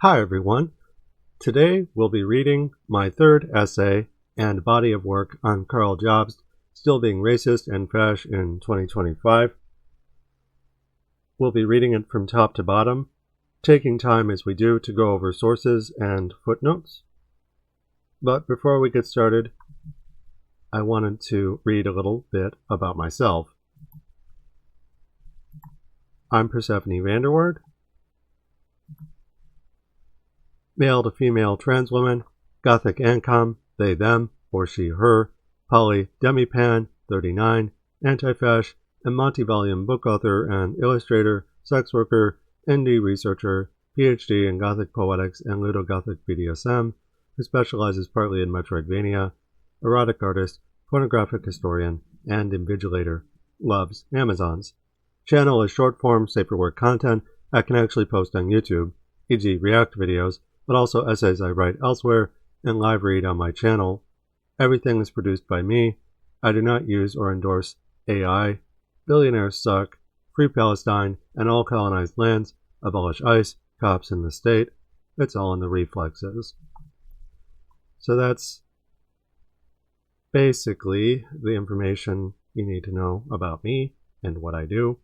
Hi everyone. Today we'll be reading my third essay and body of work on Karl Jobst Still Being Racist and Fash in 2025. We'll be reading it from top to bottom, taking time as we do to go over sources and footnotes. But before we get started, I wanted to read a little bit about myself. I'm Persephone Vanderward, male to female trans woman, gothic ancom, they them, or she her, poly demipan, 39, anti-fash, and multi-volume book author and illustrator, sex worker, indie researcher, PhD in Gothic poetics and Ludogothic BDSM, who specializes partly in Metroidvania, erotic artist, pornographic historian, and invigilator, loves Amazons. Channel is short-form, safe-for-work content I can actually post on YouTube, e.g. React videos, but also essays I write elsewhere and live read on my channel. Everything is produced by me. I do not use or endorse AI. Billionaires suck. Free Palestine and all colonized lands. Abolish ICE. Cops in the state. It's all in the reflexes. So that's basically the information you need to know about me and what I do.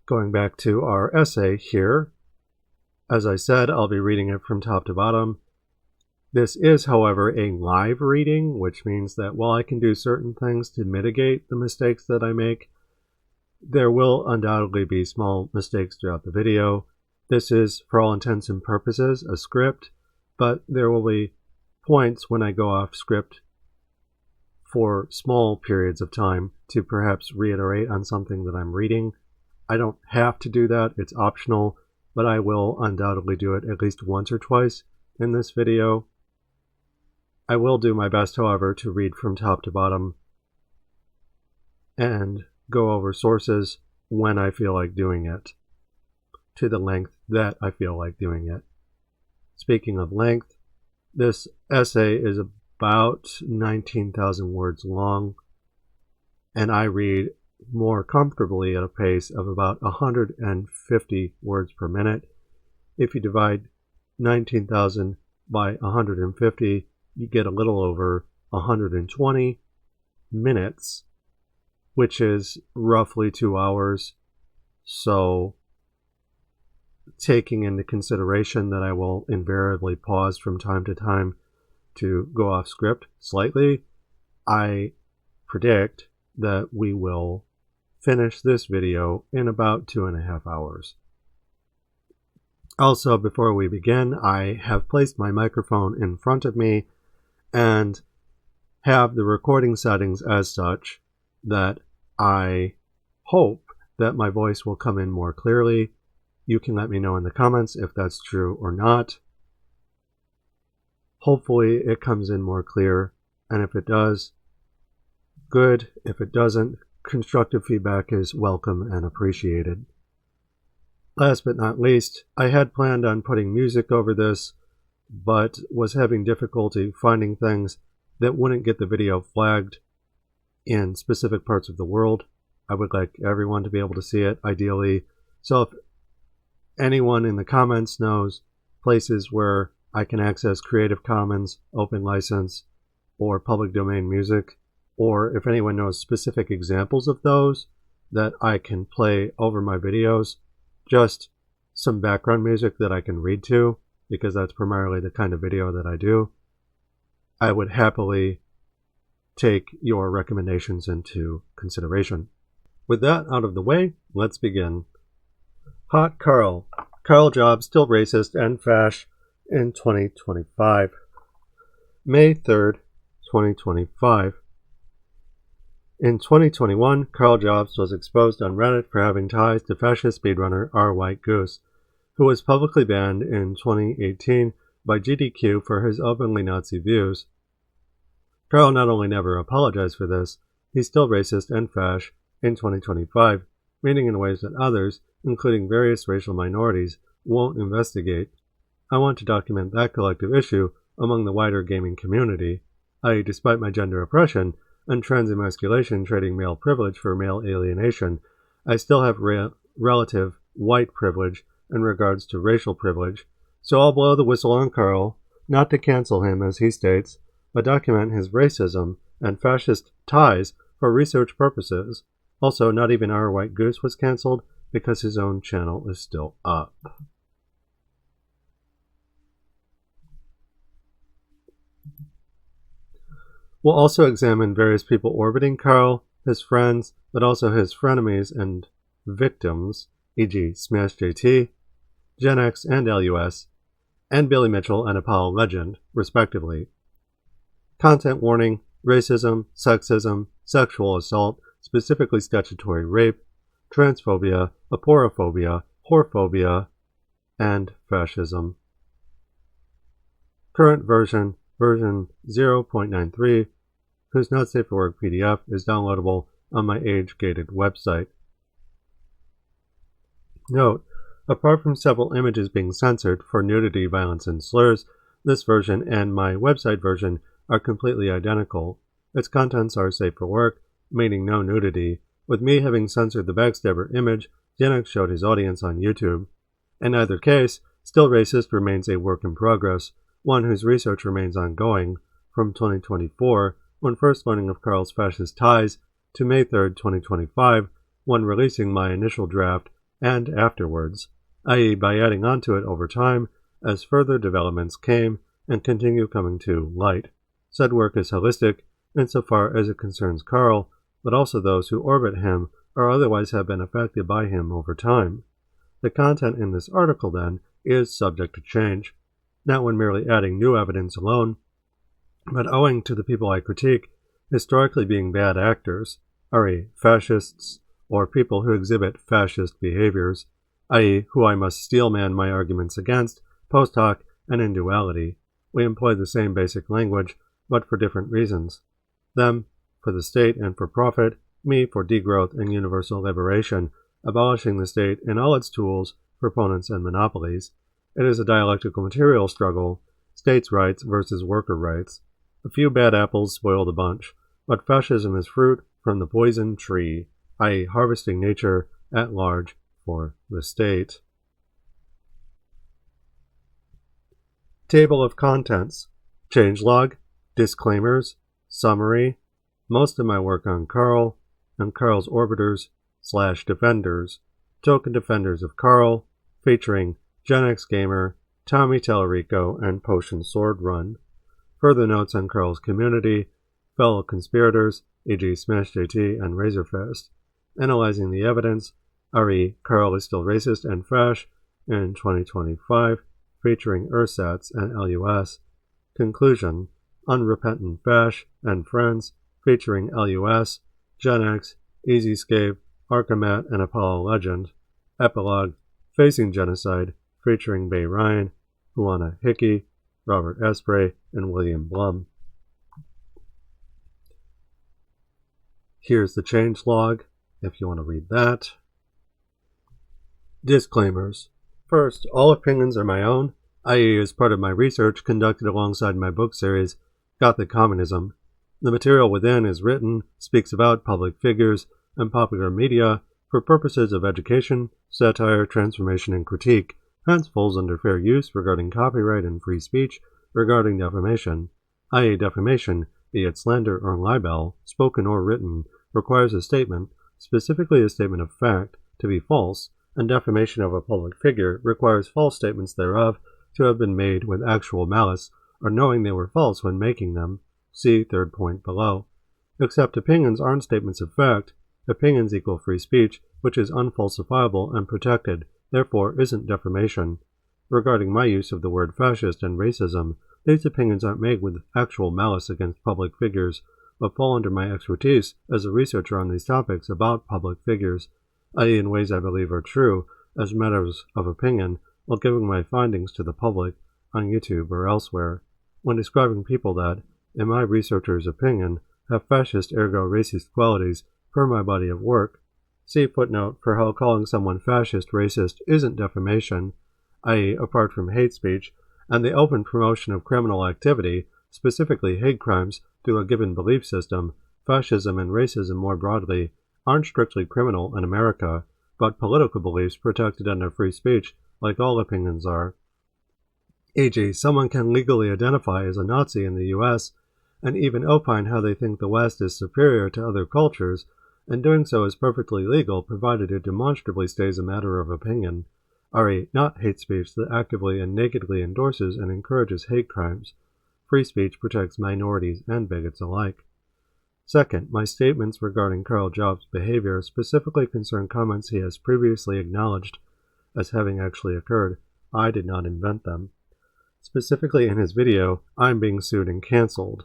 Going back to our essay here, as I said, I'll be reading it from top to bottom. This is, however, a live reading, which means that while I can do certain things to mitigate the mistakes that I make, there will undoubtedly be small mistakes throughout the video. This is, for all intents and purposes, a script, but there will be points when I go off script for small periods of time to perhaps reiterate on something that I'm reading. I don't have to do that, it's optional, but I will undoubtedly do it at least once or twice in this video. I will do my best, however, to read from top to bottom and go over sources when I feel like doing it, to the length that I feel like doing it. Speaking of length, this essay is about 19,000 words long, and I read more comfortably at a pace of about 150 words per minute. If you divide 19,000 by 150, you get a little over 120 minutes, which is roughly 2 hours. So, taking into consideration that I will invariably pause from time to time to go off script slightly, I predict that we will finish this video in about 2.5 hours. Also, before we begin, I have placed my microphone in front of me and have the recording settings as such that I hope that my voice will come in more clearly. You can let me know in the comments if that's true or not. Hopefully it comes in more clear, and if it does, good. If it doesn't, constructive feedback is welcome and appreciated. Last but not least, I had planned on putting music over this, but was having difficulty finding things that wouldn't get the video flagged in specific parts of the world. I would like everyone to be able to see it, ideally. So if anyone in the comments knows places where I can access Creative Commons, open license, or public domain music, or if anyone knows specific examples of those that I can play over my videos, just some background music that I can read to, because that's primarily the kind of video that I do, I would happily take your recommendations into consideration. With that out of the way, let's begin. Hot Karl. Karl Jobst Still Racist and Fash in 2025. May 3rd, 2025. In 2021, Karl Jobst was exposed on Reddit for having ties to fascist speedrunner R. White Goose, who was publicly banned in 2018 by GDQ for his openly Nazi views. Karl not only never apologized for this, he's still racist and fash in 2025, meaning in ways that others, including various racial minorities, won't investigate. I want to document that collective issue among the wider gaming community, i.e., despite my gender oppression and trans emasculation trading male privilege for male alienation, I still have relative white privilege in regards to racial privilege, so I'll blow the whistle on Karl, not to cancel him as he states, but document his racism and fascist ties for research purposes. Also, not even Our White Goose was cancelled because his own channel is still up. We'll also examine various people orbiting Karl, his friends, but also his frenemies and victims, e.g. Smash JT, Gen X and LUS, and Billy Mitchell and Apollo Legend, respectively. Content warning: racism, sexism, sexual assault, specifically statutory rape, transphobia, aporophobia, whorephobia, and fascism. Current version 0.93, whose Not Safe for Work PDF is downloadable on my age-gated website. Note: apart from several images being censored for nudity, violence, and slurs, this version and my website version are completely identical. Its contents are safe for work, meaning no nudity, with me having censored the backstabber image Gen X showed his audience on YouTube. In either case, Still Racist remains a work in progress, one whose research remains ongoing, from 2024, when first learning of Karl's fascist ties, to May 3, 2025, when releasing my initial draft, and afterwards, i.e. by adding onto it over time, as further developments came and continue coming to light. Said work is holistic, insofar as it concerns Karl, but also those who orbit him or otherwise have been affected by him over time. The content in this article, then, is subject to change, not when merely adding new evidence alone, but owing to the people I critique historically being bad actors, i.e. fascists, or people who exhibit fascist behaviors, i.e. who I must steelman my arguments against, post hoc, and in duality. We employ the same basic language, but for different reasons. Them for the state and for profit, me for degrowth and universal liberation, abolishing the state and all its tools, proponents, and monopolies. It is a dialectical material struggle, states' rights versus worker rights. A few bad apples spoil the bunch, but fascism is fruit from the poison tree, i.e. harvesting nature at large for the state. Table of Contents: Changelog, Disclaimers, Summary, most of my work on Karl, and Karl's Orbiters / Defenders, Token Defenders of Karl, featuring Gen X Gamer, Tommy Tallarico, and Potion Sword Run. Further notes on Karl's community, fellow conspirators, e.g. Smash JT and RazörFist. Analyzing the evidence, re. Karl Is Still Racist and Fash in 2025, featuring Ersatz and LUS. Conclusion: Unrepentant Fash and Friends, featuring LUS, Gen X, EZScape, Arkamatt, and Apollo Legend. Epilogue: Facing Genocide, featuring Bay Ryan, Huhana, Hickey, Robert Asprey, and William Blum. Here's the changelog, if you want to read that. Disclaimers. First, all opinions are my own, i.e. as part of my research conducted alongside my book series, Gothic Communism. The material within is written, speaks about public figures, and popular media for purposes of education, satire, transformation, and critique, hence falls under fair use regarding copyright and free speech regarding defamation, i.e. defamation, be it slander or libel, spoken or written, requires a statement, specifically a statement of fact, to be false, and defamation of a public figure requires false statements thereof to have been made with actual malice, or knowing they were false when making them. See third point below. Except opinions aren't statements of fact. Opinions equal free speech, which is unfalsifiable and protected, therefore isn't defamation. Regarding my use of the word fascist and racism, these opinions aren't made with actual malice against public figures, but fall under my expertise as a researcher on these topics about public figures, i.e. in ways I believe are true, as matters of opinion, while giving my findings to the public, on YouTube or elsewhere, when describing people that, in my researcher's opinion, have fascist ergo racist qualities per my body of work. See footnote for how calling someone fascist racist isn't defamation, i.e. apart from hate speech, and the open promotion of criminal activity, specifically hate crimes, through a given belief system. Fascism and racism more broadly aren't strictly criminal in America, but political beliefs protected under free speech like all opinions are. E.g., someone can legally identify as a Nazi in the US and even opine how they think the West is superior to other cultures, and doing so is perfectly legal provided it demonstrably stays a matter of opinion, i.e., not hate speech that actively and nakedly endorses and encourages hate crimes. Free speech protects minorities and bigots alike. Second, my statements regarding Karl Jobst's behavior specifically concern comments he has previously acknowledged as having actually occurred. I did not invent them. Specifically in his video, I'm being sued and cancelled,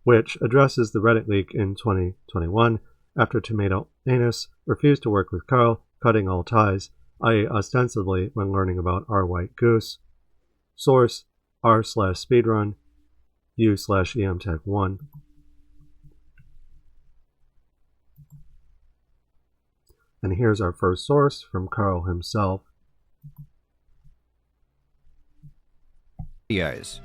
which addresses the Reddit leak in 2021 after Tomato Anus refused to work with Karl, cutting all ties, i.e. ostensibly when learning about R White Goose. Source, r/speedrun, u/emtech1. And here's our first source from Karl himself. Videos.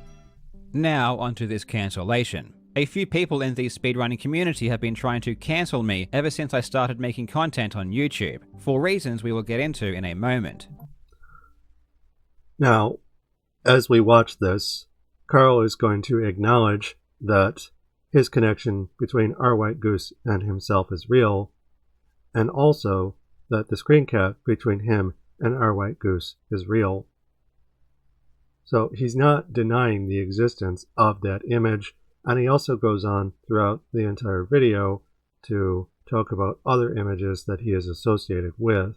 Now onto this cancellation. A few people in the speedrunning community have been trying to cancel me ever since I started making content on YouTube, for reasons we will get into in a moment. Now, as we watch this, Karl is going to acknowledge that his connection between R White Goose and himself is real, and also that the screen cap between him and R White Goose is real. So he's not denying the existence of that image, and he also goes on throughout the entire video to talk about other images that he is associated with.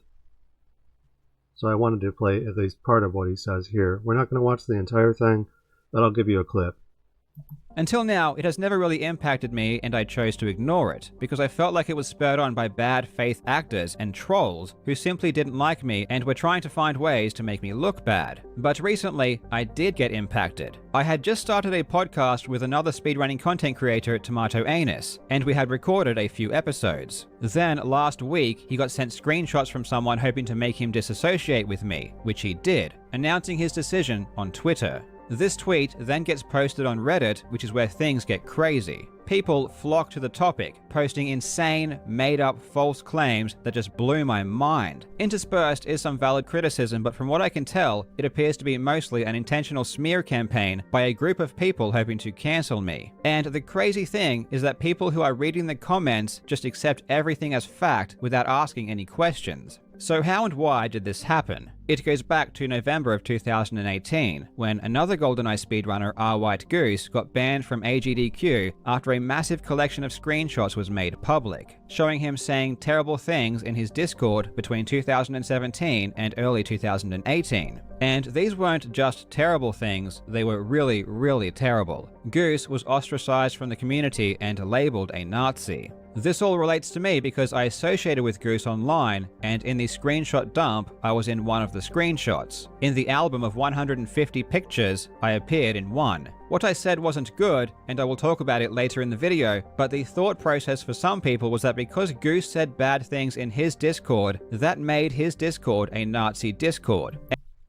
So I wanted to play at least part of what he says here. We're not going to watch the entire thing, but I'll give you a clip. Until now, it has never really impacted me, and I chose to ignore it, because I felt like it was spurred on by bad faith actors and trolls who simply didn't like me and were trying to find ways to make me look bad. But recently, I did get impacted. I had just started a podcast with another speedrunning content creator, Tomato Anus, and we had recorded a few episodes. Then, last week, he got sent screenshots from someone hoping to make him disassociate with me, which he did, announcing his decision on Twitter. This tweet then gets posted on Reddit, which is where things get crazy. People flock to the topic, posting insane, made-up, false claims that just blew my mind. Interspersed is some valid criticism, but from what I can tell, it appears to be mostly an intentional smear campaign by a group of people hoping to cancel me. And the crazy thing is that people who are reading the comments just accept everything as fact without asking any questions. So how and why did this happen? It goes back to November of 2018, when another GoldenEye speedrunner, R White Goose, got banned from AGDQ after a massive collection of screenshots was made public, showing him saying terrible things in his Discord between 2017 and early 2018. And these weren't just terrible things, they were really, really terrible. Goose was ostracized from the community and labeled a Nazi. This all relates to me because I associated with Goose online, and in the screenshot dump, I was in one of the screenshots. In the album of 150 pictures, I appeared in one. What I said wasn't good, and I will talk about it later in the video, but the thought process for some people was that because Goose said bad things in his Discord, that made his Discord a Nazi Discord.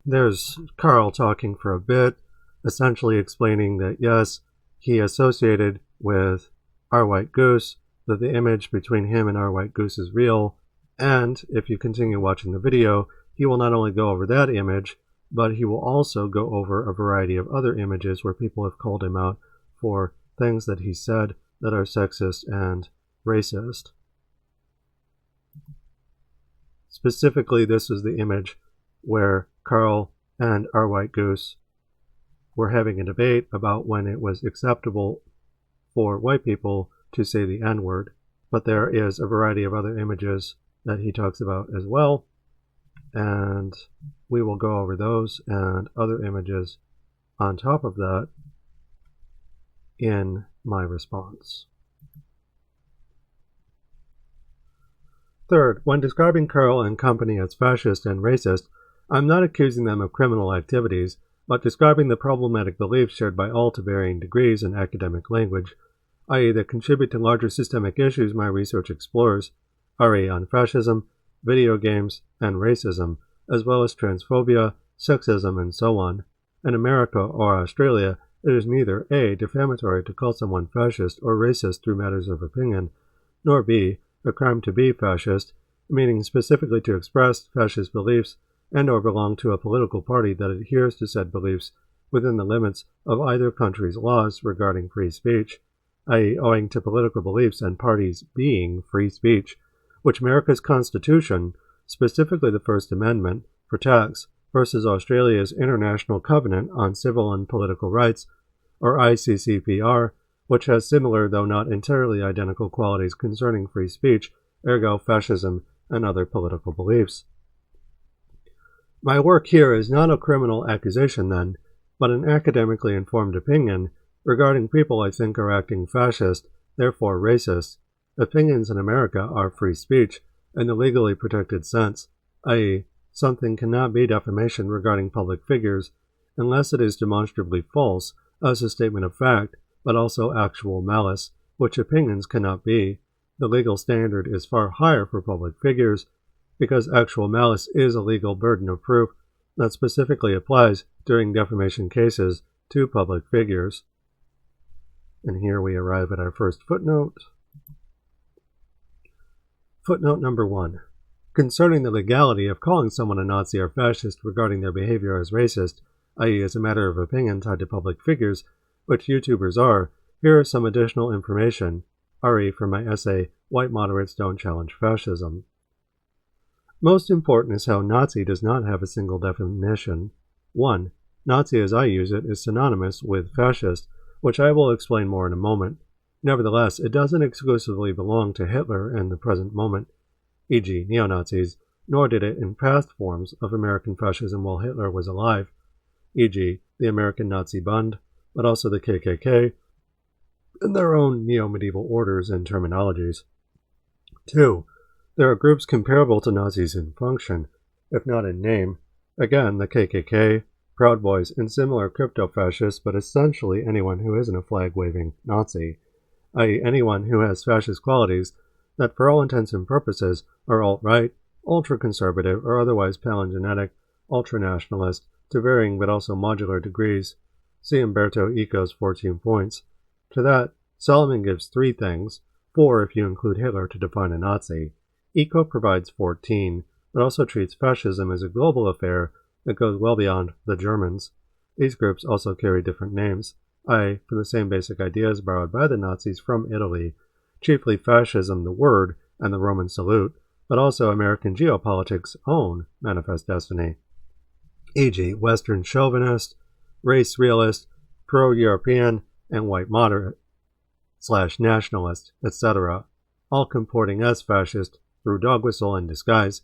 There's Karl talking for a bit, essentially explaining that yes, he associated with R White Goose, that the image between him and R White Goose is real, and if you continue watching the video, he will not only go over that image, but he will also go over a variety of other images where people have called him out for things that he said that are sexist and racist. Specifically, this was the image where Karl and R White Goose were having a debate about when it was acceptable for white people to say the N-word, but there is a variety of other images that he talks about as well, and we will go over those and other images on top of that in my response. Third, when describing Karl and company as fascist and racist, I'm not accusing them of criminal activities, but describing the problematic beliefs shared by all to varying degrees in academic language, i.e. that contribute to larger systemic issues my research explores, re on fascism, video games, and racism, as well as transphobia, sexism, and so on. In America or Australia, it is neither A. defamatory to call someone fascist or racist through matters of opinion, nor B. a crime to be fascist, meaning specifically to express fascist beliefs and or belong to a political party that adheres to said beliefs within the limits of either country's laws regarding free speech, i.e. owing to political beliefs and parties being free speech, which America's Constitution, specifically the First Amendment, protects, versus Australia's International Covenant on Civil and Political Rights, or ICCPR, which has similar though not entirely identical qualities concerning free speech, ergo fascism, and other political beliefs. My work here is not a criminal accusation then, but an academically informed opinion regarding people I think are acting fascist, therefore racist. Opinions in America are free speech in the legally protected sense, i.e., something cannot be defamation regarding public figures unless it is demonstrably false as a statement of fact, but also actual malice, which opinions cannot be. The legal standard is far higher for public figures because actual malice is a legal burden of proof that specifically applies during defamation cases to public figures. And here we arrive at our first footnote. Footnote number 1. Concerning the legality of calling someone a Nazi or fascist regarding their behavior as racist, i.e. as a matter of opinion tied to public figures, which YouTubers are, here is some additional information, re from my essay, White Moderates Don't Challenge Fascism. Most important is how Nazi does not have a single definition. 1. Nazi as I use it is synonymous with fascist, which I will explain more in a moment. Nevertheless, it doesn't exclusively belong to Hitler in the present moment, e.g. neo-Nazis, nor did it in past forms of American fascism while Hitler was alive, e.g. the American Nazi Bund, but also the KKK, and their own neo-medieval orders and terminologies. 2. There are groups comparable to Nazis in function, if not in name. Again, the KKK, Proud Boys, and similar crypto-fascists, but essentially anyone who isn't a flag-waving Nazi, i.e. anyone who has fascist qualities that for all intents and purposes are alt-right, ultra-conservative, or otherwise palingenetic, ultra-nationalist, to varying but also modular degrees. See Umberto Eco's 14 points. To that, Solomon gives 3 things, 4 if you include Hitler to define a Nazi. Eco provides 14, but also treats fascism as a global affair that goes well beyond the Germans. These groups also carry different names, i.e. for the same basic ideas borrowed by the Nazis from Italy, chiefly fascism the word and the Roman salute, but also American geopolitics' own manifest destiny, e.g. Western chauvinist, race realist, pro-European, and white moderate, /nationalist, etc., all comporting as fascist through dog whistle and disguise.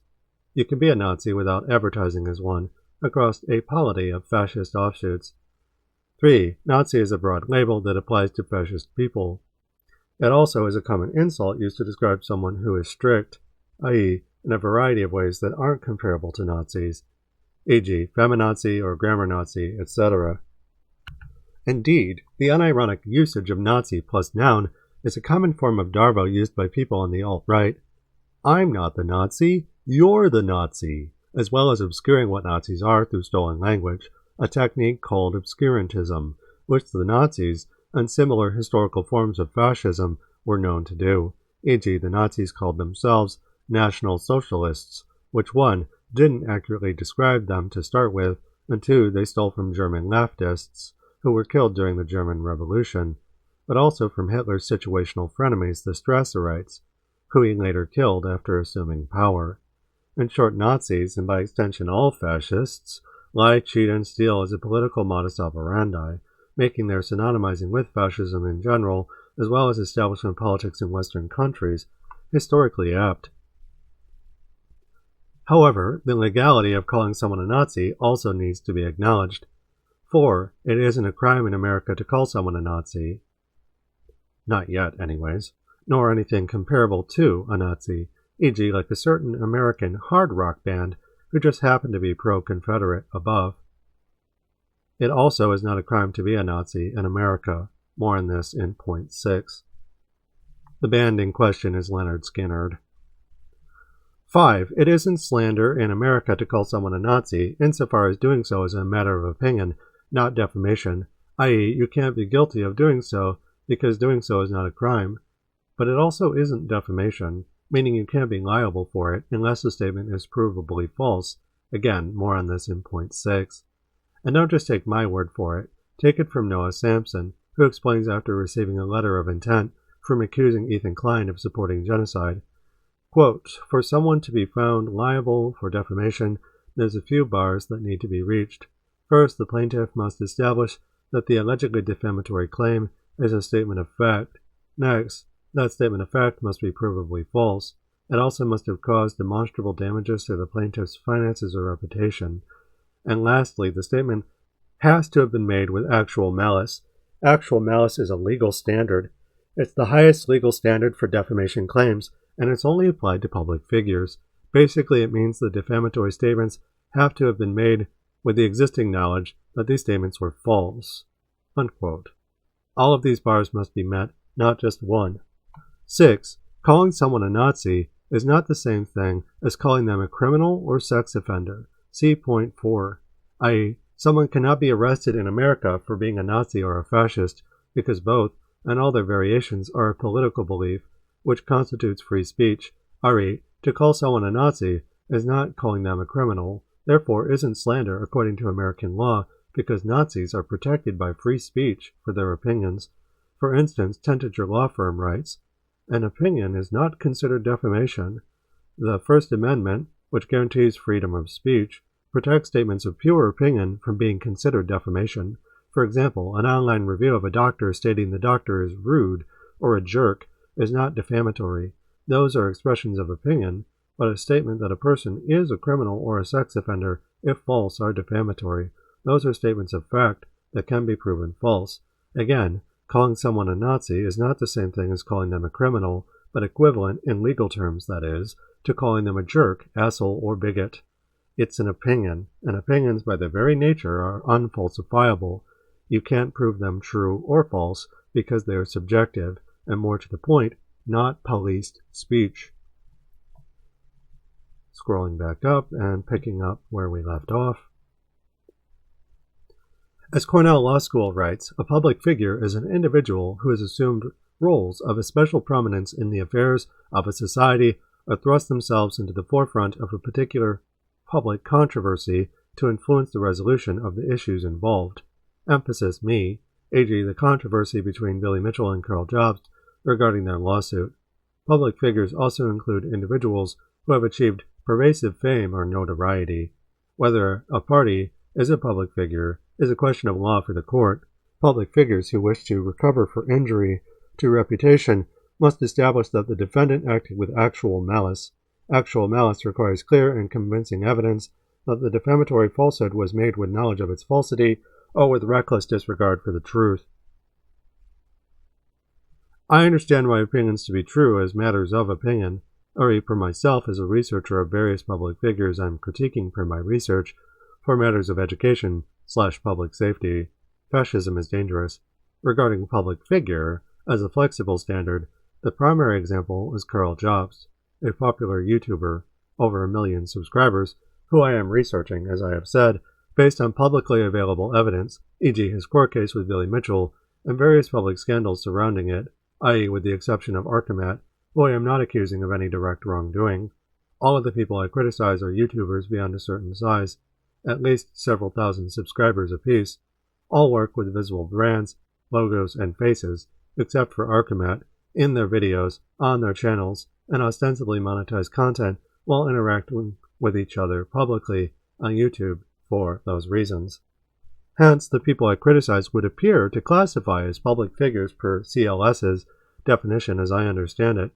You can be a Nazi without advertising as one across a polity of fascist offshoots. 3. Nazi is a broad label that applies to fascist people. It also is a common insult used to describe someone who is strict, i.e. in a variety of ways that aren't comparable to Nazis, e.g. feminazi or grammar Nazi, etc. Indeed, the unironic usage of Nazi plus noun is a common form of Darvo used by people on the alt-right. I'm not the Nazi, you're the Nazi, as well as obscuring what Nazis are through stolen language, a technique called obscurantism, which the Nazis and similar historical forms of fascism were known to do, e.g. the Nazis called themselves National Socialists, which 1. Didn't accurately describe them to start with, and 2. They stole from German leftists, who were killed during the German Revolution, but also from Hitler's situational frenemies, the Strasserites, who he later killed after assuming power. In short, Nazis, and by extension all fascists, lie, cheat, and steal as a political modus operandi, making their synonymizing with fascism in general, as well as establishment politics in Western countries, historically apt. However, the legality of calling someone a Nazi also needs to be acknowledged. 4. It isn't a crime in America to call someone a Nazi. Not yet, anyways. Nor anything comparable to a Nazi, e.g. like a certain American hard rock band who just happened to be pro-Confederate above. It also is not a crime to be a Nazi in America. More on this in point 6. The band in question is Leonard Skinnard. 5. It isn't slander in America to call someone a Nazi, insofar as doing so is a matter of opinion, not defamation, i.e. you can't be guilty of doing so because doing so is not a crime. But it also isn't defamation, meaning you can't be liable for it unless the statement is provably false, Again, more on this in point 6. And don't just take my word for it. Take it from Noah Sampson, who explains after receiving a letter of intent from accusing Ethan Klein of supporting genocide. Quote, "For someone to be found liable for defamation, there's a few bars that need to be reached. First, the plaintiff must establish that the allegedly defamatory claim is a statement of fact. Next, that statement of fact must be provably false. It also must have caused demonstrable damages to the plaintiff's finances or reputation. And lastly, the statement has to have been made with actual malice. Actual malice is a legal standard. It's the highest legal standard for defamation claims, and it's only applied to public figures. Basically, it means the defamatory statements have to have been made with the existing knowledge that these statements were false." Unquote. All of these bars must be met, not just one. 6. Calling someone a Nazi is not the same thing as calling them a criminal or sex offender. See point 4, i.e., someone cannot be arrested in America for being a Nazi or a fascist, because both, and all their variations, are a political belief, which constitutes free speech. i.e., to call someone a Nazi is not calling them a criminal, therefore isn't slander according to American law, because Nazis are protected by free speech for their opinions. For instance, Tentager Law Firm writes, "An opinion is not considered defamation. The First Amendment, which guarantees freedom of speech, protects statements of pure opinion from being considered defamation. For example, an online review of a doctor stating the doctor is rude or a jerk is not defamatory. Those are expressions of opinion, but a statement that a person is a criminal or a sex offender, if false, are defamatory. Those are statements of fact that can be proven false. Again, calling someone a Nazi is not the same thing as calling them a criminal, but equivalent, in legal terms that is, to calling them a jerk, asshole, or bigot. It's an opinion, and opinions by their very nature are unfalsifiable. You can't prove them true or false because they are subjective, and more to the point, not policed speech." Scrolling back up and picking up where we left off. As Cornell Law School writes, a public figure is an individual who has assumed roles of especial prominence in the affairs of a society or thrust themselves into the forefront of a particular public controversy to influence the resolution of the issues involved. Emphasis me, e.g. the controversy between Billy Mitchell and Karl Jobst regarding their lawsuit. Public figures also include individuals who have achieved pervasive fame or notoriety. Whether a party is a public figure is a question of law for the court. Public figures who wish to recover for injury to reputation must establish that the defendant acted with actual malice. Actual malice requires clear and convincing evidence that the defamatory falsehood was made with knowledge of its falsity or with reckless disregard for the truth. I understand my opinions to be true as matters of opinion, or for myself as a researcher of various public figures I'm critiquing for my research for matters of education/public safety. Fascism is dangerous. Regarding public figure as a flexible standard, the primary example is Karl Jobst, a popular YouTuber, over 1 million subscribers, who I am researching, as I have said, based on publicly available evidence, e.g. his court case with Billy Mitchell, and various public scandals surrounding it, i.e. with the exception of Arkamatt, who I am not accusing of any direct wrongdoing. All of the people I criticize are YouTubers beyond a certain size, at least several thousand subscribers apiece. All work with visible brands, logos, and faces, except for Arkamatt, in their videos, on their channels, and ostensibly monetize content while interacting with each other publicly on YouTube for those reasons. Hence, the people I criticize would appear to classify as public figures per CLS's definition as I understand it,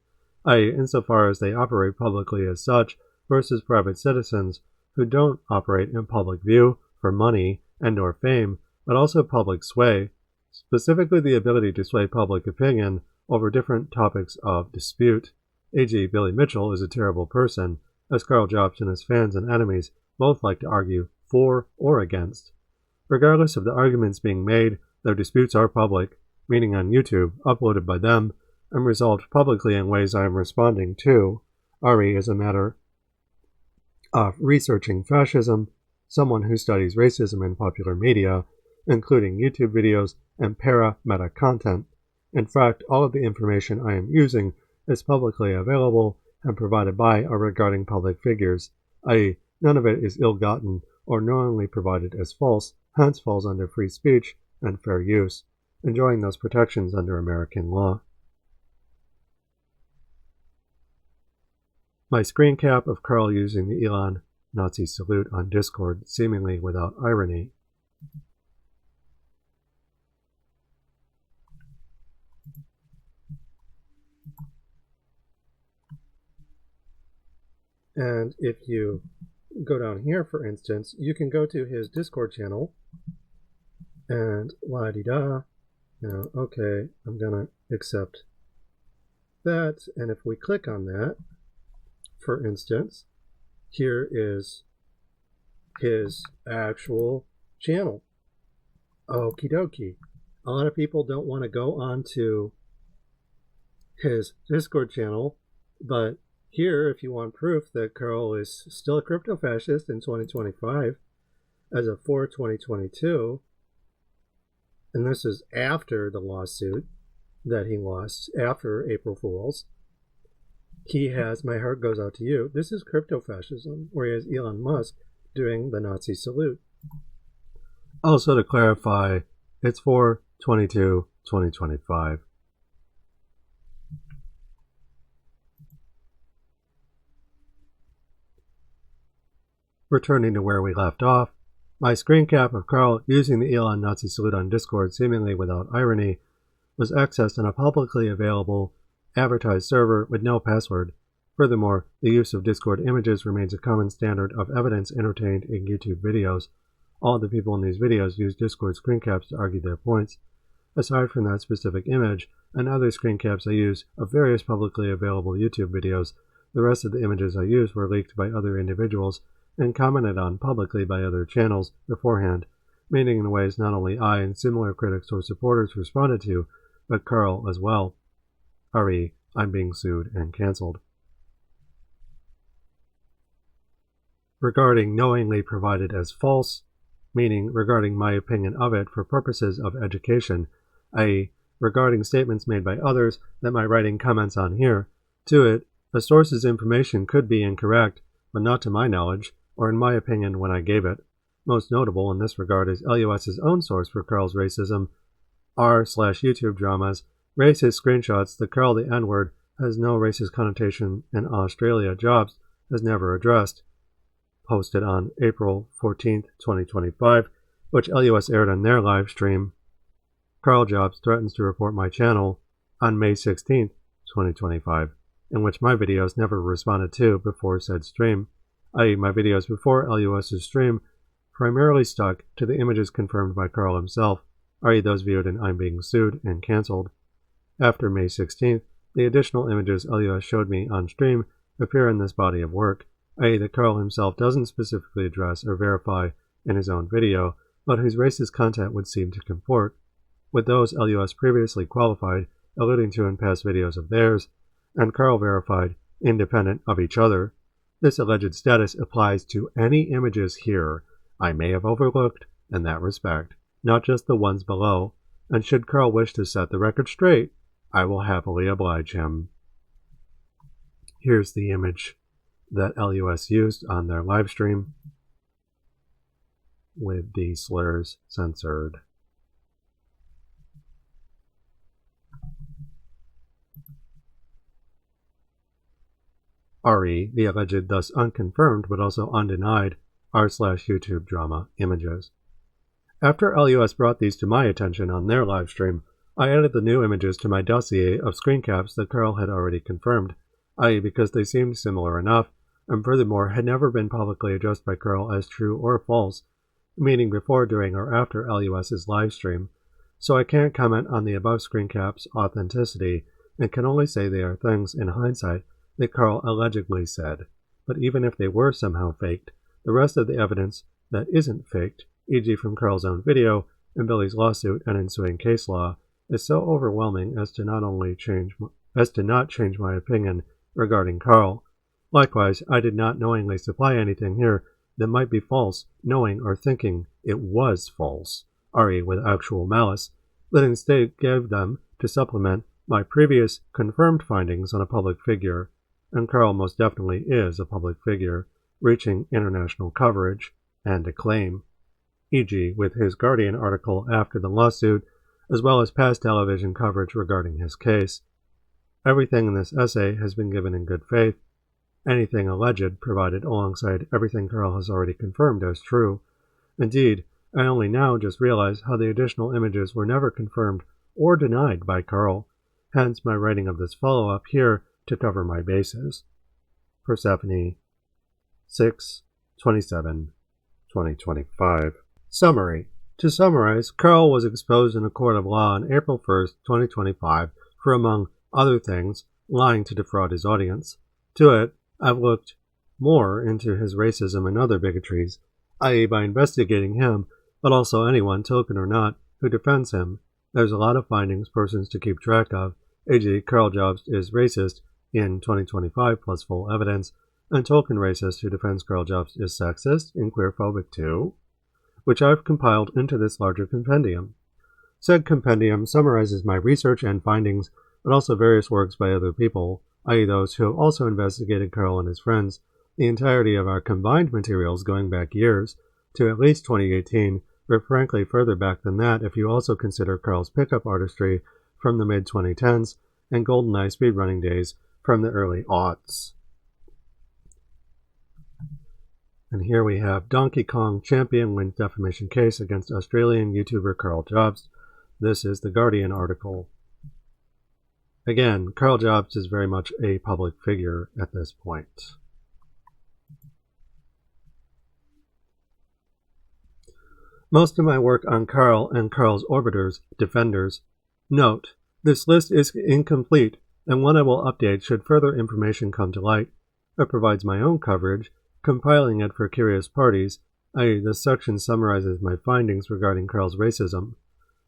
i.e. insofar as they operate publicly as such versus private citizens who don't operate in public view for money and or fame, but also public sway, specifically the ability to sway public opinion over different topics of dispute. E.g. Billy Mitchell is a terrible person, as Karl Jobst and his fans and enemies both like to argue for or against. Regardless of the arguments being made, their disputes are public, meaning on YouTube, uploaded by them, and resolved publicly in ways I am responding to. RE is a matter of researching fascism, someone who studies racism in popular media, including YouTube videos and para-meta content. In fact, all of the information I am using is publicly available and provided by or regarding public figures, i.e. None of it is ill-gotten or knowingly provided as false, hence falls under free speech and fair use, enjoying those protections under American law. My screen cap of Karl using the Elon Nazi salute on Discord, seemingly without irony. And if you go down here, for instance, you can go to his Discord channel and la-di-da. Now, okay, I'm going to accept that. And if we click on that, for instance, here is his actual channel. Okie dokie. A lot of people don't want to go onto his Discord channel, but here, if you want proof that Karl is still a crypto-fascist in 2025, as of 4/2022, and this is after the lawsuit that he lost, after April Fool's, he has My Heart Goes Out to You. This is crypto-fascism, where he has Elon Musk doing the Nazi salute. Also, to clarify, it's 4/22/2025. Returning to where we left off, my screen cap of Karl using the Elon Nazi salute on Discord seemingly without irony was accessed on a publicly available advertised server with no password. Furthermore, the use of Discord images remains a common standard of evidence entertained in YouTube videos. All the people in these videos use Discord screen caps to argue their points. Aside from that specific image and other screen caps I use of various publicly available YouTube videos, the rest of the images I used were leaked by other individuals and commented on publicly by other channels beforehand, meaning in ways not only I and similar critics or supporters responded to, but Karl as well. RE, I'm being sued and cancelled. Regarding knowingly provided as false, meaning regarding my opinion of it for purposes of education, i.e., regarding statements made by others that my writing comments on here, to it, a source's information could be incorrect, but not to my knowledge, or in my opinion when I gave it. Most notable in this regard is LUS's own source for Karl's racism, r/YouTube dramas, racist screenshots that Karl the N-word has no racist connotation in Australia Jobst has never addressed, posted on April 14th, 2025, which LUS aired on their live stream. Karl Jobst threatens to report my channel on May 16th, 2025, in which my videos never responded to before said stream, i.e. my videos before LUS's stream primarily stuck to the images confirmed by Karl himself, i.e. those viewed in I'm Being Sued and cancelled. After May 16th, the additional images LUS showed me on stream appear in this body of work, i.e. that Karl himself doesn't specifically address or verify in his own video, but whose racist content would seem to comport with those LUS previously qualified, alluding to in past videos of theirs, and Karl verified, independent of each other. This alleged status applies to any images here I may have overlooked in that respect, not just the ones below, and should Karl wish to set the record straight, I will happily oblige him. Here's the image that LUS used on their livestream, with the slurs censored. RE, the alleged thus unconfirmed but also undenied r/YouTube drama images. After LUS brought these to my attention on their livestream, I added the new images to my dossier of screen caps that Karl had already confirmed, i.e. because they seemed similar enough, and furthermore had never been publicly addressed by Karl as true or false, meaning before, during, or after LUS's livestream, so I can't comment on the above screen caps' authenticity, and can only say they are things, in hindsight, that Karl allegedly said. But even if they were somehow faked, the rest of the evidence that isn't faked, e.g. from Karl's own video and Billy's lawsuit and ensuing case law, is so overwhelming as to not change my opinion regarding Karl. Likewise, I did not knowingly supply anything here that might be false, knowing or thinking it was false, RE with actual malice, but instead gave them to supplement my previous confirmed findings on a public figure, and Karl most definitely is a public figure, reaching international coverage and acclaim, e.g. with his Guardian article after the lawsuit, as well as past television coverage regarding his case. Everything in this essay has been given in good faith, anything alleged provided alongside everything Karl has already confirmed as true. Indeed, I only now just realize how the additional images were never confirmed or denied by Karl, hence my writing of this follow-up here to cover my bases. Persephone, 6/27/2025. Summary. To summarize, Karl was exposed in a court of law on April 1st, 2025 for, among other things, lying to defraud his audience. To it, I've looked more into his racism and other bigotries, i.e. by investigating him, but also anyone, token or not, who defends him. There's a lot of findings, persons to keep track of, e.g. Karl Jobst is racist in 2025 plus full evidence, and token racist who defends Karl Jobst is sexist in queerphobic too, which I've compiled into this larger compendium. Said compendium summarizes my research and findings, but also various works by other people, i.e. those who have also investigated Karl and his friends, the entirety of our combined materials going back years, to at least 2018, but frankly further back than that if you also consider Karl's pickup artistry from the mid-2010s and GoldenEye speedrunning days from the early aughts. And here we have Donkey Kong champion wins defamation case against Australian YouTuber Karl Jobst. This is the Guardian article. Again, Karl Jobst is very much a public figure at this point. Most of my work on Karl and Karl's Obiters, defenders. Note, this list is incomplete, and one I will update should further information come to light. It provides my own coverage, compiling it for curious parties, i.e. this section summarizes my findings regarding Karl's racism.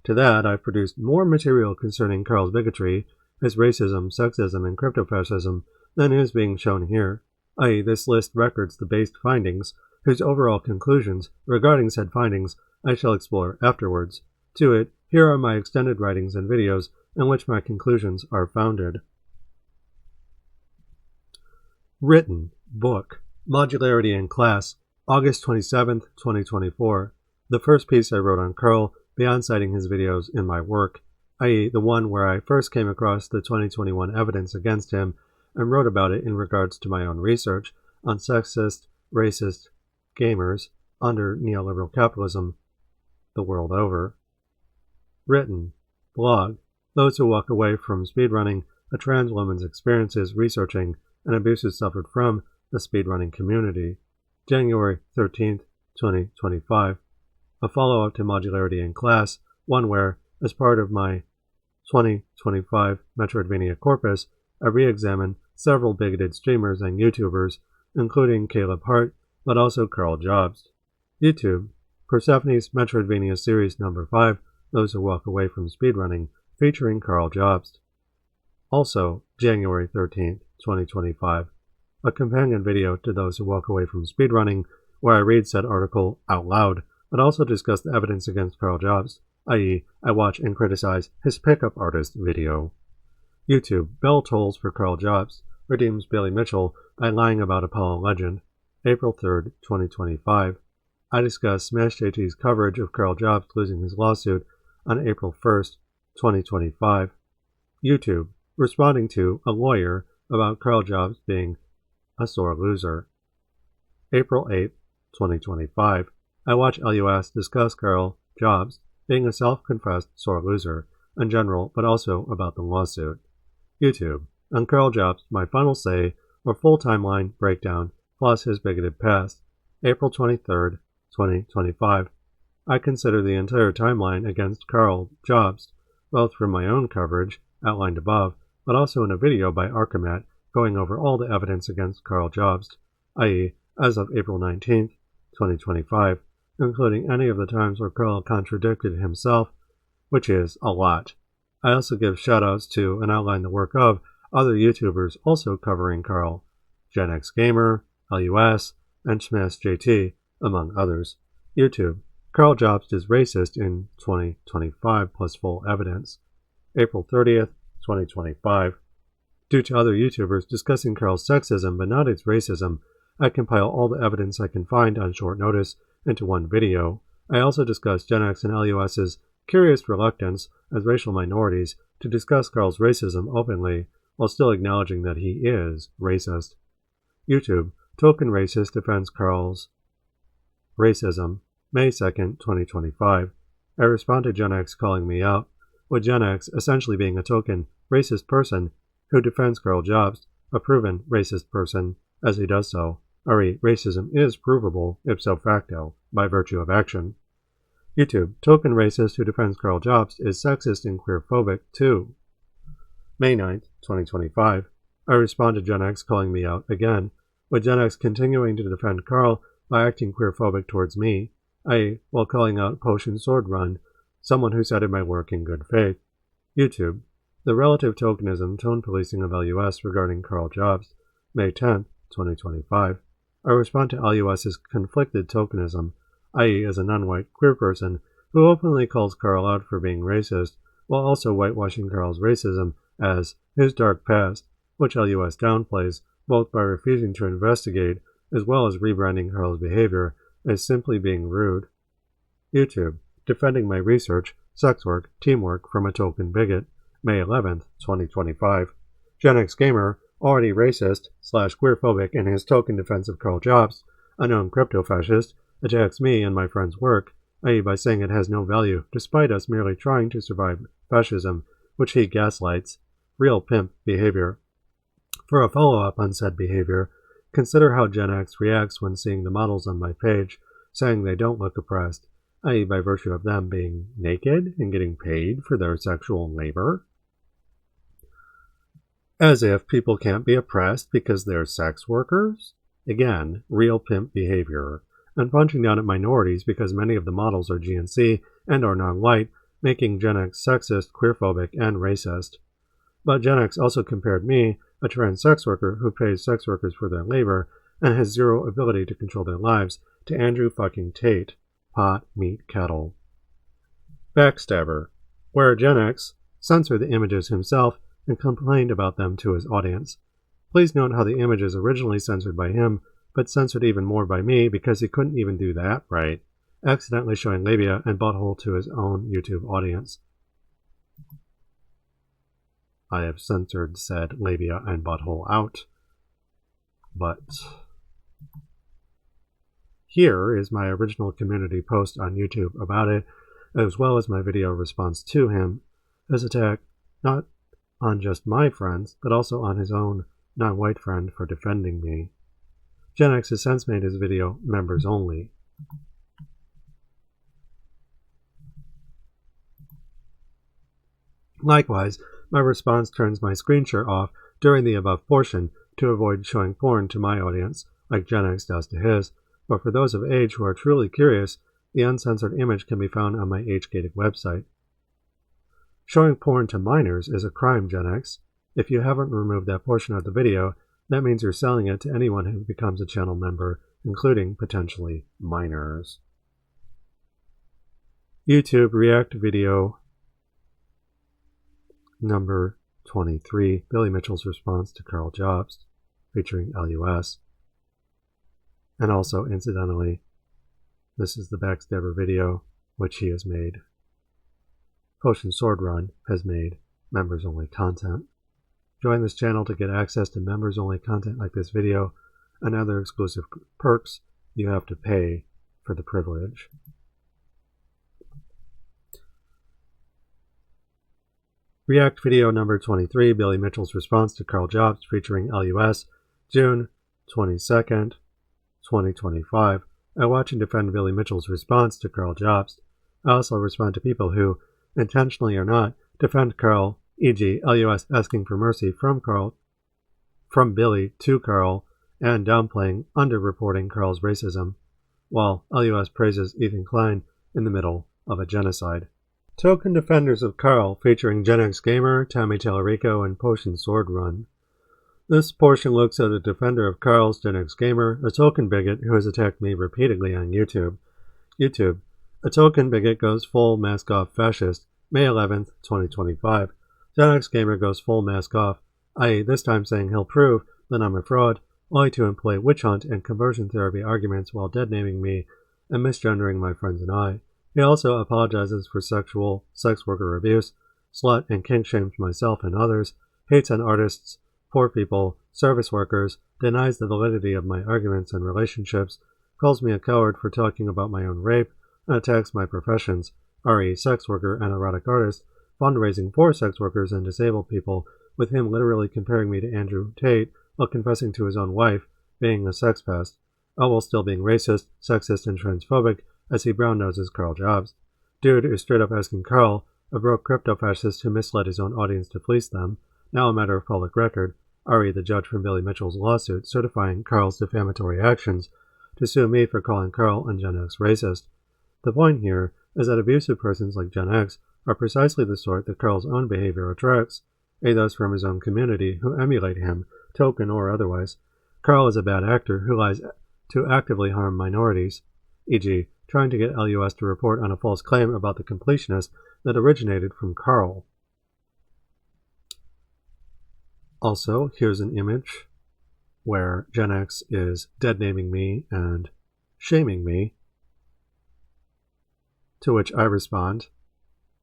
To that, I've produced more material concerning Karl's bigotry, his racism, sexism, and crypto-fascism than is being shown here, i.e. this list records the based findings, whose overall conclusions regarding said findings I shall explore afterwards. To it, here are my extended writings and videos in which my conclusions are founded. Written, book, Modularity in Class, August 27th, 2024. The first piece I wrote on Karl, beyond citing his videos in my work, i.e. the one where I first came across the 2021 evidence against him and wrote about it in regards to my own research on sexist, racist gamers under neoliberal capitalism the world over. Written, blog, those who walk away from speedrunning, a trans woman's experiences researching and abuses suffered from the speedrunning community. January 13th, 2025. A follow-up to Modularity in Class, one where, as part of my 2025 Metroidvania corpus, I re-examine several bigoted streamers and YouTubers, including Caleb Hart, but also Karl Jobst. YouTube, Persephone's Metroidvania Series No. 5, Those Who Walk Away from Speedrunning, featuring Karl Jobst. Also, January 13th, 2025, a companion video to Those Who Walk Away from Speedrunning, where I read said article out loud, but also discuss the evidence against Karl Jobst, i.e. I watch and criticize his pickup artist video. YouTube, Bell Tolls for Karl Jobst, redeems Billy Mitchell by lying about Apollo legend, April 3rd, 2025. I discuss Smash JT's coverage of Karl Jobst losing his lawsuit on April 1st, 2025. YouTube, responding to a lawyer about Karl Jobst being a sore loser. April 8th, 2025. I watch LUS discuss Karl Jobst being a self-confessed sore loser in general, but also about the lawsuit. YouTube, on Karl Jobst, my final say, or full timeline breakdown, plus his bigoted past. April 23rd, 2025. I consider the entire timeline against Karl Jobst, both from my own coverage, outlined above, but also in a video by Arkamatt going over all the evidence against Karl Jobst, i.e. as of April 19th, 2025, including any of the times where Karl contradicted himself, which is a lot. I also give shoutouts to and outline the work of other YouTubers also covering Karl, Gen X Gamer, LUS, and Smash JT, among others. YouTube, Karl Jobst is racist in 2025 plus full evidence. April 30th, 2025. Due to other YouTubers discussing Karl's sexism but not his racism, I compile all the evidence I can find on short notice into one video. I also discuss Gen X and LUS's curious reluctance as racial minorities to discuss Karl's racism openly, while still acknowledging that he is racist. YouTube, Token Racist defends Karl's racism. May 2nd, 2025. I respond to Gen X calling me out, with Gen X essentially being a token racist person who defends Karl Jobst, a proven racist person, as he does so. Racism is provable, ipso facto, by virtue of action. YouTube, Token Racist who defends Karl Jobst is sexist and queerphobic too. May 9th, 2025. I respond to Gen X calling me out again, with Gen X continuing to defend Karl by acting queerphobic towards me, i.e., while calling out Potion Sword Run, someone who cited my work in good faith. YouTube, the relative tokenism tone policing of LUS regarding Karl Jobst. May 10th, 2025. I respond to LUS's conflicted tokenism, i.e., as a non-white queer person who openly calls Karl out for being racist, while also whitewashing Karl's racism as his dark past, which LUS downplays, both by refusing to investigate as well as rebranding Karl's behavior as simply being rude. YouTube, defending my research, sex work, teamwork from a token bigot. May 11th, 2025. Gen X Gamer, already racist/queerphobic in his token defense of Karl Jobst, a known crypto-fascist, attacks me and my friend's work, i.e. by saying it has no value, despite us merely trying to survive fascism, which he gaslights. Real pimp behavior. For a follow-up on said behavior, consider how Gen X reacts when seeing the models on my page, saying they don't look oppressed, i.e. by virtue of them being naked and getting paid for their sexual labor. As if people can't be oppressed because they're sex workers? Again, real pimp behavior. And punching down at minorities because many of the models are GNC and are non-white, making Gen X sexist, queerphobic, and racist. But Gen X also compared me, a trans sex worker who pays sex workers for their labor and has zero ability to control their lives, to Andrew fucking Tate. Pot, meat, kettle. Backstabber, where Gen X censored the images himself and complained about them to his audience. Please note how the image is originally censored by him, but censored even more by me because he couldn't even do that right, accidentally showing labia and butthole to his own YouTube audience. I have censored said labia and butthole out, but here is my original community post on YouTube about it, as well as my video response to him, his attack not on just my friends, but also on his own non-white friend for defending me. Gen X has since made his video members only. Likewise, my response turns my screen share off during the above portion to avoid showing porn to my audience, like Gen X does to his, but for those of age who are truly curious, the uncensored image can be found on my age-gated website. Showing porn to minors is a crime, Gen X. If you haven't removed that portion of the video, that means you're selling it to anyone who becomes a channel member, including, potentially, minors. YouTube React video number 23, Billy Mitchell's response to Karl Jobst, featuring LUS. And also, incidentally, this is the Backstabber video, which he has made. Potion Sword Run has made members-only content. Join this channel to get access to members-only content like this video and other exclusive perks. You have to pay for the privilege. React video number 23, Billy Mitchell's response to Karl Jobst, featuring LUS, June 22nd, 2025. I watch and defend Billy Mitchell's response to Karl Jobst. I also respond to people who, intentionally or not, defend Karl, e.g. LUS asking for mercy from Billy to Karl, and downplaying, underreporting Karl's racism, while LUS praises Ethan Klein in the middle of a genocide. Token defenders of Karl, featuring Gen X Gamer, Tommy Tallarico, and Potion Sword Run. This portion looks at a defender of Karl's, Gen X Gamer, a token bigot who has attacked me repeatedly on YouTube. YouTube, a token bigot goes full mask off fascist, May 11th, 2025. Gen X Gamer goes full mask off, i.e. this time saying he'll prove that I'm a fraud, only to employ witch hunt and conversion therapy arguments while dead-naming me and misgendering my friends and I. He also apologizes for sexual sex worker abuse, slut and kink shames myself and others, hates on artists, poor people, service workers, denies the validity of my arguments and relationships, calls me a coward for talking about my own rape, and attacks my professions, re. sex worker and erotic artist, fundraising for sex workers and disabled people, with him literally comparing me to Andrew Tate while confessing to his own wife, being a sex pest, all while still being racist, sexist, and transphobic as he brown-noses Karl Jobst. Dude is straight up asking Karl, a broke crypto-fascist who misled his own audience to fleece them, now a matter of public record, re. the judge from Billy Mitchell's lawsuit certifying Karl's defamatory actions, to sue me for calling Karl and Gen X racist. The point here is that abusive persons like Gen X are precisely the sort that Karl's own behavior attracts, those from his own community who emulate him, token or otherwise. Karl is a bad actor who lies to actively harm minorities, e.g., trying to get LUS to report on a false claim about the completionist that originated from Karl. Also, here's an image where Gen X is dead-naming me and shaming me, to which I respond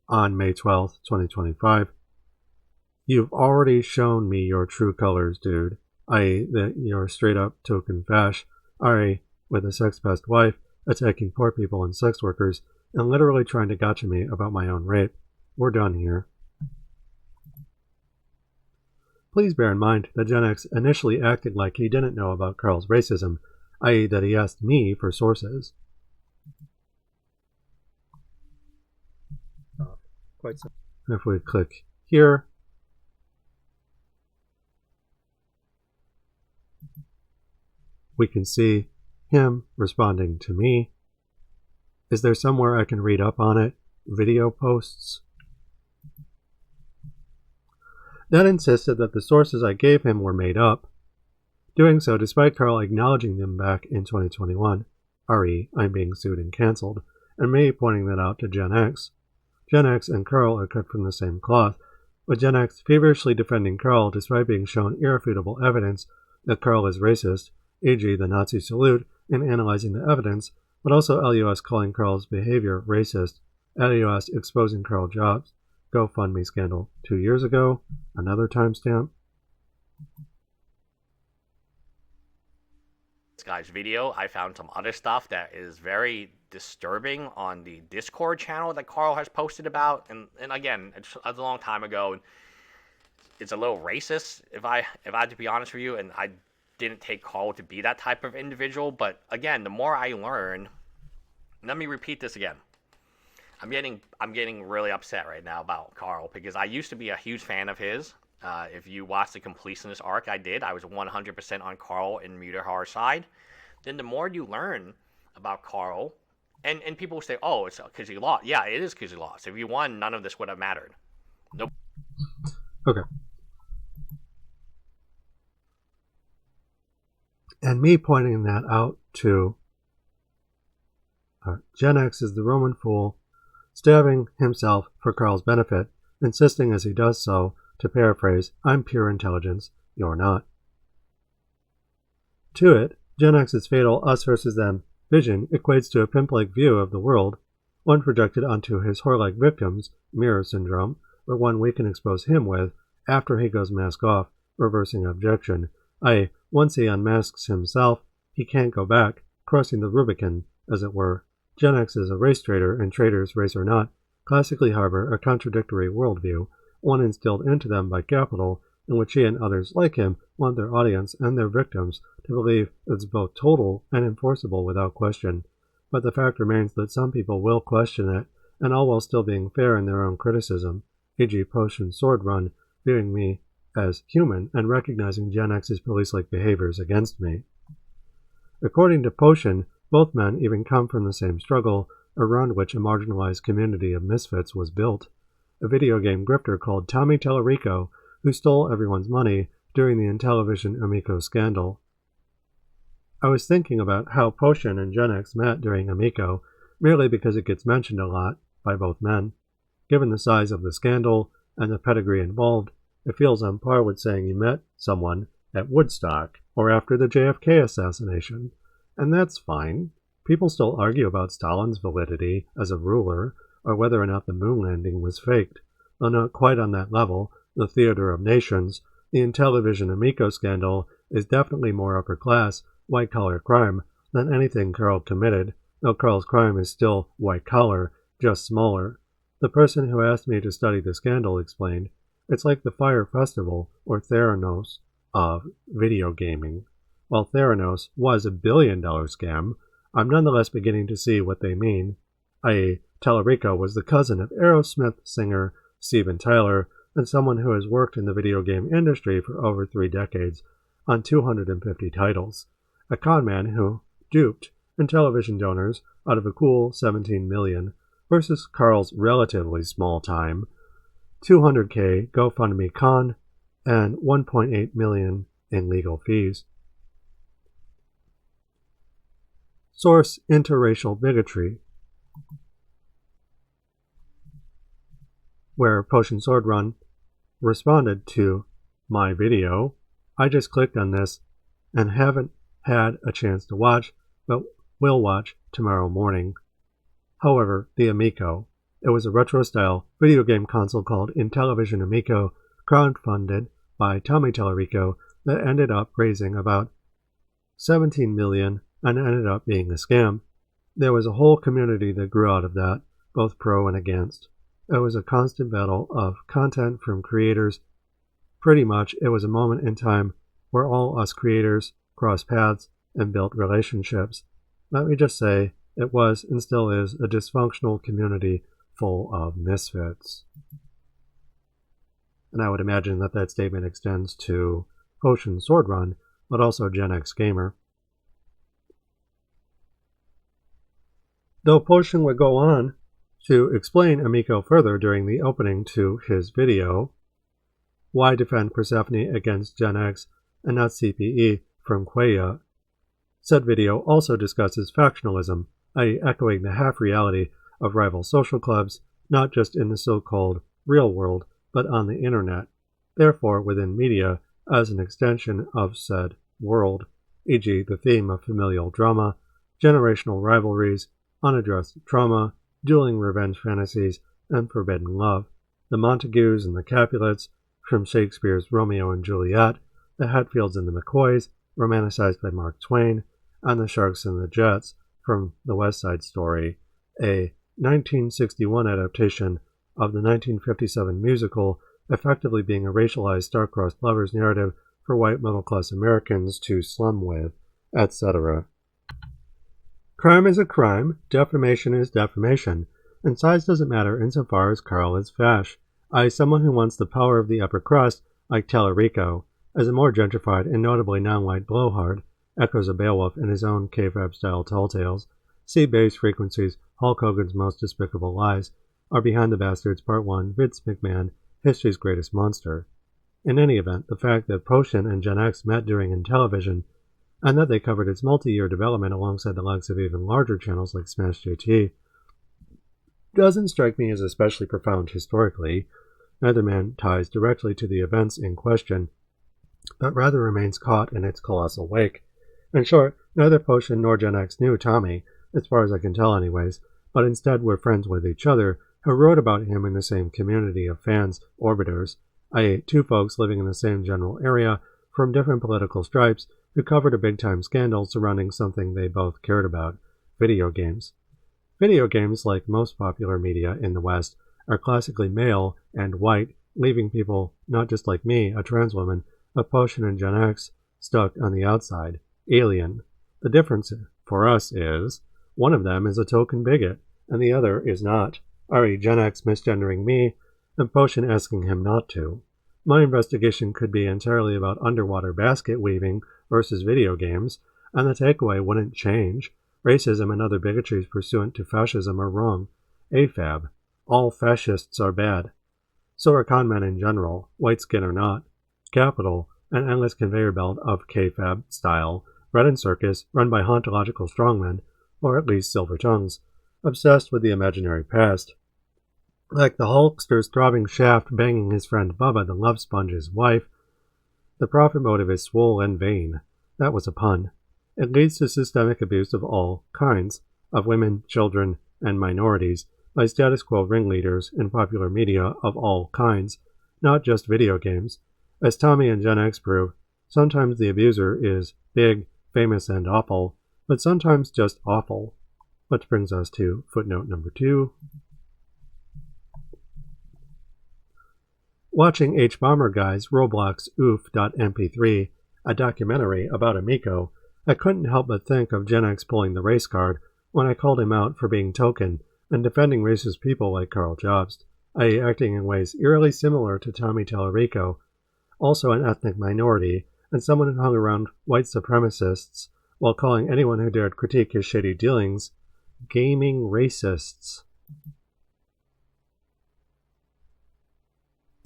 on May 12th, 2025. You've already shown me your true colors, dude, i.e. that you're straight-up token Fash, i.e. with a sex-pest wife, attacking poor people and sex workers, and literally trying to gotcha me about my own rape. We're done here. Please bear in mind that Gen X initially acted like he didn't know about Karl's racism, i.e. that he asked me for sources. Quite simple. If we click here, we can see him responding to me. Is there somewhere I can read up on it? Video posts? That insisted that the sources I gave him were made up, doing so despite Karl acknowledging them back in 2021, re. I'm being sued and cancelled, and me pointing that out to Gen X. Gen X and Karl are cut from the same cloth, with Gen X feverishly defending Karl despite being shown irrefutable evidence that Karl is racist, e.g. the Nazi salute, in analyzing the evidence, but also LUS calling Karl's behavior racist, LUS exposing Karl Jobst, GoFundMe scandal 2 years ago, another timestamp. This guy's video, I found some other stuff that is very disturbing on the Discord channel that Karl has posted about, and again, it's a long time ago, and it's a little racist, if I had to be honest with you, and I didn't take Karl to be that type of individual, but again, the more I learn, let me repeat this again. I'm getting really upset right now about Karl because I used to be a huge fan of his. If you watch the completionist arc I did, I was 100% on Karl and Mutahar's side. Then the more you learn about Karl, and people say, oh, it's because he lost. Yeah, it is because he lost. If he won, none of this would have mattered. Nope. Okay. And me pointing that out to Gen X is the Roman fool, stabbing himself for Karl's benefit, insisting as he does so, to paraphrase, I'm pure intelligence, you're not. To it, Gen X's fatal us versus them vision equates to a pimp-like view of the world, one projected onto his whore-like victims, mirror syndrome, but one we can expose him with after he goes mask off, reversing objection, i.e., once he unmasks himself, he can't go back, crossing the Rubicon, as it were. Gen X is a race traitor, and traitors, race or not, classically harbor a contradictory worldview, one instilled into them by capital, in which he and others like him want their audience and their victims to believe it's both total and enforceable without question. But the fact remains that some people will question it, and all while still being fair in their own criticism, e.g. Potion's sword run, viewing me as human and recognizing Gen X's police-like behaviors against me. According to Potion, both men even come from the same struggle, around which a marginalized community of misfits was built. A video game grifter called Tommy Tallarico, who stole everyone's money during the Intellivision Amico scandal. I was thinking about how Potion and Gen X met during Amico, merely because it gets mentioned a lot by both men. Given the size of the scandal and the pedigree involved, it feels on par with saying you met someone at Woodstock or after the JFK assassination, and that's fine. People still argue about Stalin's validity as a ruler or whether or not the moon landing was faked. Though not quite on that level, the Theater of Nations, the Intellivision Amico scandal is definitely more upper-class, white-collar crime than anything Karl committed, though Karl's crime is still white-collar, just smaller. The person who asked me to study the scandal explained, it's like the Fire Festival, or Theranos, of video gaming. While Theranos was a billion-dollar scam, I'm nonetheless beginning to see what they mean, i.e., Tallarico was the cousin of Aerosmith singer Steven Tyler and someone who has worked in the video game industry for over 3 decades on 250 titles, a conman who duped Intellivision donors out of a cool $17 million versus Karl's relatively small time, $200K GoFundMe con, and $1.8 million in legal fees. Source: Interracial Bigotry, where Potion Sword Run responded to my video. I just clicked on this and haven't had a chance to watch, but will watch tomorrow morning. However, the Amico. It was a retro-style video game console called Intellivision Amico, crowdfunded by Tommy Tallarico, that ended up raising about $17 million and ended up being a scam. There was a whole community that grew out of that, both pro and against. It was a constant battle of content from creators. Pretty much, it was a moment in time where all us creators crossed paths and built relationships. Let me just say, it was and still is a dysfunctional community full of misfits. And I would imagine that that statement extends to Potion Sword Run, but also Gen X Gamer. Though Potion would go on to explain Amico further during the opening to his video, Why Defend Persephone Against Gen X and Not CPE from Quaya. Said video also discusses factionalism, i.e. echoing the half-reality of rival social clubs, not just in the so-called real world, but on the internet, therefore within media as an extension of said world, e.g. the theme of familial drama, generational rivalries, unaddressed trauma, dueling revenge fantasies, and forbidden love, the Montagues and the Capulets from Shakespeare's Romeo and Juliet, the Hatfields and the McCoys, romanticized by Mark Twain, and the Sharks and the Jets from The West Side Story, a 1961 adaptation of the 1957 musical, effectively being a racialized star-crossed lovers narrative for white middle-class Americans to slum with, etc. Crime is a crime, defamation is defamation, and size doesn't matter insofar as Karl is Fash, i.e. someone who wants the power of the upper crust, like Tallarico, as a more gentrified and notably non-white blowhard, echoes a Beowulf in his own KFAB-style tall tales, see bass frequencies, Hulk Hogan's Most Despicable Lies, are Behind the Bastards Part 1, Vince McMahon, History's Greatest Monster. In any event, the fact that Potion and Gen X met during Intellivision, and that they covered its multi-year development alongside the likes of even larger channels like Smash JT, doesn't strike me as especially profound historically. Neither man ties directly to the events in question, but rather remains caught in its colossal wake. In short, neither Potion nor Gen X knew Tommy, as far as I can tell anyways, but instead were friends with each other, who wrote about him in the same community of fans, Obiters, i.e. two folks living in the same general area from different political stripes who covered a big-time scandal surrounding something they both cared about, video games. Video games, like most popular media in the West, are classically male and white, leaving people, not just like me, a trans woman, of Potion and Gen X, stuck on the outside, alien. The difference for us is, one of them is a token bigot, and the other is not, i.e. Gen X misgendering me, and Potion asking him not to. My investigation could be entirely about underwater basket weaving versus video games, and the takeaway wouldn't change. Racism and other bigotries pursuant to fascism are wrong. AFAB. All fascists are bad. So are conmen in general, white skin or not. Capital, an endless conveyor belt of KFAB style, Red and Circus, run by hauntological strongmen, or at least silver tongues, obsessed with the imaginary past. Like the Hulkster's throbbing shaft banging his friend Bubba, the love sponge's wife, The profit motive is swole and vain. That was a pun. It leads to systemic abuse of all kinds, of women, children, and minorities, by status quo ringleaders in popular media of all kinds, not just video games. As Tommy and Gen X prove, sometimes the abuser is big, famous, and awful, but sometimes just awful. Which brings us to footnote number 2. Watching H-Bomber Guy's Roblox Oof.mp3, a documentary about Amico, I couldn't help but think of Gen X pulling the race card when I called him out for being token and defending racist people like Karl Jobst, i.e. acting in ways eerily similar to Tommy Tallarico, also an ethnic minority, and someone who hung around white supremacists while calling anyone who dared critique his shady dealings gaming racists.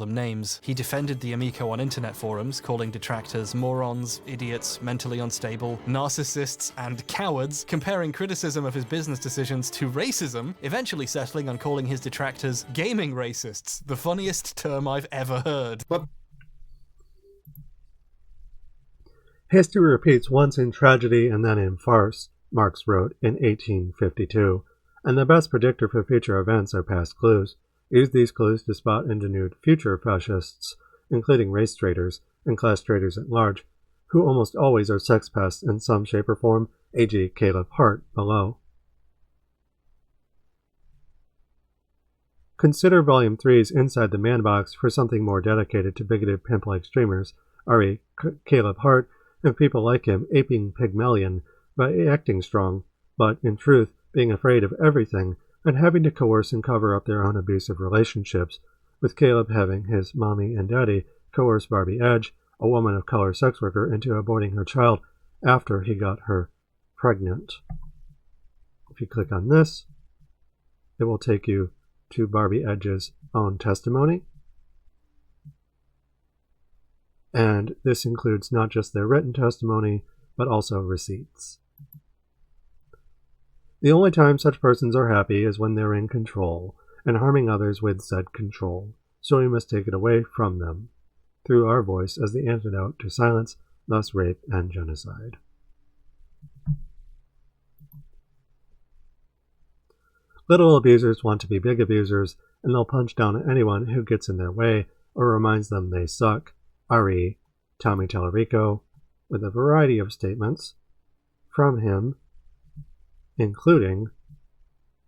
Names. He defended the Amico on internet forums, calling detractors morons, idiots, mentally unstable, narcissists, and cowards, comparing criticism of his business decisions to racism, eventually settling on calling his detractors gaming racists, the funniest term I've ever heard. History repeats once in tragedy and then in farce, Marx wrote in 1852, and the best predictor for future events are past clues. Use these clues to spot and denude future fascists, including race traitors and class traitors at large, who almost always are sex pests in some shape or form, e.g. Caleb Hart below. Consider Volume 3's Inside the Man Box for something more dedicated to bigoted pimp-like streamers, re. Caleb Hart, and people like him aping Pygmalion by acting strong, but, in truth, being afraid of everything, and having to coerce and cover up their own abusive relationships, with Caleb having his mommy and daddy coerce Barbie Edge, a woman of color sex worker, into aborting her child after he got her pregnant. If you click on this, it will take you to Barbie Edge's own testimony. And this includes not just their written testimony, but also receipts. The only time such persons are happy is when they're in control, and harming others with said control, so we must take it away from them, through our voice as the antidote to silence, thus rape and genocide. Little abusers want to be big abusers, and they'll punch down at anyone who gets in their way or reminds them they suck, re. Tommy Tallarico, with a variety of statements from him, including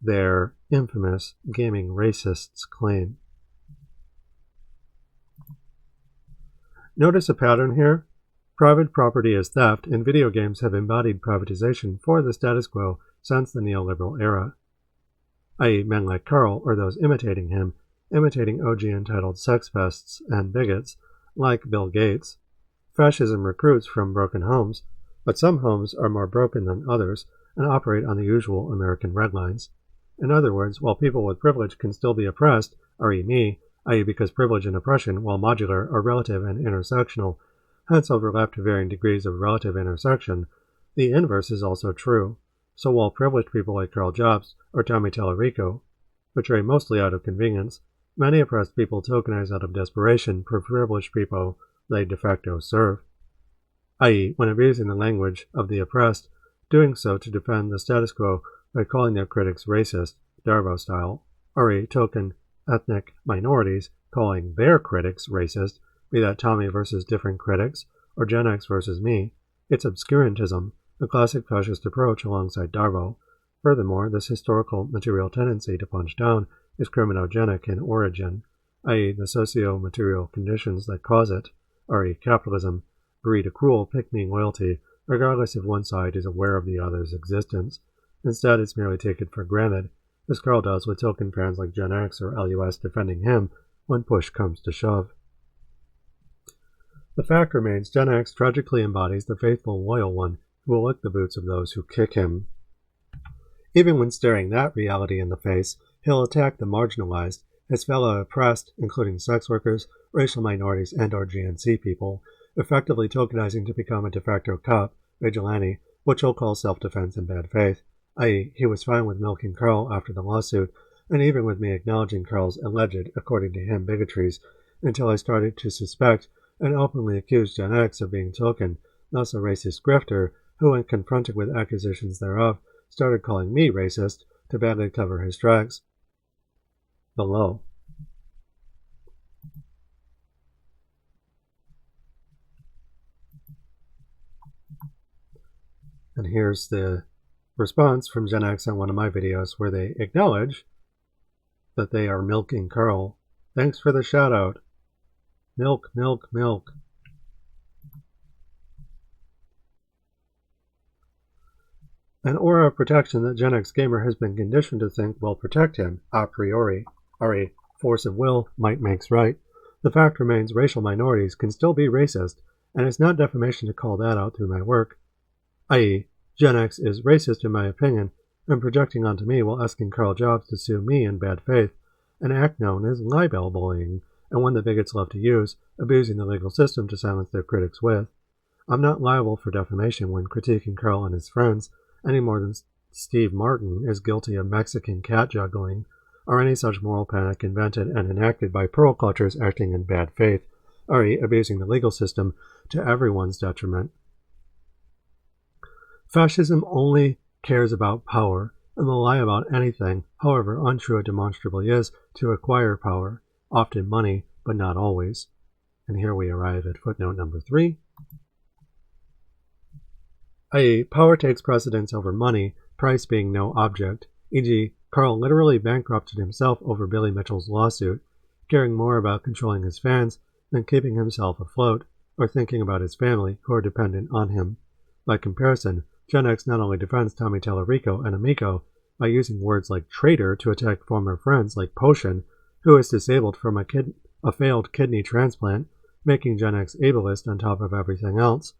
their infamous gaming racists claim. Notice a pattern here. Private property is theft, and video games have embodied privatization for the status quo since the neoliberal era, i.e. men like Karl or those imitating him, imitating OG entitled sex pests and bigots like Bill Gates. Fascism recruits from broken homes, but some homes are more broken than others and operate on the usual American red lines. In other words, while people with privilege can still be oppressed, re. me, i.e. because privilege and oppression, while modular, are relative and intersectional, hence overlap to varying degrees of relative intersection, the inverse is also true. So while privileged people like Karl Jobst or Tommy Tallarico betray mostly out of convenience, many oppressed people tokenize out of desperation for privileged people they de facto serve, i.e. when abusing the language of the oppressed, doing so to defend the status quo by calling their critics racist, Darvo style, re. token ethnic minorities calling their critics racist, be that Tommy versus different critics, or Gen X versus me. It's obscurantism, a classic fascist approach alongside Darvo. Furthermore, this historical material tendency to punch down is criminogenic in origin, i.e. the socio-material conditions that cause it, re. capitalism, breed a cruel pick-me loyalty, regardless if one side is aware of the other's existence. Instead, it's merely taken for granted, as Karl does with token fans like Gen X or LUS defending him when push comes to shove. The fact remains, Gen X tragically embodies the faithful, loyal one who will lick the boots of those who kick him. Even when staring that reality in the face, he'll attack the marginalized, his fellow oppressed, including sex workers, racial minorities, and or GNC people, effectively tokenizing to become a de facto cop, vigilante, which he'll call self-defense in bad faith, i.e. he was fine with milking Karl after the lawsuit, and even with me acknowledging Karl's alleged, according to him, bigotries, until I started to suspect and openly accused Gen X of being token, thus a racist grifter, who, when confronted with accusations thereof, started calling me racist to badly cover his tracks. Below. And here's the response from Gen X on one of my videos where they acknowledge that they are milking Karl. Thanks for the shout out. Milk, milk, milk. An aura of protection that Gen X gamer has been conditioned to think will protect him a priori. A force of will, might makes right. The fact remains racial minorities can still be racist, and it's not defamation to call that out through my work. i.e., Gen X is racist in my opinion, and projecting onto me while asking Karl Jobst to sue me in bad faith, an act known as libel bullying, and one the bigots love to use, abusing the legal system to silence their critics with. I'm not liable for defamation when critiquing Karl and his friends, any more than Steve Martin is guilty of Mexican cat juggling, or any such moral panic invented and enacted by pearl clutchers acting in bad faith, i.e., abusing the legal system to everyone's detriment. Fascism only cares about power, and will lie about anything, however untrue it demonstrably is, to acquire power, often money, but not always. And here we arrive at footnote number 3. i.e., power takes precedence over money, price being no object, e.g., Karl literally bankrupted himself over Billy Mitchell's lawsuit, caring more about controlling his fans than keeping himself afloat, or thinking about his family who are dependent on him. By comparison, Gen X not only defends Tommy Tallarico and Amico by using words like traitor to attack former friends like Potion, who is disabled from a failed kidney transplant, making Gen X ableist on top of everything else.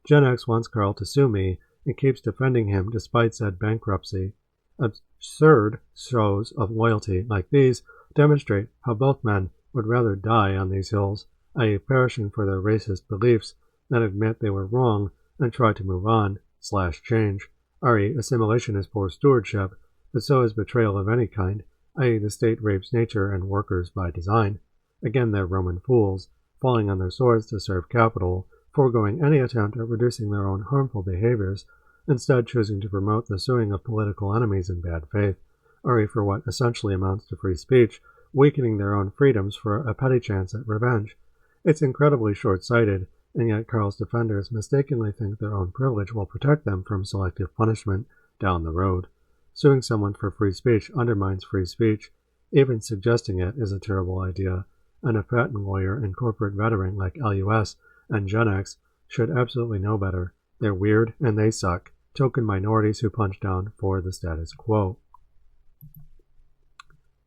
Gen X wants Karl to sue me and keeps defending him despite said bankruptcy. Absurd shows of loyalty like these demonstrate how both men would rather die on these hills, i.e., perishing for their racist beliefs, than admit they were wrong and try to move on, /change. i.e., assimilation is poor stewardship, but so is betrayal of any kind, i.e., the state rapes nature and workers by design. Again, they're Roman fools, falling on their swords to serve capital, foregoing any attempt at reducing their own harmful behaviors, instead choosing to promote the suing of political enemies in bad faith, or for what essentially amounts to free speech, weakening their own freedoms for a petty chance at revenge. It's incredibly short-sighted, and yet Karl's defenders mistakenly think their own privilege will protect them from selective punishment down the road. Suing someone for free speech undermines free speech. Even suggesting it is a terrible idea, and a patent lawyer and corporate veteran like LUS and Gen X should absolutely know better. They're weird and they suck, token minorities who punch down for the status quo.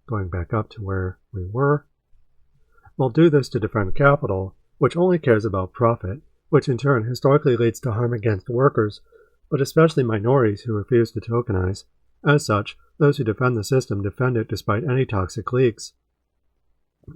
Going back up to where we were. We'll do this to defend capital, which only cares about profit, which in turn historically leads to harm against workers, but especially minorities who refuse to tokenize. As such, those who defend the system defend it despite any toxic leaks,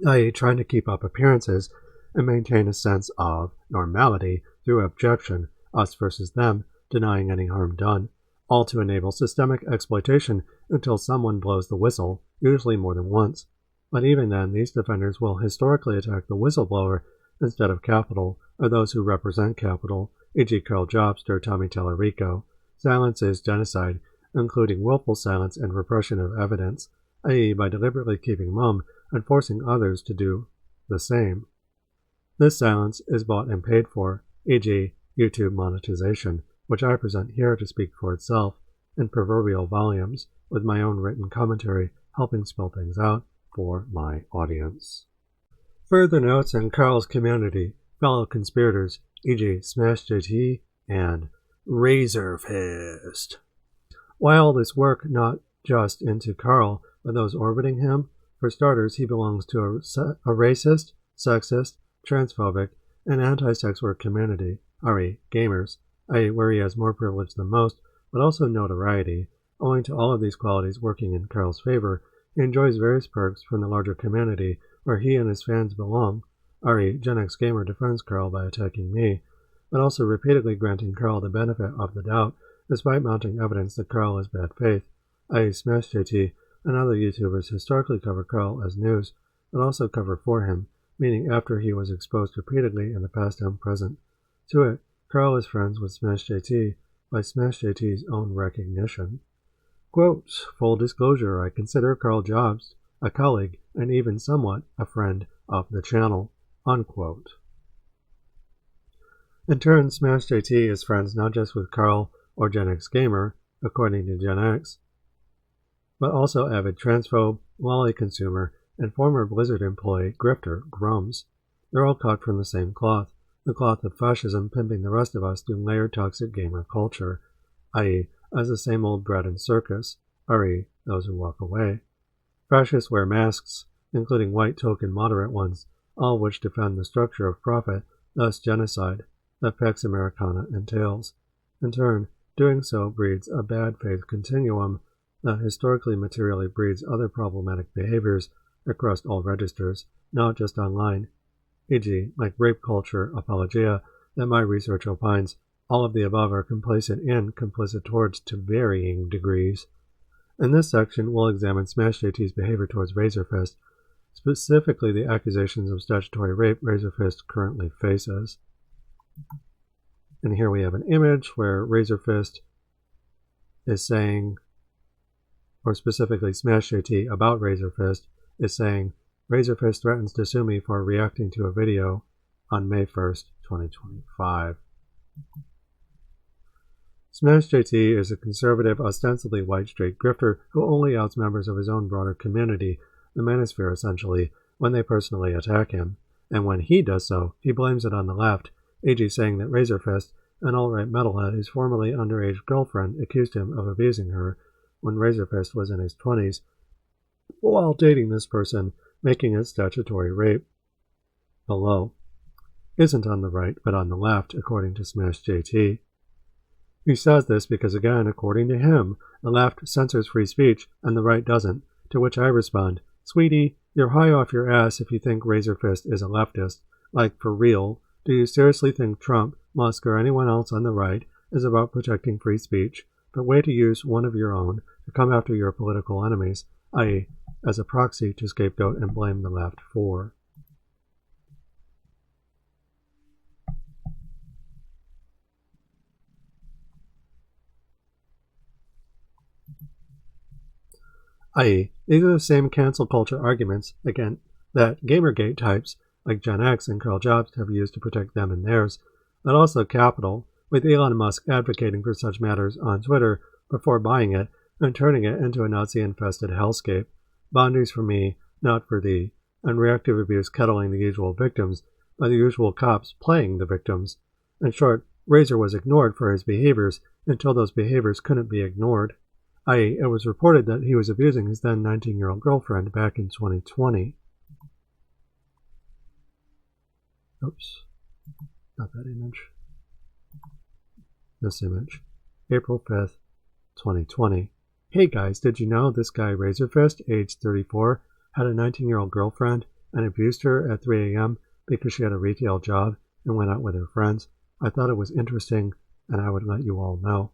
i.e., trying to keep up appearances and maintain a sense of normality through objection, us versus them, denying any harm done, all to enable systemic exploitation until someone blows the whistle, usually more than once. But even then, these defenders will historically attack the whistleblower instead of capital, or those who represent capital, e.g. Karl Jobst or Tommy Tallarico. Silence is genocide, including willful silence and repression of evidence, i.e. by deliberately keeping mum and forcing others to do the same. This silence is bought and paid for, e.g. YouTube monetization, which I present here to speak for itself, in proverbial volumes, with my own written commentary helping spell things out for my audience. Further notes on Karl's community, fellow conspirators, e.g. Smash JT and RazörFist. While this work not just into Karl, but those orbiting him, for starters, he belongs to a racist, sexist, transphobic, and anti-sex work community, i.e. gamers, i.e. where he has more privilege than most, but also notoriety. Owing to all of these qualities working in Karl's favor, he enjoys various perks from the larger community where he and his fans belong. i.e. Gen X Gamer defends Karl by attacking me, but also repeatedly granting Karl the benefit of the doubt, despite mounting evidence that Karl is bad faith, i.e. Smash JT and other YouTubers historically cover Karl as news, but also cover for him, meaning after he was exposed repeatedly in the past and present. To it, Karl is friends with Smash JT by Smash JT's own recognition. Quote, full disclosure, I consider Karl Jobst a colleague and even somewhat a friend of the channel. Unquote. In turn, Smash JT is friends not just with Karl or Gen X Gamer, according to Gen X, but also avid transphobe, lolly consumer, and former Blizzard employee grifter Grums. They're all cut from the same cloth, the cloth of fascism pimping the rest of us through layered toxic gamer culture, i.e., as the same old bread and circus, re, those who walk away. Fascists wear masks, including white token moderate ones, all which defend the structure of profit, thus genocide, that Pax Americana entails. In turn, doing so breeds a bad faith continuum that historically materially breeds other problematic behaviors across all registers, not just online, e.g., like rape culture apologia that my research opines all of the above are complacent and complicit towards to varying degrees. In this section, we'll examine Smash JT's behavior towards RazörFist, specifically the accusations of statutory rape RazörFist currently faces. And here we have an image where RazörFist is saying, or specifically Smash JT about RazörFist is saying, RazörFist threatens to sue me for reacting to a video on May 1st, 2025. Smash JT is a conservative, ostensibly white straight grifter who only outs members of his own broader community, the manosphere essentially, when they personally attack him, and when he does so, he blames it on the left, e.g. saying that RazörFist, an alt-right metalhead whose formerly underage girlfriend accused him of abusing her when RazörFist was in his 20s, while dating this person, making it statutory rape. Below isn't on the right, but on the left, according to Smash JT. He says this because, again, according to him, the left censors free speech and the right doesn't, to which I respond, sweetie, you're high off your ass if you think RazörFist is a leftist. Like, for real, do you seriously think Trump, Musk, or anyone else on the right is about protecting free speech, but wait to use one of your own to come after your political enemies, i.e., as a proxy to scapegoat and blame the left for? I.e., these are the same cancel culture arguments, again, that Gamergate types like Gen X and Karl Jobst have used to protect them and theirs, but also Capital, with Elon Musk advocating for such matters on Twitter before buying it and turning it into a Nazi-infested hellscape, boundaries for me, not for thee, and reactive abuse kettling the usual victims by the usual cops playing the victims. In short, Razor was ignored for his behaviors until those behaviors couldn't be ignored, i.e., it was reported that he was abusing his then 19-year-old girlfriend back in 2020. Oops, not that image. This image. April 5th, 2020. Hey guys, did you know this guy RazörFist, age 34, had a 19-year-old girlfriend and abused her at 3 a.m. because she had a retail job and went out with her friends? I thought it was interesting, and I would let you all know.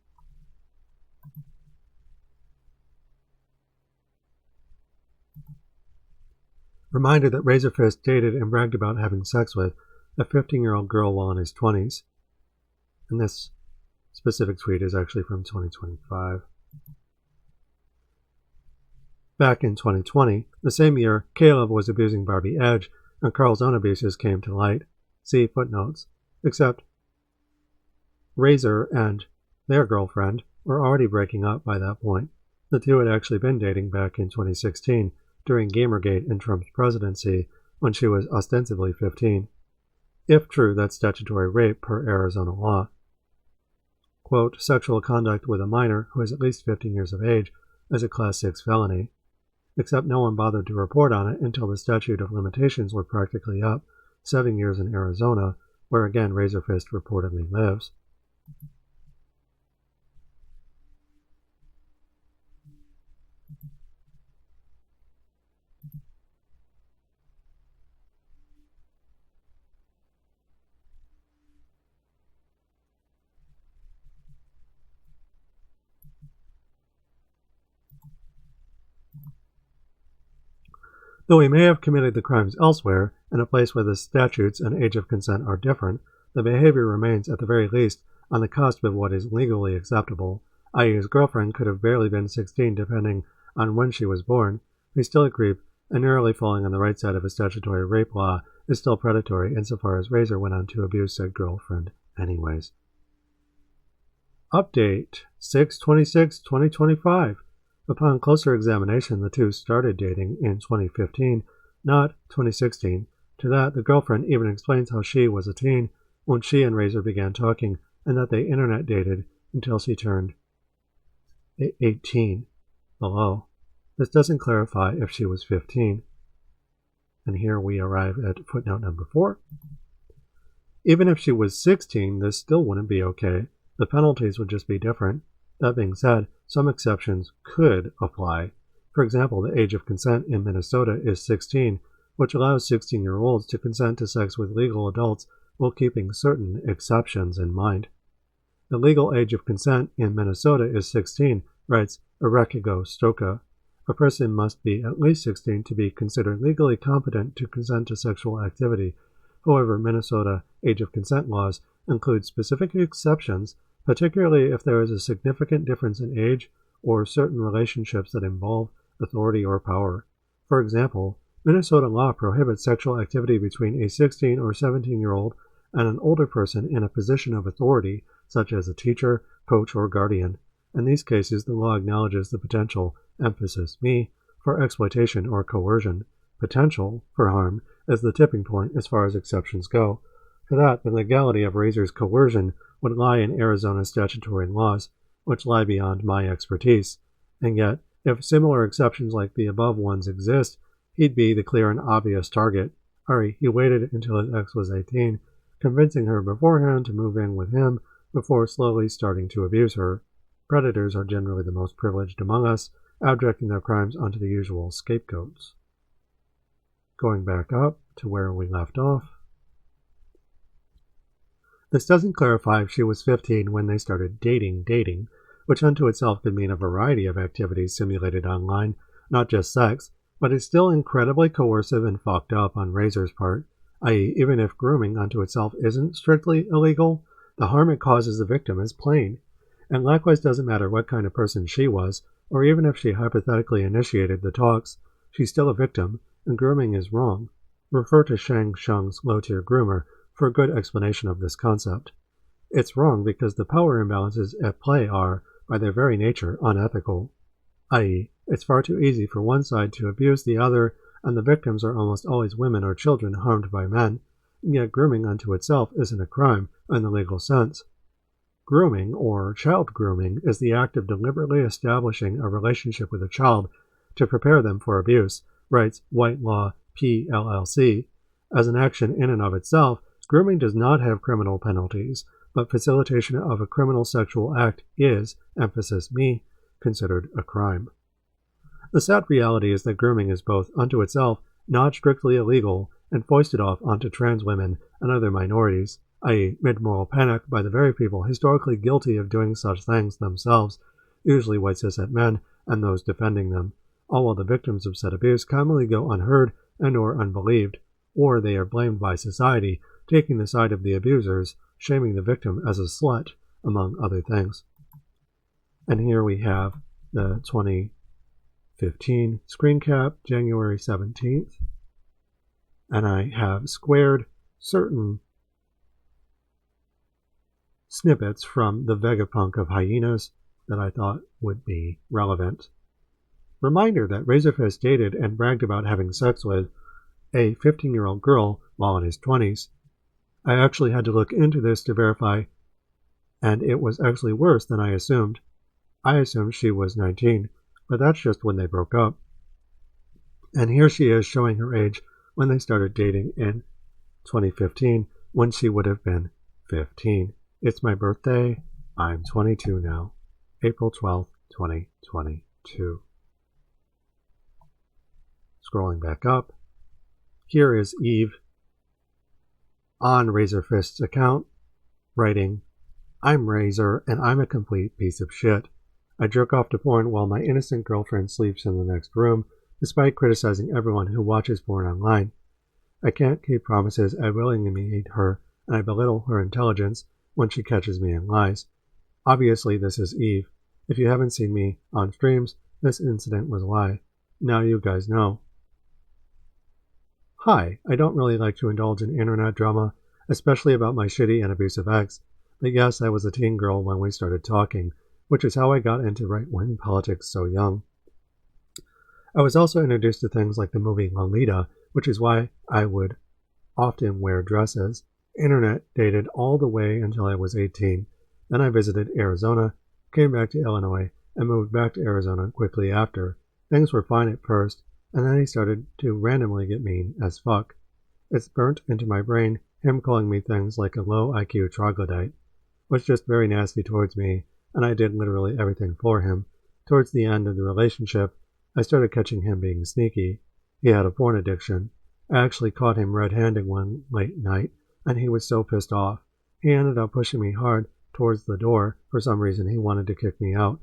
Reminder that RazörFist dated and bragged about having sex with a 15-year-old girl while in his 20s. And this specific tweet is actually from 2025. Back in 2020, the same year, Caleb was abusing Barbie Edge, and Karl's own abuses came to light. See footnotes. Except Razor and their girlfriend were already breaking up by that point. The two had actually been dating back in 2016, during Gamergate in Trump's presidency, when she was ostensibly 15. If true, that's statutory rape per Arizona law. Quote, sexual conduct with a minor who is at least 15 years of age is a Class 6 felony. Except no one bothered to report on it until the statute of limitations were practically up, 7 years in Arizona, where again RazörFist reportedly lives. Though he may have committed the crimes elsewhere, in a place where the statutes and age of consent are different, the behavior remains at the very least on the cusp of what is legally acceptable, i.e. his girlfriend could have barely been 16 depending on when she was born. He's still a creep, and narrowly falling on the right side of a statutory rape law is still predatory insofar as Razor went on to abuse said girlfriend anyways. Update 6/26/2025. Upon closer examination, the two started dating in 2015, not 2016. To that, the girlfriend even explains how she was a teen when she and Razor began talking, and that they internet dated until she turned 18. Below. This doesn't clarify if she was 15. And here we arrive at footnote number 4. Even if she was 16, this still wouldn't be okay. The penalties would just be different. That being said, some exceptions could apply. For example, the age of consent in Minnesota is 16, which allows 16-year-olds to consent to sex with legal adults while keeping certain exceptions in mind. The legal age of consent in Minnesota is 16, writes Arakigo Stoka. A person must be at least 16 to be considered legally competent to consent to sexual activity. However, Minnesota age of consent laws include specific exceptions, particularly if there is a significant difference in age or certain relationships that involve authority or power. For example, Minnesota law prohibits sexual activity between a 16 or 17-year-old and an older person in a position of authority, such as a teacher, coach, or guardian. In these cases, the law acknowledges the potential, emphasis me, for exploitation or coercion. Potential for harm is the tipping point as far as exceptions go. For that, the legality of Razor's coercion would lie in Arizona's statutory laws, which lie beyond my expertise. And yet, if similar exceptions like the above ones exist, he'd be the clear and obvious target. He waited until his ex was 18, convincing her beforehand to move in with him before slowly starting to abuse her. Predators are generally the most privileged among us, abjecting their crimes onto the usual scapegoats. Going back up to where we left off. This doesn't clarify if she was 15 when they started dating, which unto itself could mean a variety of activities simulated online, not just sex, but is still incredibly coercive and fucked up on Razor's part, i.e. even if grooming unto itself isn't strictly illegal, the harm it causes the victim is plain. And likewise doesn't matter what kind of person she was, or even if she hypothetically initiated the talks, she's still a victim, and grooming is wrong. Refer to Shang Sheng's low-tier groomer for a good explanation of this concept. It's wrong because the power imbalances at play are, by their very nature, unethical. I.e., it's far too easy for one side to abuse the other, and the victims are almost always women or children harmed by men, and yet grooming unto itself isn't a crime in the legal sense. Grooming, or child grooming, is the act of deliberately establishing a relationship with a child to prepare them for abuse, writes White Law PLLC. As an action in and of itself, grooming does not have criminal penalties, but facilitation of a criminal sexual act is, emphasis me, considered a crime. The sad reality is that grooming is both unto itself not strictly illegal and foisted off onto trans women and other minorities, i.e. mid-moral panic by the very people historically guilty of doing such things themselves, usually white cishet men and those defending them, all while the victims of said abuse commonly go unheard and or unbelieved, or they are blamed by society, taking the side of the abusers, shaming the victim as a slut, among other things. And here we have the 2015 screen cap, January 17th, and I have squared certain snippets from the Vegapunk of Hyenas that I thought would be relevant. Reminder that RazörFist dated and bragged about having sex with a 15-year-old girl while in his 20s. I actually had to look into this to verify, and it was actually worse than I assumed. I assumed she was 19, but that's just when they broke up. And here she is showing her age when they started dating in 2015, when she would have been 15. It's my birthday. I'm 22 now. April 12th, 2022. Scrolling back up. Here is Eve on RazörFist's account, writing, I'm Razor, and I'm a complete piece of shit. I jerk off to porn while my innocent girlfriend sleeps in the next room, despite criticizing everyone who watches porn online. I can't keep promises. I willingly meet her, and I belittle her intelligence when she catches me in lies. Obviously, this is Eve. If you haven't seen me on streams, this incident was a lie. Now you guys know. Hi, I don't really like to indulge in internet drama, especially about my shitty and abusive ex, but yes, I was a teen girl when we started talking, which is how I got into right-wing politics so young. I was also introduced to things like the movie Lolita, which is why I would often wear dresses. Internet dated all the way until I was 18. Then I visited Arizona, came back to Illinois, and moved back to Arizona quickly after. Things were fine at first, and then he started to randomly get mean as fuck. It's burnt into my brain, him calling me things like a low IQ troglodyte, was just very nasty towards me, and I did literally everything for him. Towards the end of the relationship, I started catching him being sneaky. He had a porn addiction. I actually caught him red-handed one late night, and he was so pissed off. He ended up pushing me hard towards the door. For some reason, he wanted to kick me out.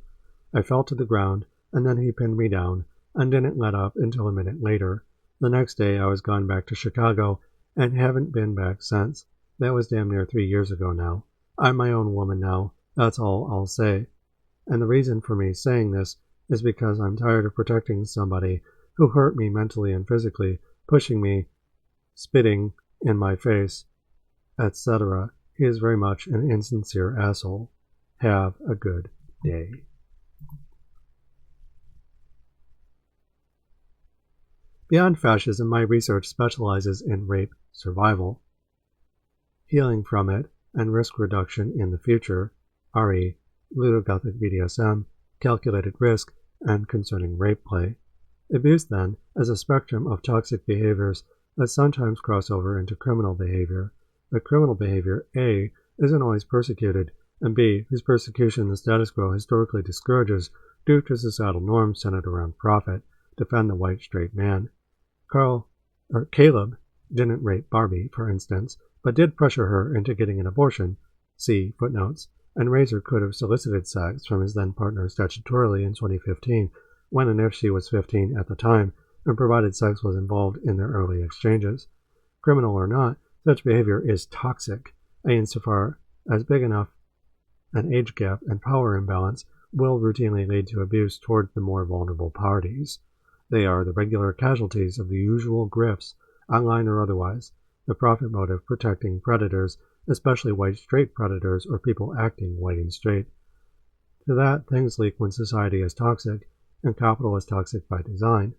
I fell to the ground, and then he pinned me down, and didn't let up until a minute later. The next day, I was gone back to Chicago, and haven't been back since. That was damn near 3 years ago now. I'm my own woman now. That's all I'll say. And the reason for me saying this is because I'm tired of protecting somebody who hurt me mentally and physically, pushing me, spitting in my face, etc. He is very much an insincere asshole. Have a good day. Beyond fascism, my research specializes in rape survival, healing from it, and risk reduction in the future, RE, ludogothic BDSM, calculated risk, and concerning rape play. Abuse, then, is a spectrum of toxic behaviors that sometimes cross over into criminal behavior. But criminal behavior, A, isn't always persecuted, and B, whose persecution the status quo historically discourages due to societal norms centered around profit, defend the white straight man. Caleb didn't rape Barbie, for instance, but did pressure her into getting an abortion, see footnotes, and Razor could have solicited sex from his then-partner statutorily in 2015, when and if she was 15 at the time, and provided sex was involved in their early exchanges. Criminal or not, such behavior is toxic, insofar as big enough an age gap and power imbalance will routinely lead to abuse toward the more vulnerable parties. They are the regular casualties of the usual grifts, online or otherwise, the profit motive protecting predators, especially white straight predators or people acting white and straight. To that, things leak when society is toxic, and capital is toxic by design.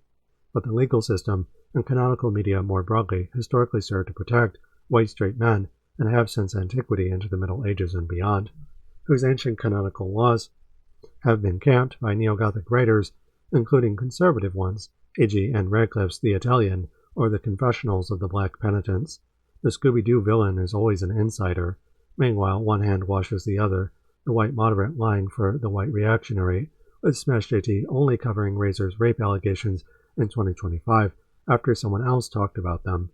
But the legal system and canonical media more broadly historically serve to protect white straight men, and have since antiquity into the Middle Ages and beyond, whose ancient canonical laws have been camped by neo-Gothic writers, including conservative ones, e.g. Anne Radcliffe's The Italian, or the Confessionals of the Black Penitents. The Scooby-Doo villain is always an insider. Meanwhile, one hand washes the other, the white moderate lying for the white reactionary, with Smash JT only covering Razor's rape allegations in 2025 after someone else talked about them.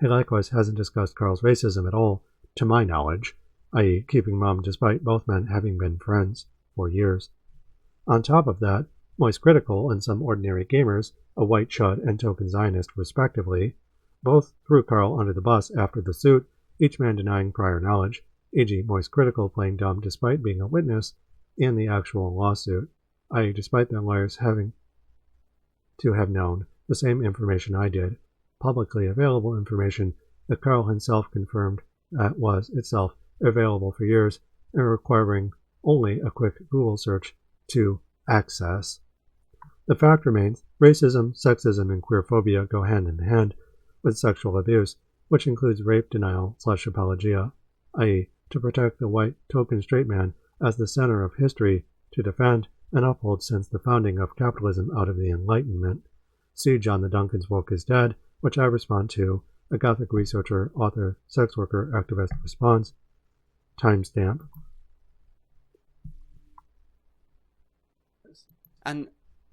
He likewise hasn't discussed Karl's racism at all, to my knowledge, i.e. keeping mum despite both men having been friends for years. On top of that, Moist Critical and some ordinary gamers, a white chud and token Zionist respectively, both threw Karl under the bus after the suit, each man denying prior knowledge, e.g. Moist Critical playing dumb despite being a witness in the actual lawsuit, i.e. despite their lawyers having to have known the same information I did, publicly available information that Karl himself confirmed that was itself available for years and requiring only a quick Google search to access. The fact remains, racism, sexism, and queerphobia go hand in hand with sexual abuse, which includes rape denial/apologia, i.e. to protect the white token straight man as the center of history to defend and uphold since the founding of capitalism out of the Enlightenment. See John the Duncan's Woke is Dead, which I respond to, a Gothic researcher, author, sex worker, activist response. Timestamp. And,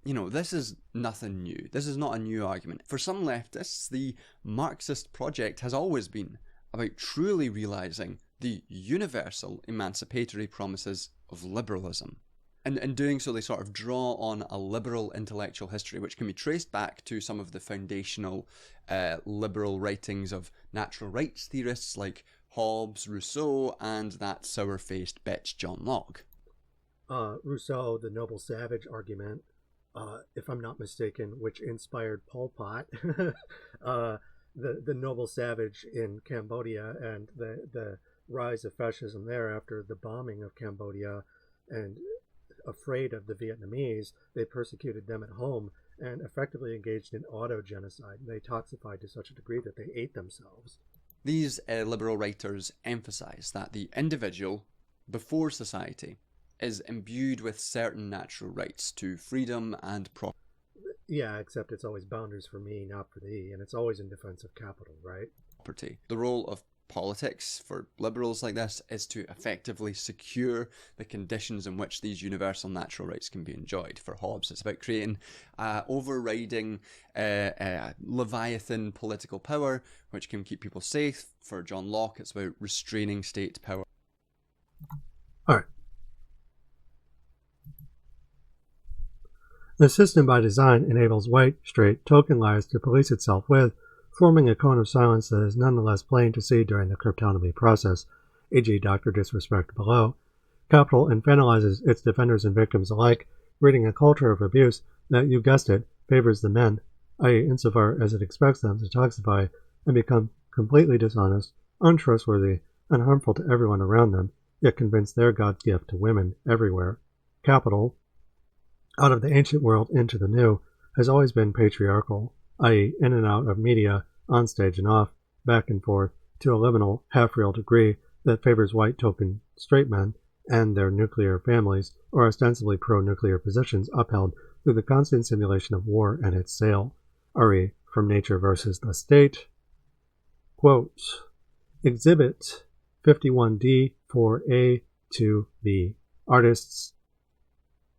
this is nothing new. This is not a new argument. For some leftists, the Marxist project has always been about truly realising the universal emancipatory promises of liberalism. And in doing so, they sort of draw on a liberal intellectual history, which can be traced back to some of the foundational liberal writings of natural rights theorists like Hobbes, Rousseau, and that sour-faced bitch John Locke. Rousseau, the noble savage argument, if I'm not mistaken, which inspired Pol Pot, the noble savage in Cambodia, and the rise of fascism there after the bombing of Cambodia, and afraid of the Vietnamese, they persecuted them at home and effectively engaged in auto-genocide. They toxified to such a degree that they ate themselves. These liberal writers emphasize that the individual, before society, is imbued with certain natural rights to freedom and property. Yeah, except it's always boundaries for me, not for thee, and it's always in defense of capital, right? The role of politics for liberals like this is to effectively secure the conditions in which these universal natural rights can be enjoyed. For Hobbes, it's about creating overriding Leviathan political power, which can keep people safe. For John Locke, it's about restraining state power. All right. The system by design enables white, straight, token liars to police itself with, forming a cone of silence that is nonetheless plain to see during the cryptonomy process, e.g. Dr. Disrespect below. Capital infantilizes its defenders and victims alike, breeding a culture of abuse that, you guessed it, favors the men, i.e. insofar as it expects them to toxify and become completely dishonest, untrustworthy, and harmful to everyone around them, yet convince their God's gift to women everywhere. Capital, out of the ancient world into the new, has always been patriarchal, i.e. in and out of media, on stage and off, back and forth, to a liminal, half-real degree that favors white token straight men and their nuclear families, or ostensibly pro-nuclear positions upheld through the constant simulation of war and its sale, re. From Nature versus the State. Quote, Exhibit 51D 4A to B. Artists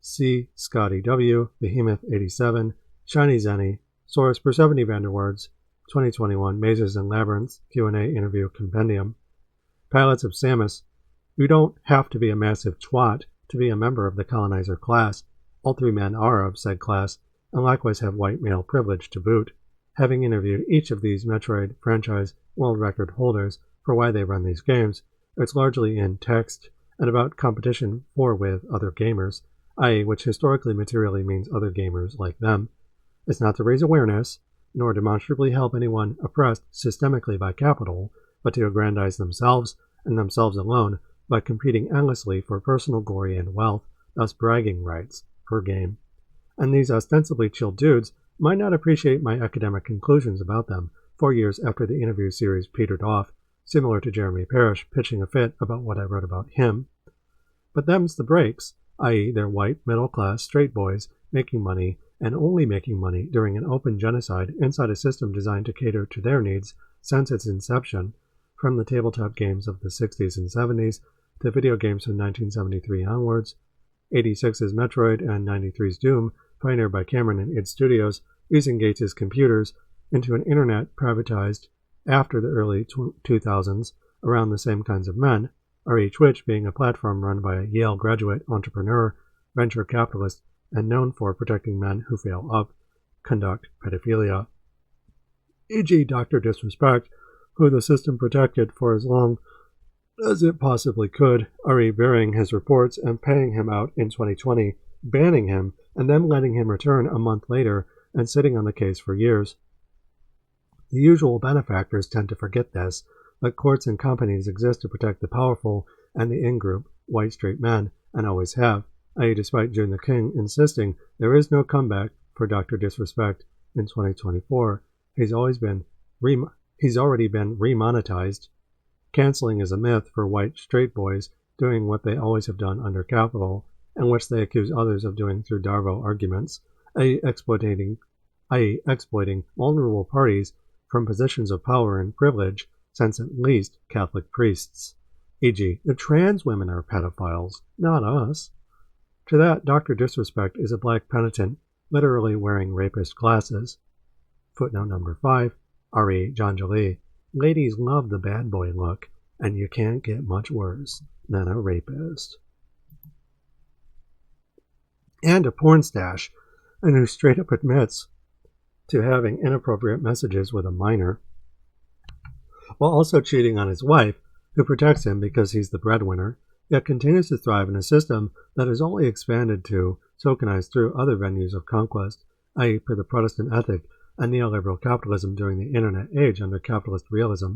C. Scotty W., Behemoth 87, Shiny Zenny. Source: Persephone Vanderwords, 2021, Mazes and Labyrinths, Q&A Interview Compendium. Pilots of Samus. You don't have to be a massive twat to be a member of the colonizer class. All three men are of said class, and likewise have white male privilege to boot. Having interviewed each of these Metroid franchise world record holders for why they run these games, it's largely in text and about competition for with other gamers, i.e. which historically materially means other gamers like them. It's not to raise awareness, nor demonstrably help anyone oppressed systemically by capital, but to aggrandize themselves and themselves alone by competing endlessly for personal glory and wealth, thus bragging rights per game. And these ostensibly chill dudes might not appreciate my academic conclusions about them 4 years after the interview series petered off, similar to Jeremy Parrish pitching a fit about what I wrote about him. But them's the breaks, i.e. they're white, middle-class, straight boys making money, and only making money during an open genocide inside a system designed to cater to their needs since its inception, from the tabletop games of the 60s and 70s to video games from 1973 onwards, 86's Metroid and 93's Doom, pioneered by Cameron and id Studios, using Gates' computers, into an internet privatized after the early 2000s around the same kinds of men, re Twitch being a platform run by a Yale graduate entrepreneur, venture capitalist, and known for protecting men who fail up, conduct pedophilia. E.g. Dr. Disrespect, who the system protected for as long as it possibly could, re burying his reports and paying him out in 2020, banning him, and then letting him return a month later and sitting on the case for years. The usual benefactors tend to forget this, but courts and companies exist to protect the powerful and the in-group, white straight men, and always have, i.e. despite June the King insisting there is no comeback for Dr. Disrespect in 2024, he's already been remonetized. Canceling is a myth for white straight boys doing what they always have done under capital, and which they accuse others of doing through Darvo arguments, i.e. exploiting vulnerable parties from positions of power and privilege, since at least Catholic priests. E.g., the trans women are pedophiles, not us. To that, Dr. Disrespect is a black penitent, literally wearing rapist glasses. Footnote number 5, R.E. John Jolie. Ladies love the bad boy look, and you can't get much worse than a rapist. and a porn stash, and who straight up admits to having inappropriate messages with a minor, while also cheating on his wife, who protects him because he's the breadwinner, yet continues to thrive in a system that is only expanded to tokenized through other venues of conquest, i.e. per the Protestant ethic and neoliberal capitalism during the internet age under capitalist realism.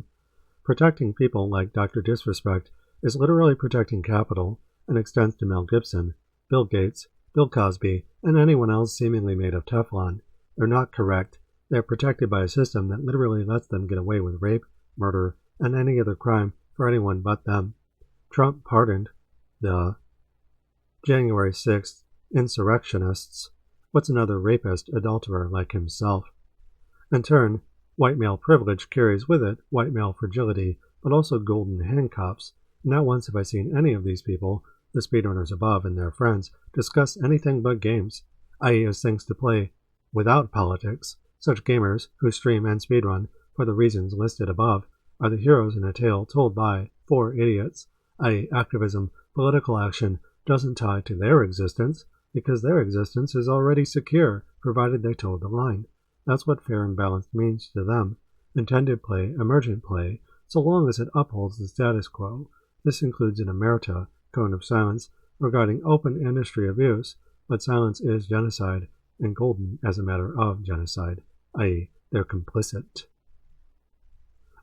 Protecting people like Dr. Disrespect is literally protecting capital and extends to Mel Gibson, Bill Gates, Bill Cosby, and anyone else seemingly made of Teflon. They're not correct. They're protected by a system that literally lets them get away with rape, murder, and any other crime for anyone but them. Trump pardoned the January 6th insurrectionists. What's another rapist, adulterer like himself? In turn, white male privilege carries with it white male fragility, but also golden handcuffs. Not once have I seen any of these people, the speedrunners above and their friends, discuss anything but games, i.e. as things to play without politics. Such gamers, who stream and speedrun for the reasons listed above, are the heroes in a tale told by four idiots, i.e. activism, political action doesn't tie to their existence, because their existence is already secure, provided they toe the line. That's what fair and balanced means to them. Intended play, emergent play, so long as it upholds the status quo. This includes an emerita, cone of silence, regarding open industry abuse, but silence is genocide, and golden as a matter of genocide, i.e. they're complicit.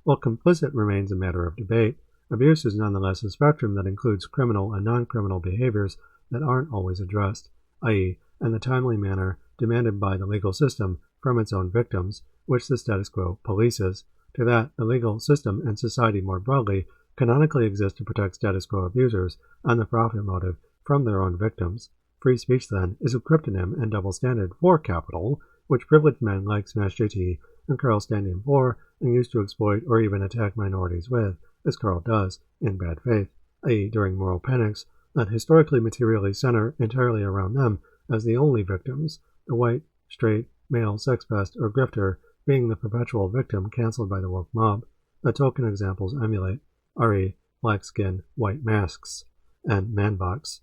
While complicit remains a matter of debate, abuse is nonetheless a spectrum that includes criminal and non-criminal behaviors that aren't always addressed, i.e. in the timely manner demanded by the legal system from its own victims, which the status quo polices. To that, the legal system and society more broadly canonically exist to protect status quo abusers on the profit motive from their own victims. Free speech, then, is a cryptonym and double standard for capital, which privileged men like Smash JT and Karl stand in for and use to exploit or even attack minorities with, as Karl does, in bad faith, i.e. during moral panics that historically materially center entirely around them as the only victims, the white, straight, male, sex pest, or grifter being the perpetual victim cancelled by the woke mob. The token examples emulate re. black skin, white masks, and manbox.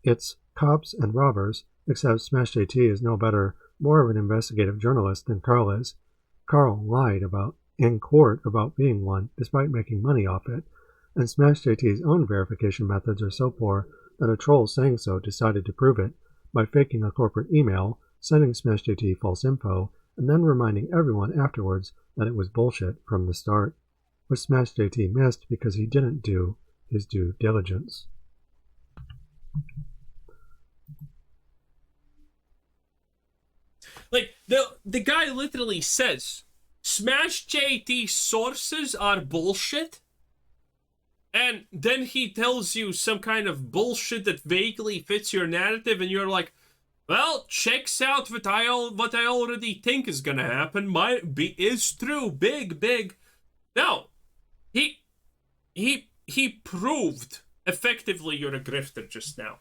It's cops and robbers, except Smash JT is no better, more of an investigative journalist than Karl is. Karl lied in court about being one, despite making money off it, and Smash JT's own verification methods are so poor that a troll saying so decided to prove it by faking a corporate email, sending Smash JT false info, and then reminding everyone afterwards that it was bullshit from the start, which Smash JT missed because he didn't do his due diligence. Like, the guy literally says, Smash JT sources are bullshit, and then he tells you some kind of bullshit that vaguely fits your narrative, and you're like, well, checks out what I already think is gonna happen. Is true. Big. No, he proved effectively you're a grifter just now.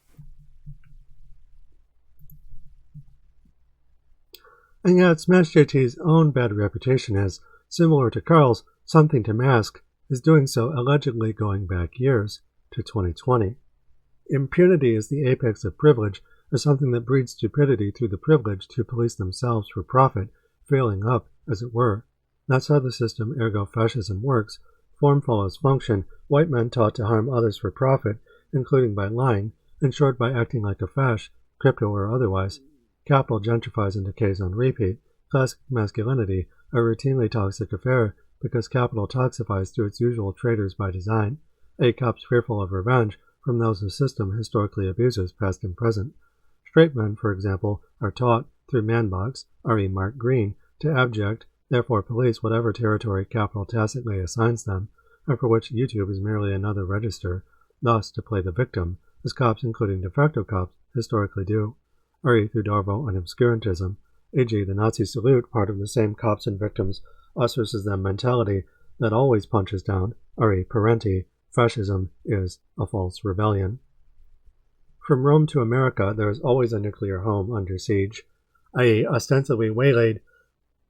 And yet, Smash JT's own bad reputation is, similar to Karl's, something to mask, is doing so allegedly going back years to 2020. Impunity is the apex of privilege, or something that breeds stupidity through the privilege to police themselves for profit, failing up, as it were. That's how the system, ergo fascism, works. Form follows function, white men taught to harm others for profit, including by lying, in short by acting like a fash, crypto or otherwise. Capital gentrifies and decays on repeat. Classic masculinity, a routinely toxic affair, because capital toxifies to its usual traitors by design. Cops fearful of revenge from those the system historically abuses past and present. Straight men, for example, are taught, through manbox, re. Mark Green, to abject, therefore police whatever territory capital tacitly assigns them, and for which YouTube is merely another register, thus to play the victim, as cops, including de facto cops, historically do. Through Darvo and obscurantism, e.g. the Nazi salute, part of the same cops and victims, us versus them mentality that always punches down, parenti, fascism is a false rebellion. From Rome to America, there is always a nuclear home under siege, i.e. ostensibly waylaid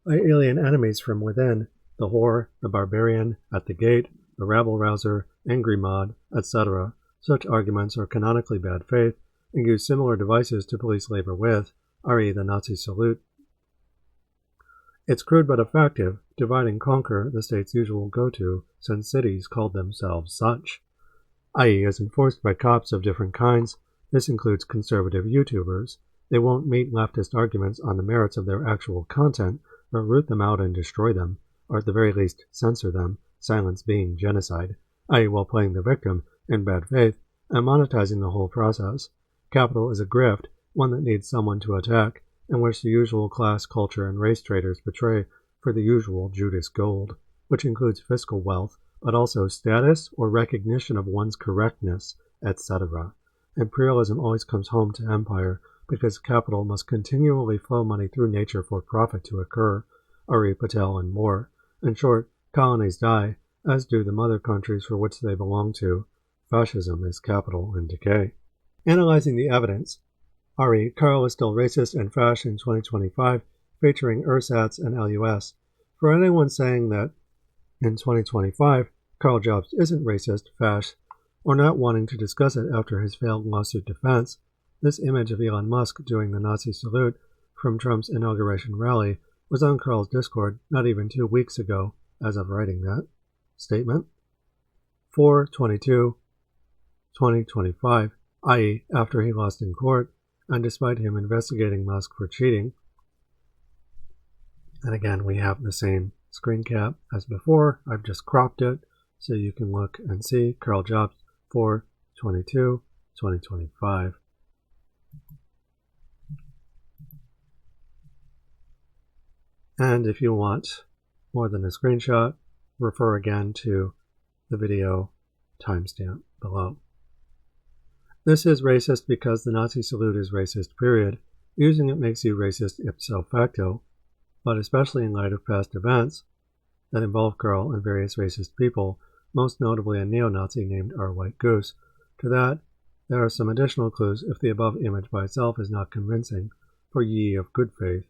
by alien enemies from within, the whore, the barbarian, at the gate, the rabble-rouser, angry mod, etc. Such arguments are canonically bad faith, and used similar devices to police labor with, i.e. the Nazi salute. It's crude but effective, divide and conquer the state's usual go-to, since cities called themselves such, i.e. as enforced by cops of different kinds. This includes conservative YouTubers. They won't meet leftist arguments on the merits of their actual content, but root them out and destroy them, or at the very least censor them, silence being genocide, i.e. while playing the victim in bad faith and monetizing the whole process. Capital is a grift, one that needs someone to attack, in which the usual class, culture, and race traders betray for the usual Judas gold, which includes fiscal wealth, but also status or recognition of one's correctness, etc. Imperialism always comes home to empire, because capital must continually flow money through nature for profit to occur, Ari Patel and more. In short, colonies die, as do the mother countries for which they belong to. Fascism is capital in decay. Analyzing the evidence. Ari, Karl is still racist and Fash in 2025, featuring Ersatz and LUS. For anyone saying that in 2025, Karl Jobst isn't racist, Fash, or not wanting to discuss it after his failed lawsuit defense, this image of Elon Musk doing the Nazi salute from Trump's inauguration rally was on Karl's Discord not even 2 weeks ago, as of writing that statement. 4/22/2025, i.e. after he lost in court, and despite him investigating Musk for cheating. And again, we have the same screen cap as before. I've just cropped it so you can look and see Karl Jobst 4/22/2025. And if you want more than a screenshot, refer again to the video timestamp below. This is racist because the Nazi salute is racist, period. Using it makes you racist ipso facto, but especially in light of past events that involve Karl and various racist people, most notably a neo-Nazi named R. White Goose. To that, there are some additional clues if the above image by itself is not convincing, for ye of good faith.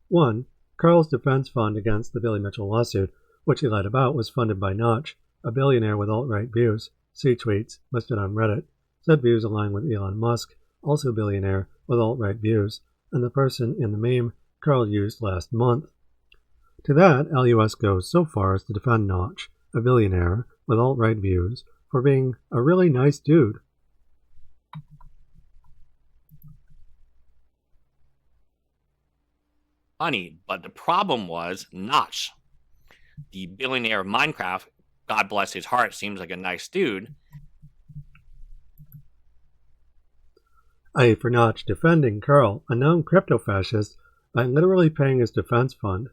1. Karl's defense fund against the Billy Mitchell lawsuit, which he lied about, was funded by Notch, a billionaire with alt-right views. See tweets, listed on Reddit. Said views align with Elon Musk, also billionaire with alt-right views, and the person in the meme Karl used last month. To that, LUS goes so far as to defend Notch, a billionaire with alt-right views, for being a really nice dude. Funny, but the problem was Notch. The billionaire of Minecraft, God bless his heart, seems like a nice dude. For Notch defending Karl, a known crypto-fascist, by literally paying his defense fund.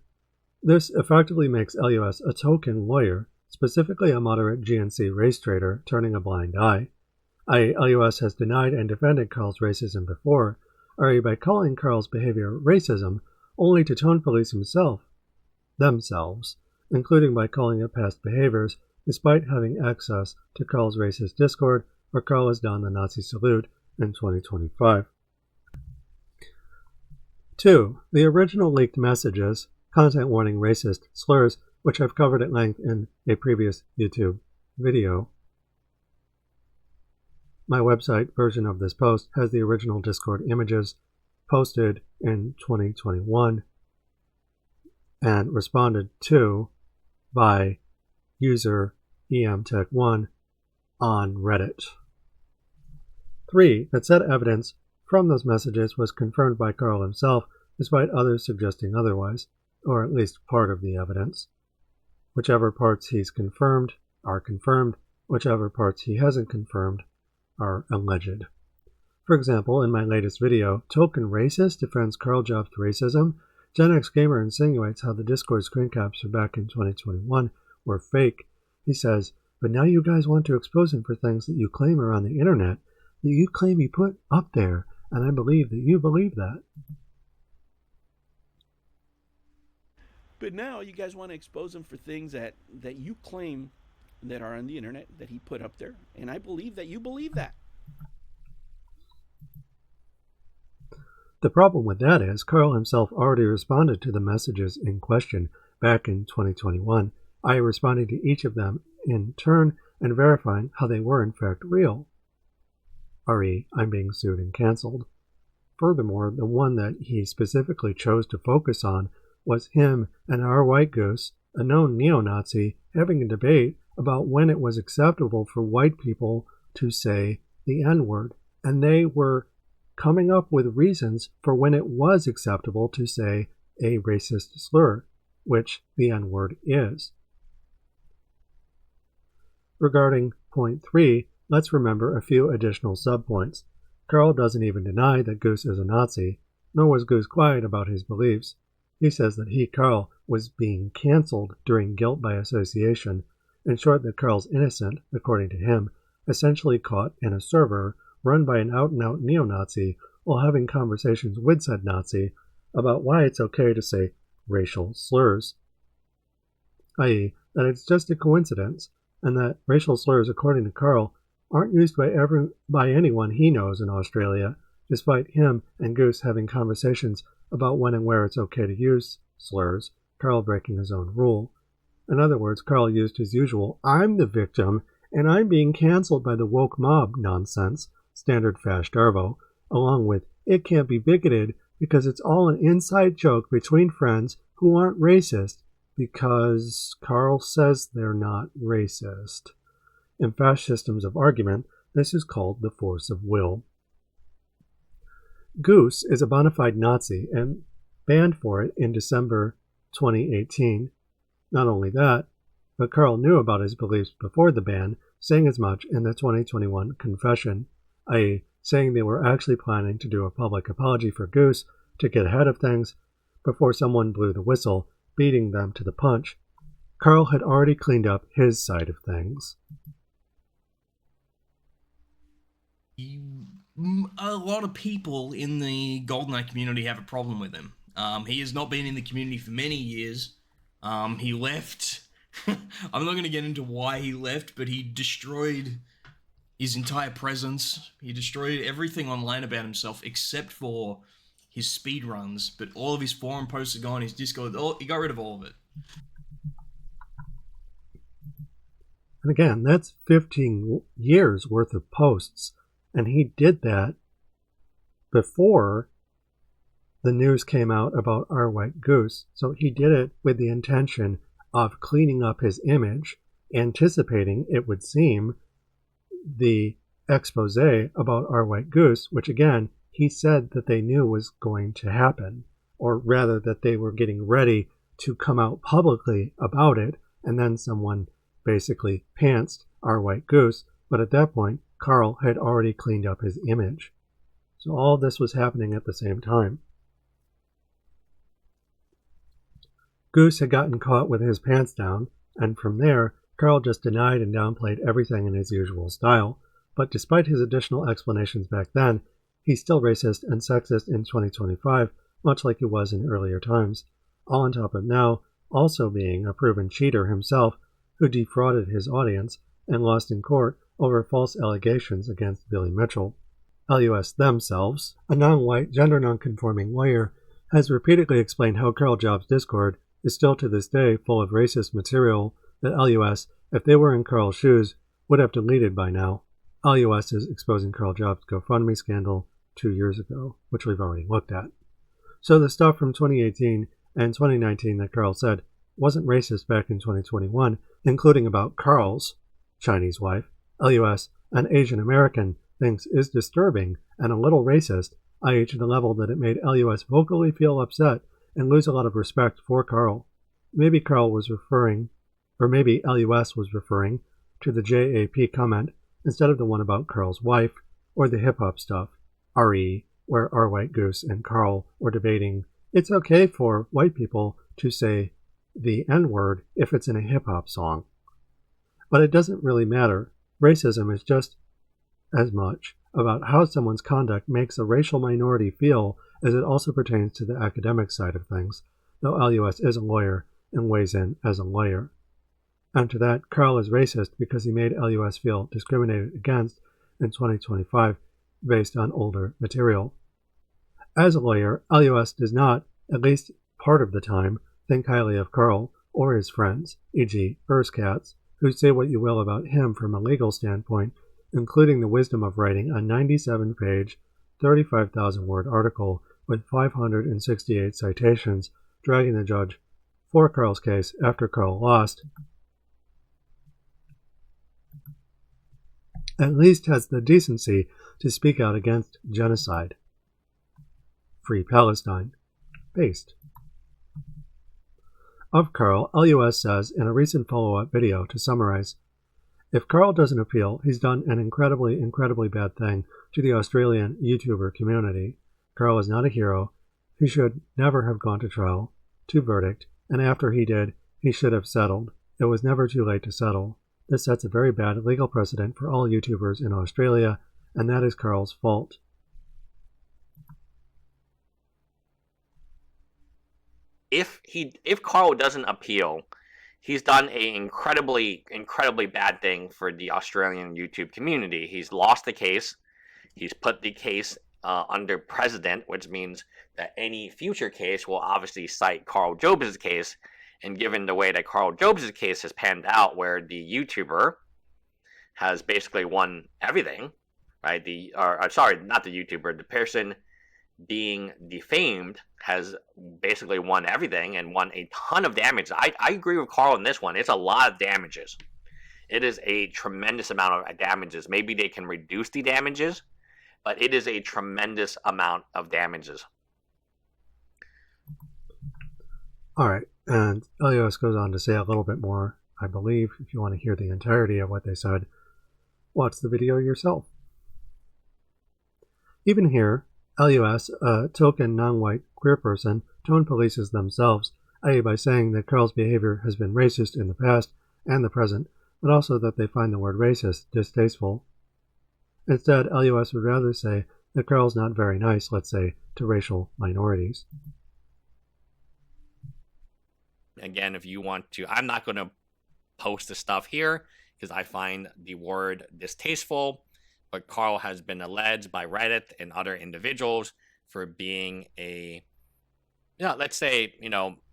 This effectively makes LUS a token lawyer, specifically a moderate GNC race trader, turning a blind eye. LUS has denied and defended Karl's racism before, by calling Karl's behavior racism, only to tone police themselves, including by calling it past behaviors, despite having access to Karl's racist Discord, where Karl has done the Nazi salute in 2025. 2. The original leaked messages, content warning racist slurs, which I've covered at length in a previous YouTube video. My website version of this post has the original Discord images posted in 2021 and responded to by user EMTech1 on Reddit. 3. That said evidence from those messages was confirmed by Karl himself, despite others suggesting otherwise, or at least part of the evidence. Whichever parts he's confirmed are confirmed, whichever parts he hasn't confirmed are alleged. For example, in my latest video, Token Racist defends Karl Jobst racism, Gen X Gamer insinuates how the Discord screen caps from back in 2021 were fake. He says, but now you guys want to expose him for things that you claim are on the internet, that you claim he put up there, and I believe that you believe that. But now you guys want to expose him for things that you claim that are on the internet, that he put up there, and I believe that you believe that. The problem with that is Karl himself already responded to the messages in question back in 2021. I responded to each of them in turn and verifying how they were in fact real. re, I'm being sued and cancelled. Furthermore, the one that he specifically chose to focus on was him and our white goose, a known neo-Nazi, having a debate about when it was acceptable for white people to say the N-word, and they were coming up with reasons for when it was acceptable to say a racist slur, which the N-word is. Regarding point 3, let's remember a few additional subpoints. Karl doesn't even deny that Goose is a Nazi, nor was Goose quiet about his beliefs. He says that he, Karl, was being cancelled during guilt by association. In short, that Karl's innocent, according to him, essentially caught in a server run by an out-and-out neo-Nazi while having conversations with said Nazi about why it's okay to say racial slurs, i.e., that it's just a coincidence, and that racial slurs, according to Karl, aren't used by anyone he knows in Australia, despite him and Goose having conversations about when and where it's okay to use slurs, Karl breaking his own rule. In other words, Karl used his usual "I'm the victim and I'm being cancelled by the woke mob" nonsense, standard Fash Darvo, along with "it can't be bigoted because it's all an inside joke between friends who aren't racist because Karl says they're not racist." In Fash systems of argument, this is called the force of will. Goose is a bona fide Nazi and banned for it in December 2018. Not only that, but Karl knew about his beliefs before the ban, saying as much in the 2021 confession, i.e., saying they were actually planning to do a public apology for Goose to get ahead of things before someone blew the whistle, beating them to the punch. Karl had already cleaned up his side of things. A lot of people in the GoldenEye community have a problem with him. He has not been in the community for many years. He left. I'm not going to get into why he left, but he destroyed his entire presence. He destroyed everything online about himself except for his speed runs. But all of his forum posts are gone, his Discord, he got rid of all of it. And again, that's 15 years worth of posts. And he did that before the news came out about our white goose. So he did it with the intention of cleaning up his image, anticipating, it would seem, the expose about our white goose, which again, he said that they knew was going to happen, or rather that they were getting ready to come out publicly about it, and then someone basically pantsed our white goose, but at that point, Karl had already cleaned up his image. So all this was happening at the same time. Goose had gotten caught with his pants down, and from there, Karl just denied and downplayed everything in his usual style, but despite his additional explanations back then, he's still racist and sexist in 2025, much like he was in earlier times, all on top of now also being a proven cheater himself who defrauded his audience and lost in court over false allegations against Billy Mitchell. LUS themselves, a non-white, gender-non-conforming lawyer, has repeatedly explained how Karl Jobst' Discord is still to this day full of racist material that LUS, if they were in Karl's shoes, would have deleted by now. LUS is exposing Karl Jobst' GoFundMe scandal 2 years ago, which we've already looked at. So the stuff from 2018 and 2019 that Karl said wasn't racist back in 2021, including about Karl's Chinese wife, LUS, an Asian American, thinks is disturbing and a little racist, i.e. to the level that it made LUS vocally feel upset and lose a lot of respect for Karl. Maybe Karl was referring, or maybe LUS was referring, to the JAP comment instead of the one about Karl's wife, or the hip-hop stuff, RE, where our white goose and Karl were debating it's okay for white people to say the N-word if it's in a hip-hop song. But it doesn't really matter. Racism is just as much about how someone's conduct makes a racial minority feel as it also pertains to the academic side of things, though LUS is a lawyer and weighs in as a lawyer. And to that, Karl is racist because he made LUS feel discriminated against in 2025 based on older material. As a lawyer, LUS does not, at least part of the time, think highly of Karl or his friends, e.g. Ersatz, who say what you will about him from a legal standpoint, including the wisdom of writing a 97-page, 35,000-word article with 568 citations, dragging the judge for Karl's case after Karl lost, at least has the decency to speak out against genocide. Free Palestine. Based. Of Karl, LUS says in a recent follow-up video, to summarize, if Karl doesn't appeal, he's done an incredibly, incredibly bad thing to the Australian YouTuber community. Karl is not a hero. He should never have gone to trial, to verdict, and after he did, he should have settled. It was never too late to settle. This sets a very bad legal precedent for all YouTubers in Australia, and that is Karl's fault. If Karl doesn't appeal, he's done an incredibly bad thing for the Australian YouTube community. He's lost the case. He's put the case under precedent, which means that any future case will obviously cite Karl Jobst's case. And given the way that Karl Jobst's case has panned out, where the YouTuber has basically won everything, right? Not the YouTuber, the person being defamed has basically won everything and won a ton of damage. I agree with Karl on this one. It's a lot of damages. It is a tremendous amount of damages. Maybe they can reduce the damages, but it is a tremendous amount of damages. All right, and LUS goes on to say a little bit more, I believe. If you want to hear the entirety of what they said, watch the video yourself. Even here, LUS, a token non-white queer person, tone polices themselves, i.e. by saying that Karl's behavior has been racist in the past and the present, but also that they find the word racist distasteful. Instead, LUS would rather say that Karl's not very nice, let's say, to racial minorities. Again, if you want to, I'm not going to post the stuff here because I find the word distasteful, but Karl has been alleged by Reddit and other individuals for being let's say,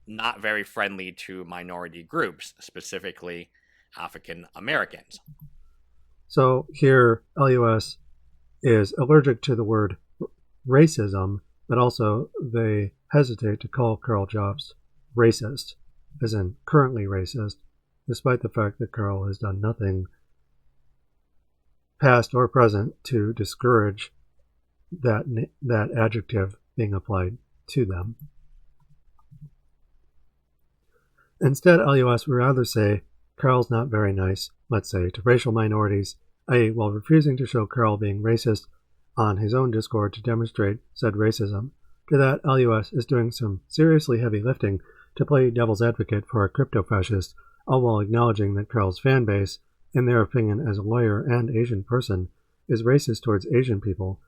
not very friendly to minority groups, specifically African Americans. So here, LUS is allergic to the word racism, but also they hesitate to call Karl Jobst racist, as in currently racist, despite the fact that Karl has done nothing past or present to discourage that adjective being applied to them. Instead, LUS would rather say Karl's not very nice, let's say, to racial minorities, i.e. while refusing to show Karl being racist on his own Discord to demonstrate said racism. To that, LUS is doing some seriously heavy lifting to play devil's advocate for a crypto-fascist, all while acknowledging that Karl's fanbase, in their opinion as a lawyer and Asian person, is racist towards Asian people,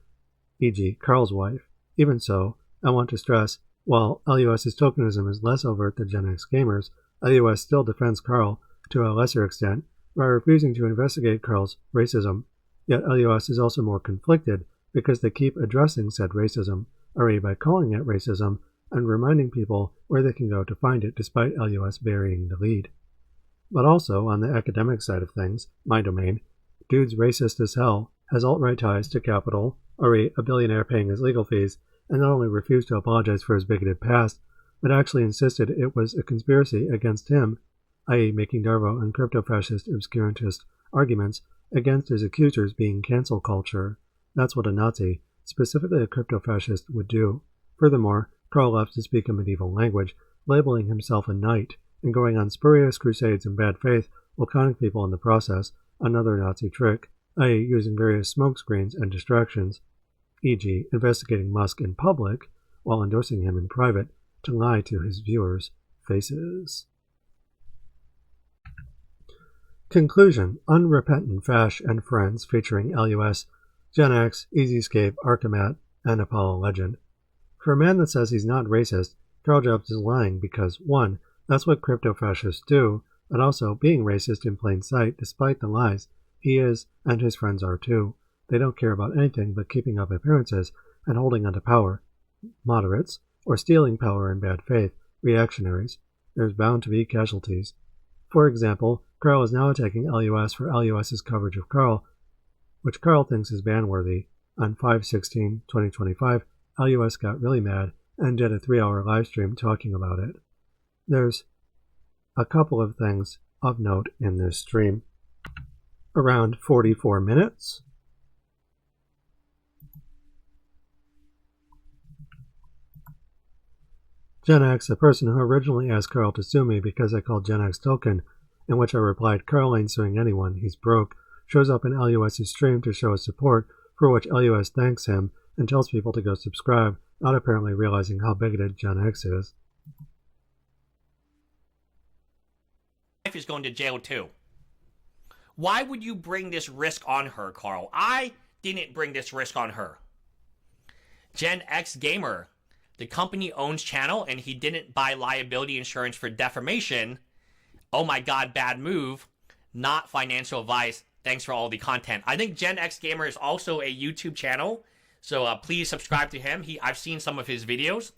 e.g. Karl's wife. Even so, I want to stress, while LUS's tokenism is less overt than Gen X gamers, LUS still defends Karl to a lesser extent by refusing to investigate Karl's racism. Yet LUS is also more conflicted because they keep addressing said racism, i.e. by calling it racism and reminding people where they can go to find it despite LUS burying the lead. But also, on the academic side of things, my domain, dude's racist as hell, has alt-right ties to capital, i.e. a billionaire paying his legal fees, and not only refused to apologize for his bigoted past, but actually insisted it was a conspiracy against him, i.e. making Darvo and crypto-fascist obscurantist arguments against his accusers being cancel culture. That's what a Nazi, specifically a crypto-fascist, would do. Furthermore, Karl loves to speak a medieval language, labeling himself a knight, and going on spurious crusades in bad faith while conning people in the process, another Nazi trick, i.e. using various smokescreens and distractions, e.g. investigating Musk in public while endorsing him in private to lie to his viewers' faces. Conclusion: Unrepentant, Fash, and Friends featuring LUS, Gen X, EZScape, Arkamatt, and Apollo Legend. For a man that says he's not racist, Karl Jobst is lying because 1. That's what crypto-fascists do, but also being racist in plain sight despite the lies. He is, and his friends are too. They don't care about anything but keeping up appearances and holding onto power. Moderates, or stealing power in bad faith, reactionaries. There's bound to be casualties. For example, Karl is now attacking LUS for LUS's coverage of Karl, which Karl thinks is ban-worthy. On 5/16/2025, LUS got really mad and did a 3-hour livestream talking about it. There's a couple of things of note in this stream. Around 44 minutes, Gen X, a person who originally asked Karl to sue me because I called Gen X token, in which I replied, Karl ain't suing anyone, he's broke, shows up in LUS's stream to show his support, for which LUS thanks him and tells people to go subscribe, not apparently realizing how bigoted Gen X is. Wife is going to jail too. Why would you bring this risk on her, Karl? I didn't bring this risk on her. Gen X Gamer, the company owns channel and he didn't buy liability insurance for defamation. Oh my god, bad move. Not financial advice. Thanks for all the content. I think Gen X Gamer is also a YouTube channel, so please subscribe to him. I've seen some of his videos.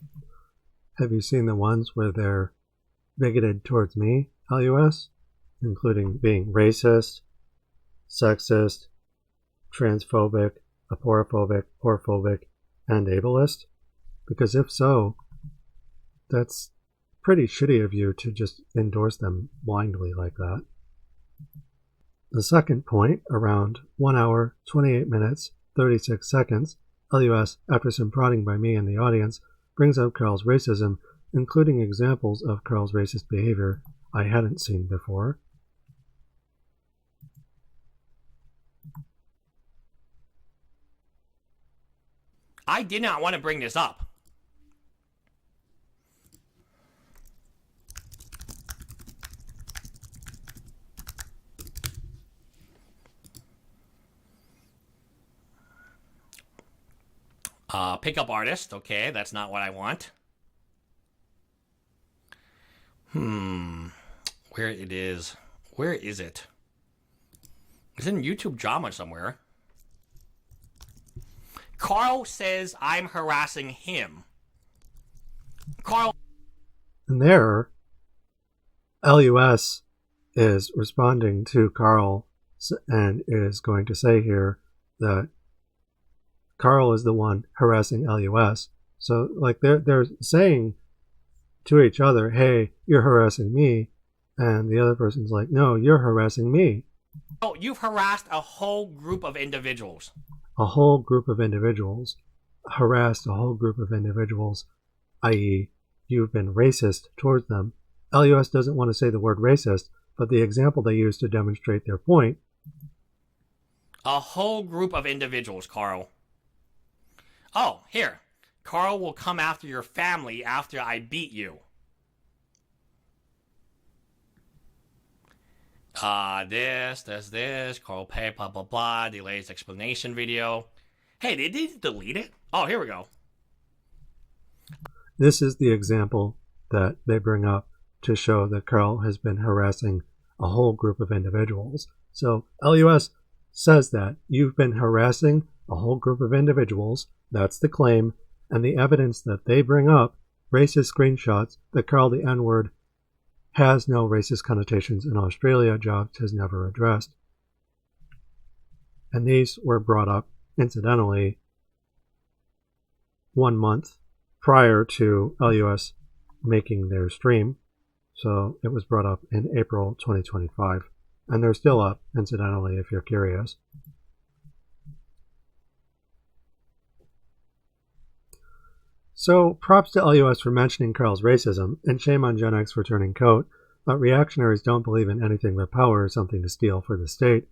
Have you seen the ones where they're bigoted towards me, LUS? Including being racist, sexist, transphobic, aporophobia, whorephobia, and ableist? Because if so, that's pretty shitty of you to just endorse them blindly like that. The second point, around 1 hour, 28 minutes, 36 seconds, LUS, after some prodding by me and the audience, brings up Karl's racism, including examples of Karl's racist behavior I hadn't seen before. I did not want to bring this up. Pickup artist. Okay, that's not what I want. Where it is. Where is it? It's in YouTube drama somewhere. Karl says I'm harassing him. Karl. And there, LUS is responding to Karl and is going to say here that Karl is the one harassing LUS. So, like, they're saying to each other, hey, you're harassing me. And the other person's like, no, you're harassing me. Oh, you've harassed a whole group of individuals. A whole group of individuals. Harassed a whole group of individuals, i.e., you've been racist towards them. LUS doesn't want to say the word racist, but the example they use to demonstrate their point. A whole group of individuals, Karl. Oh, here. Karl will come after your family after I beat you. This. Karl Pay, blah, blah, blah. Delays explanation video. Hey, did they delete it? Oh, here we go. This is the example that they bring up to show that Karl has been harassing a whole group of individuals. So LUS says that you've been harassing a whole group of individuals. That's the claim. And the evidence that they bring up, racist screenshots that Karl the N-word has no racist connotations in Australia, Jobst has never addressed. And these were brought up, incidentally, 1 month prior to LUS making their stream. So it was brought up in April 2025. And they're still up, incidentally, if you're curious. So, props to LUS for mentioning Karl's racism, and shame on Gen X for turning coat, but reactionaries don't believe in anything but power is something to steal for the state.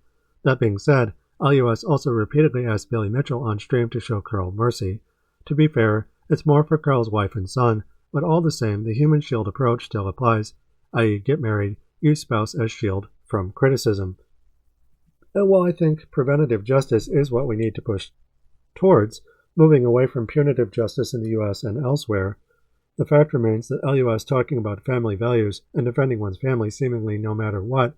That being said, LUS also repeatedly asked Billy Mitchell on stream to show Karl mercy. To be fair, it's more for Karl's wife and son, but all the same, the human shield approach still applies, i.e. get married, use spouse as shield from criticism. And while I think preventative justice is what we need to push towards, moving away from punitive justice in the US and elsewhere, the fact remains that LUS talking about family values and defending one's family seemingly no matter what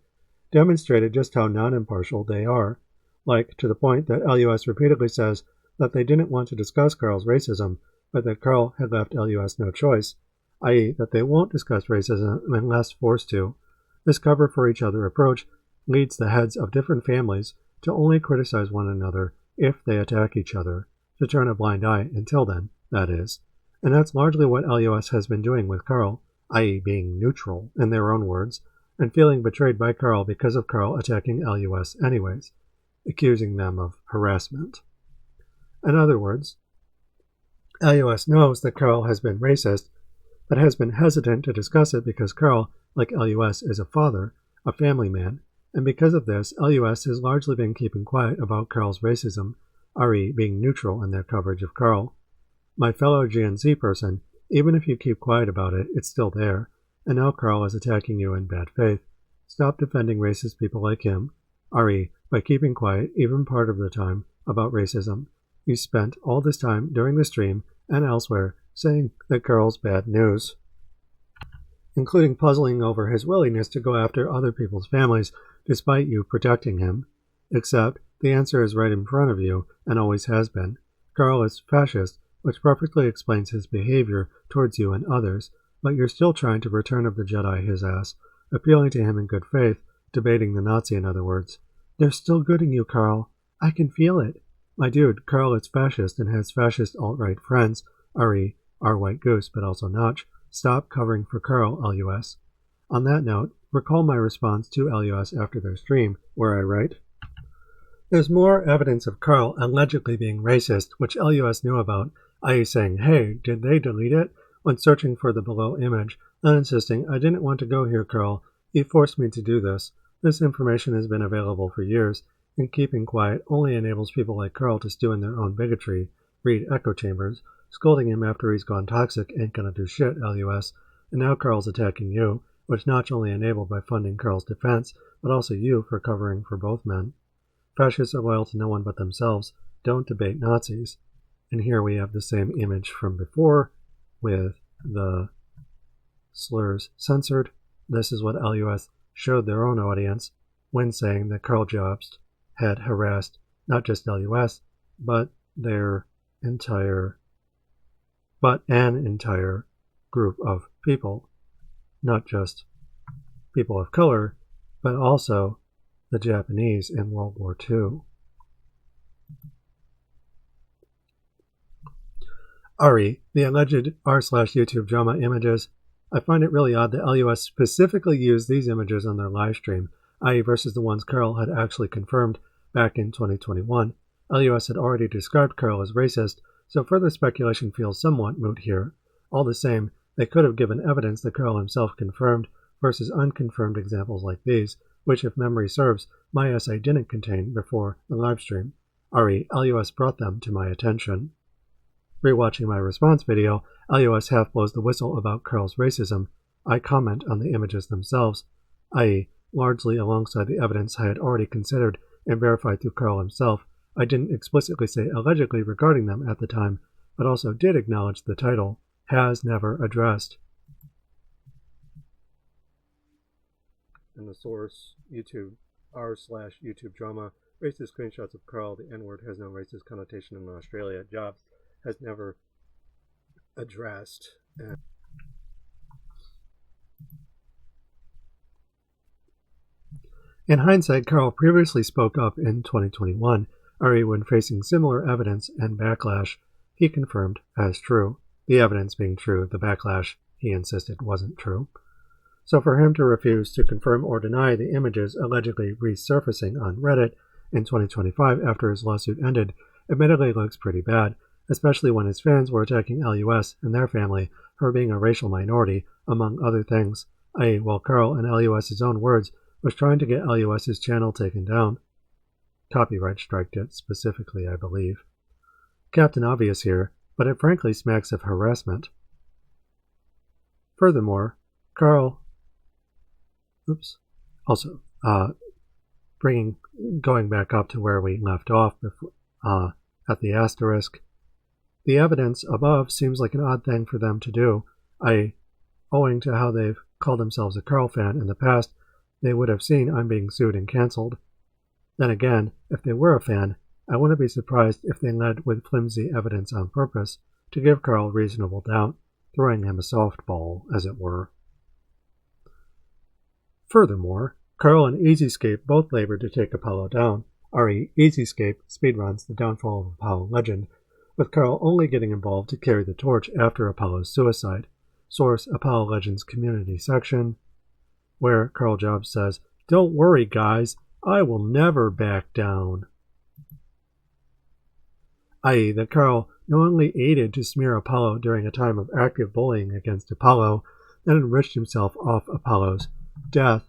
demonstrated just how non-impartial they are, like to the point that LUS repeatedly says that they didn't want to discuss Karl's racism, but that Karl had left LUS no choice, i.e. that they won't discuss racism unless forced to. This cover for each other approach leads the heads of different families to only criticize one another if they attack each other, to turn a blind eye until then, that is. And that's largely what LUS has been doing with Karl, i.e. being neutral, in their own words, and feeling betrayed by Karl because of Karl attacking LUS anyways, accusing them of harassment. In other words, LUS knows that Karl has been racist, but has been hesitant to discuss it because Karl, like LUS, is a father, a family man, and because of this, LUS has largely been keeping quiet about Karl's racism, RE being neutral in their coverage of Karl. My fellow GNZ person, even if you keep quiet about it, it's still there, and now Karl is attacking you in bad faith. Stop defending racist people like him, RE, by keeping quiet even part of the time about racism. You spent all this time during the stream and elsewhere saying that Karl's bad news, including puzzling over his willingness to go after other people's families despite you protecting him. Except the answer is right in front of you and always has been. Karl is fascist, which perfectly explains his behavior towards you and others, but you're still trying to Return of the Jedi his ass, appealing to him in good faith, debating the Nazi in other words. There's still good in you, Karl. I can feel it. My dude, Karl is fascist and has fascist alt-right friends, RE, R White Goose, but also Notch. Stop covering for Karl, LUS. On that note, recall my response to LUS after their stream, where I write, there's more evidence of Karl allegedly being racist, which LUS knew about, i.e. saying, hey, did they delete it? When searching for the below image, and insisting, I didn't want to go here, Karl. You forced me to do this. This information has been available for years, and keeping quiet only enables people like Karl to stew in their own bigotry, read echo chambers. Scolding him after he's gone toxic ain't gonna do shit, LUS, and now Karl's attacking you, which not only enabled by funding Karl's defense, but also you for covering for both men. Fascists are loyal to no one but themselves. Don't debate Nazis. And here we have the same image from before, with the slurs censored. This is what LUS showed their own audience when saying that Karl Jobst had harassed not just LUS, but an entire group of people, not just people of color, but also the Japanese in World War II. RE, the alleged r/YouTube drama images. I find it really odd that LUS specifically used these images on their live stream, i.e. versus the ones Karl had actually confirmed back in 2021. LUS had already described Karl as racist, so further speculation feels somewhat moot here. All the same, they could have given evidence that Karl himself confirmed versus unconfirmed examples like these, which, if memory serves, my essay didn't contain before the livestream. RE, LUS brought them to my attention. Rewatching my response video, LUS half blows the whistle about Karl's racism. I comment on the images themselves, i.e., largely alongside the evidence I had already considered and verified through Karl himself. I didn't explicitly say allegedly regarding them at the time, but also did acknowledge the title, has never addressed. And the source, YouTube, r/YouTube drama, racist screenshots of Karl, the N-word has no racist connotation in Australia, Jobs has never addressed. In hindsight, Karl previously spoke up in 2021, RE when facing similar evidence and backlash he confirmed as true. The evidence being true, the backlash he insisted wasn't true. So for him to refuse to confirm or deny the images allegedly resurfacing on Reddit in 2025 after his lawsuit ended admittedly looks pretty bad, especially when his fans were attacking LUS and their family for being a racial minority, among other things, i.e. while Karl, in LUS's own words, was trying to get LUS's channel taken down. Copyright striked it, specifically, I believe. Captain Obvious here, but it frankly smacks of harassment. Furthermore, Karl... going back up to where we left off before, at the asterisk, the evidence above seems like an odd thing for them to do. Owing to how they've called themselves a Karl fan in the past, they would have seen I'm being sued and cancelled. Then again, if they were a fan, I wouldn't be surprised if they led with flimsy evidence on purpose to give Karl reasonable doubt, throwing him a softball, as it were. Furthermore, Karl and EZScape both labored to take Apollo down. EZScape speedruns the downfall of Apollo legend, with Karl only getting involved to carry the torch after Apollo's suicide. Source: Apollo Legends community section, where Karl Jobst says, "Don't worry, guys, I will never back down." I.e., that Karl knowingly aided to smear Apollo during a time of active bullying against Apollo, and enriched himself off Apollo's death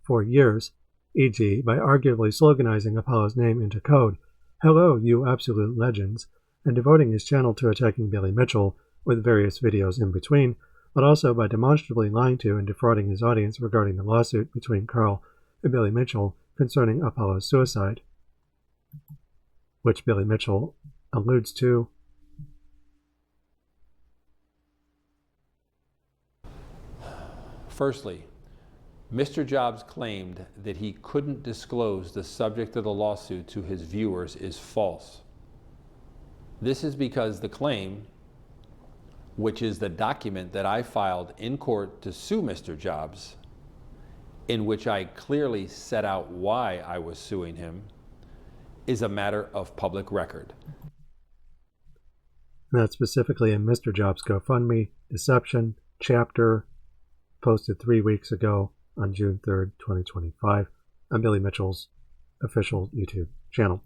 for years, e.g., by arguably sloganizing Apollo's name into code, "Hello, you absolute legends," and devoting his channel to attacking Billy Mitchell, with various videos in between, but also by demonstrably lying to and defrauding his audience regarding the lawsuit between Karl and Billy Mitchell concerning Apollo's suicide, which Billy Mitchell alludes to. Firstly, Mr. Jobst claimed that he couldn't disclose the subject of the lawsuit to his viewers is false. This is because the claim, which is the document that I filed in court to sue Mr. Jobst, in which I clearly set out why I was suing him, is a matter of public record. And that's specifically in Mr. Jobst' GoFundMe Deception chapter, posted 3 weeks ago on June 3rd, 2025, on Billy Mitchell's official YouTube channel.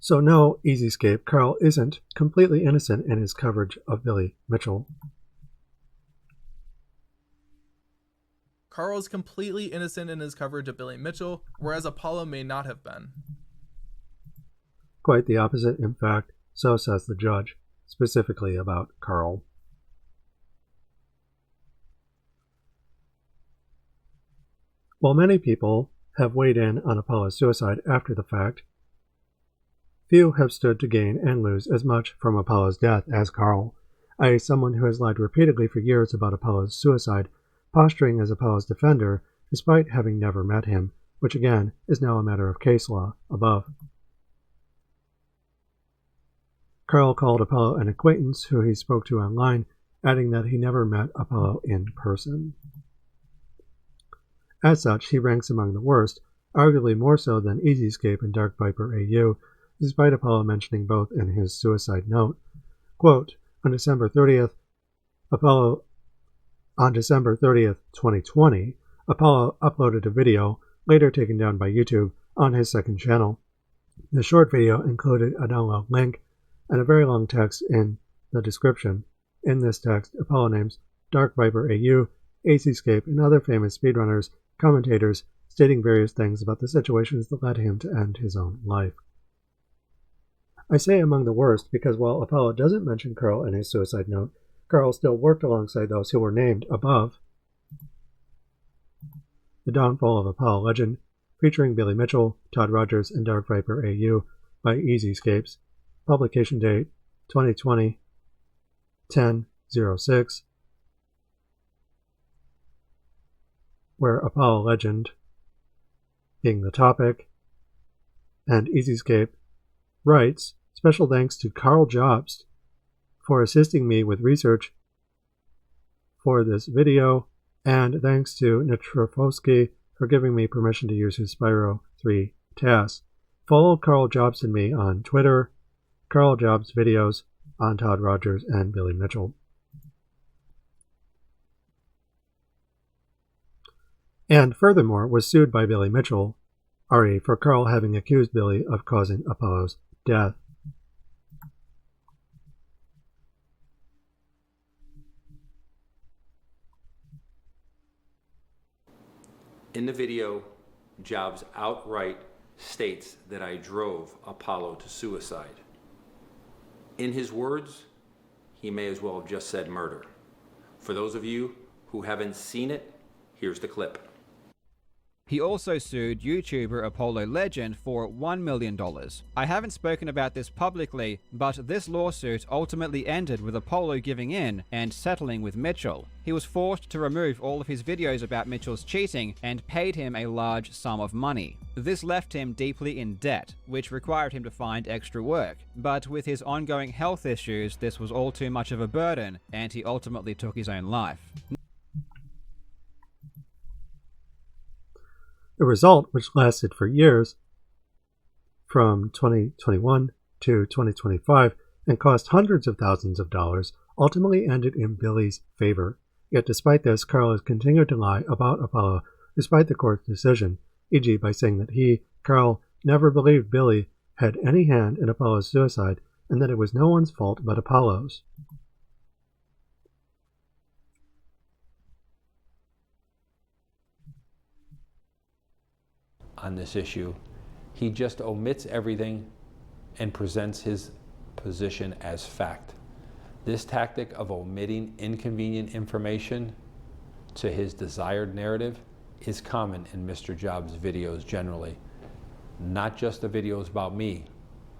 So no, EZScape, Karl isn't completely innocent in his coverage of Billy Mitchell. Karl is completely innocent in his coverage of Billy Mitchell, whereas Apollo may not have been. Quite the opposite, in fact, so says the judge, specifically about Karl. While many people have weighed in on Apollo's suicide after the fact, few have stood to gain and lose as much from Apollo's death as Karl, i.e. someone who has lied repeatedly for years about Apollo's suicide, posturing as Apollo's defender despite having never met him, which again is now a matter of case law above. Karl called Apollo an acquaintance who he spoke to online, adding that he never met Apollo in person. As such, he ranks among the worst, arguably more so than EZScape and Dark Viper AU, despite Apollo mentioning both in his suicide note. Quote, on December 30th, 2020, Apollo uploaded a video, later taken down by YouTube, on his second channel. The short video included a download link and a very long text in the description. In this text, Apollo names Dark Viper AU, EZScape, and other famous speedrunners, commentators, stating various things about the situations that led him to end his own life. I say among the worst because while Apollo doesn't mention Karl in his suicide note, Karl still worked alongside those who were named above. The Downfall of Apollo Legend, featuring Billy Mitchell, Todd Rogers, and Dark Viper AU by EZScapes. Publication date 2020 10/06, where Apollo Legend being the topic, and EZScape writes, "Special thanks to Karl Jobst for assisting me with research for this video, and thanks to Nitrofosky for giving me permission to use his Spyro 3 tasks. Follow Karl Jobst and me on Twitter, Karl Jobst videos on Todd Rogers and Billy Mitchell." And furthermore was sued by Billy Mitchell, RE, for Karl having accused Billy of causing Apollo's death. In the video, Jobst outright states that I drove Apollo to suicide. In his words, he may as well have just said murder. For those of you who haven't seen it, here's the clip. He also sued YouTuber Apollo Legend for $1 million. I haven't spoken about this publicly, but this lawsuit ultimately ended with Apollo giving in and settling with Mitchell. He was forced to remove all of his videos about Mitchell's cheating and paid him a large sum of money. This left him deeply in debt, which required him to find extra work. But with his ongoing health issues, this was all too much of a burden, and he ultimately took his own life. The result, which lasted for years, from 2021 to 2025, and cost hundreds of thousands of dollars, ultimately ended in Billy's favor. Yet despite this, Karl has continued to lie about Apollo despite the court's decision, e.g. by saying that he, Karl, never believed Billy had any hand in Apollo's suicide and that it was no one's fault but Apollo's. On this issue, he just omits everything and presents his position as fact. This tactic of omitting inconvenient information to his desired narrative is common in Mr. Jobs' videos generally. Not just the videos about me,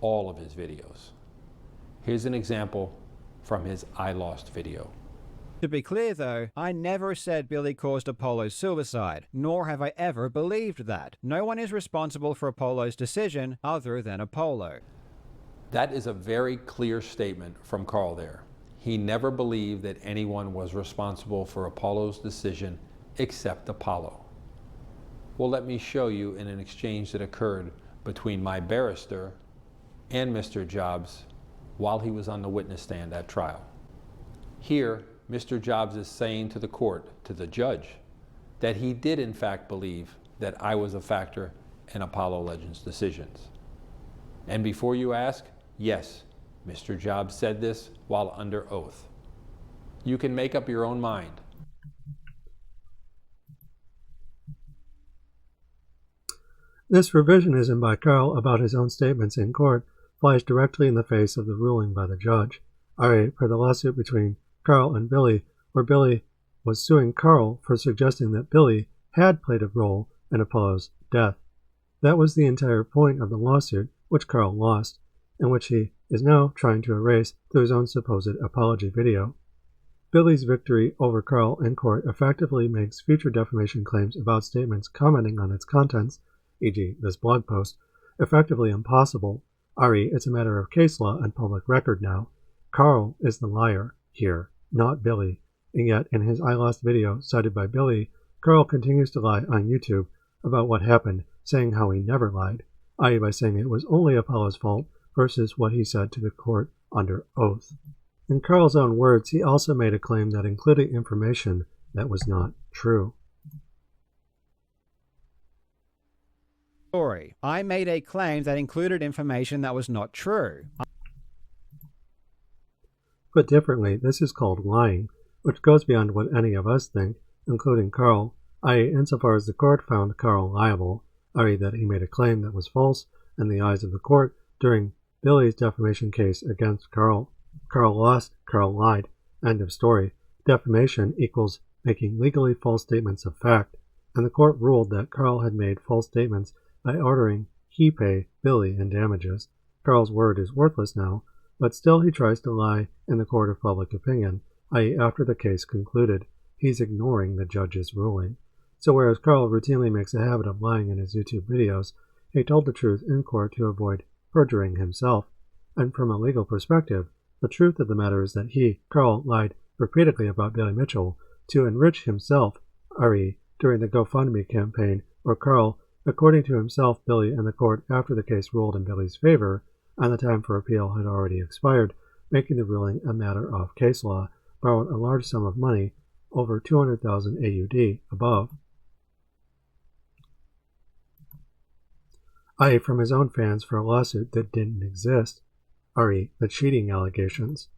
all of his videos. Here's an example from his I Lost video. To be clear though, I never said Billy caused Apollo's suicide, nor have I ever believed that. No one is responsible for Apollo's decision other than Apollo. That is a very clear statement from Karl there. He never believed that anyone was responsible for Apollo's decision except Apollo. Well, let me show you in an exchange that occurred between my barrister and Mr. Jobs while he was on the witness stand at trial. Here, Mr. Jobs is saying to the court, to the judge, that he did in fact believe that I was a factor in Apollo Legends' decisions. And before you ask, yes, Mr. Jobs said this while under oath. You can make up your own mind. This revisionism by Karl about his own statements in court flies directly in the face of the ruling by the judge. I, for the lawsuit between Karl and Billy, where Billy was suing Karl for suggesting that Billy had played a role in Apollo's death. That was the entire point of the lawsuit, which Karl lost, and which he is now trying to erase through his own supposed apology video. Billy's victory over Karl in court effectively makes future defamation claims about statements commenting on its contents, e.g. this blog post, effectively impossible. Ari, it's a matter of case law and public record now. Karl is the liar here, not Billy, and yet in his I Lost video cited by Billy, Karl continues to lie on YouTube about what happened, saying how he never lied, i.e. by saying it was only Apollo's fault versus what he said to the court under oath. In Karl's own words, he also made a claim that included information that was not true. Story. I made a claim that included information that was not true. Put differently, this is called lying, which goes beyond what any of us think, including Karl, i.e. insofar as the court found Karl liable, i.e. that he made a claim that was false in the eyes of the court during Billy's defamation case against Karl. Karl lost, Karl lied. End of story. Defamation equals making legally false statements of fact, and the court ruled that Karl had made false statements by ordering he pay Billy in damages. Karl's word is worthless now, but still he tries to lie in the court of public opinion, i.e. after the case concluded. He's ignoring the judge's ruling. So whereas Karl routinely makes a habit of lying in his YouTube videos, he told the truth in court to avoid perjuring himself. And from a legal perspective, the truth of the matter is that he, Karl, lied repeatedly about Billy Mitchell to enrich himself, i.e. during the GoFundMe campaign, where Karl, according to himself, Billy, and the court after the case ruled in Billy's favor, and the time for appeal had already expired, making the ruling a matter of case law, borrowed a large sum of money, over 200,000 AUD above, i.e. from his own fans for a lawsuit that didn't exist, i.e. the cheating allegations.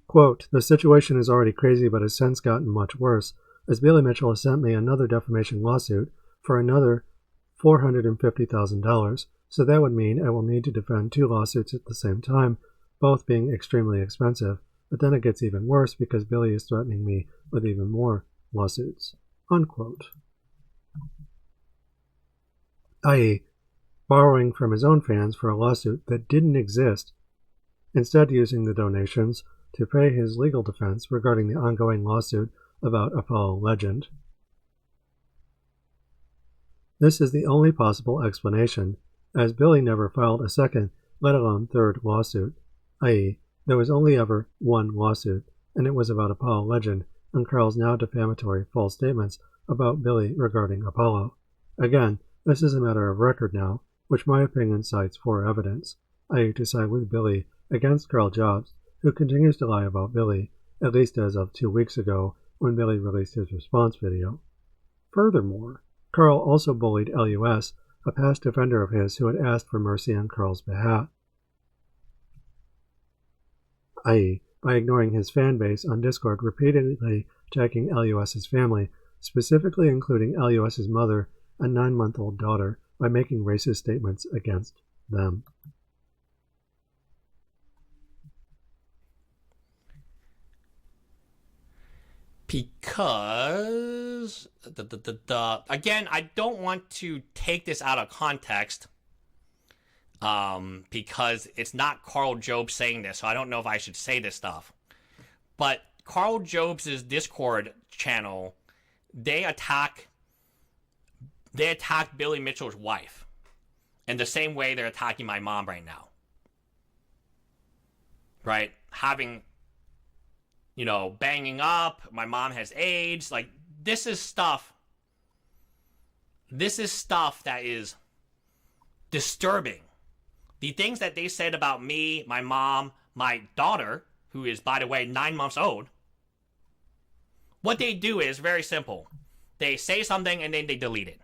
Quote, the situation is already crazy but has since gotten much worse, as Billy Mitchell has sent me another defamation lawsuit for another $450,000, so that would mean I will need to defend two lawsuits at the same time, both being extremely expensive, but then it gets even worse because Billy is threatening me with even more lawsuits. Unquote. I.e., borrowing from his own fans for a lawsuit that didn't exist, instead using the donations to pay his legal defense regarding the ongoing lawsuit about Apollo Legend. This is the only possible explanation, as Billy never filed a second, let alone third lawsuit, i.e., there was only ever one lawsuit, and it was about Apollo Legend, and Karl's now defamatory false statements about Billy regarding Apollo. Again, this is a matter of record now, which my opinion cites for evidence, i.e. to side with Billy against Karl Jobst, who continues to lie about Billy, at least as of 2 weeks ago when Billy released his response video. Furthermore, Karl also bullied LUS, a past defender of his who had asked for mercy on Karl's behalf, i.e. by ignoring his fan base on Discord, repeatedly attacking LUS's family, specifically including LUS's mother and 9-month-old daughter, by making racist statements against them. Because again, I don't want to take this out of context, because it's not Karl Jobst saying this, so I don't know if I should say this stuff. But Karl Jobst's Discord channel, they attack Billy Mitchell's wife in the same way they're attacking my mom right now. Right? Having, banging up, my mom has AIDS, like, this is stuff that is disturbing. The things that they said about me, my mom, my daughter, who is, by the way, 9 months old, what they do is very simple. They say something and then they delete it.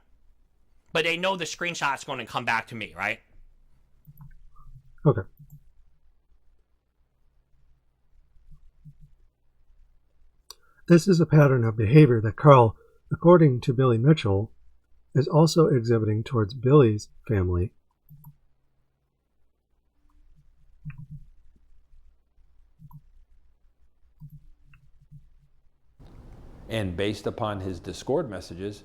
But they know the screenshot's going to come back to me, right? Okay. This is a pattern of behavior that Karl, according to Billy Mitchell, is also exhibiting towards Billy's family. And based upon his Discord messages,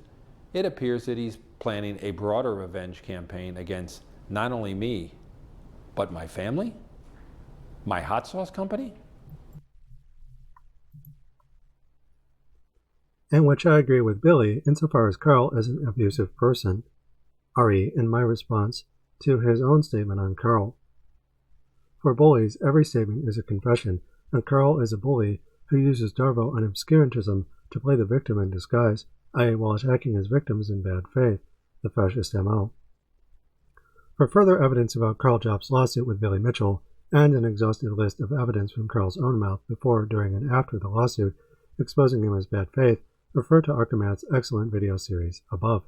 it appears that he's planning a broader revenge campaign against not only me, but my family, my hot sauce company. In which I agree with Billy insofar as Karl is an abusive person, re in my response to his own statement on Karl. For bullies, every statement is a confession, and Karl is a bully who uses Darvo and obscurantism to play the victim in disguise, i.e. while attacking his victims in bad faith, the fascist MO. For further evidence about Karl Jobst's lawsuit with Billy Mitchell, and an exhaustive list of evidence from Karl's own mouth before, during, and after the lawsuit, exposing him as bad faith, refer to Arkamatt's excellent video series above.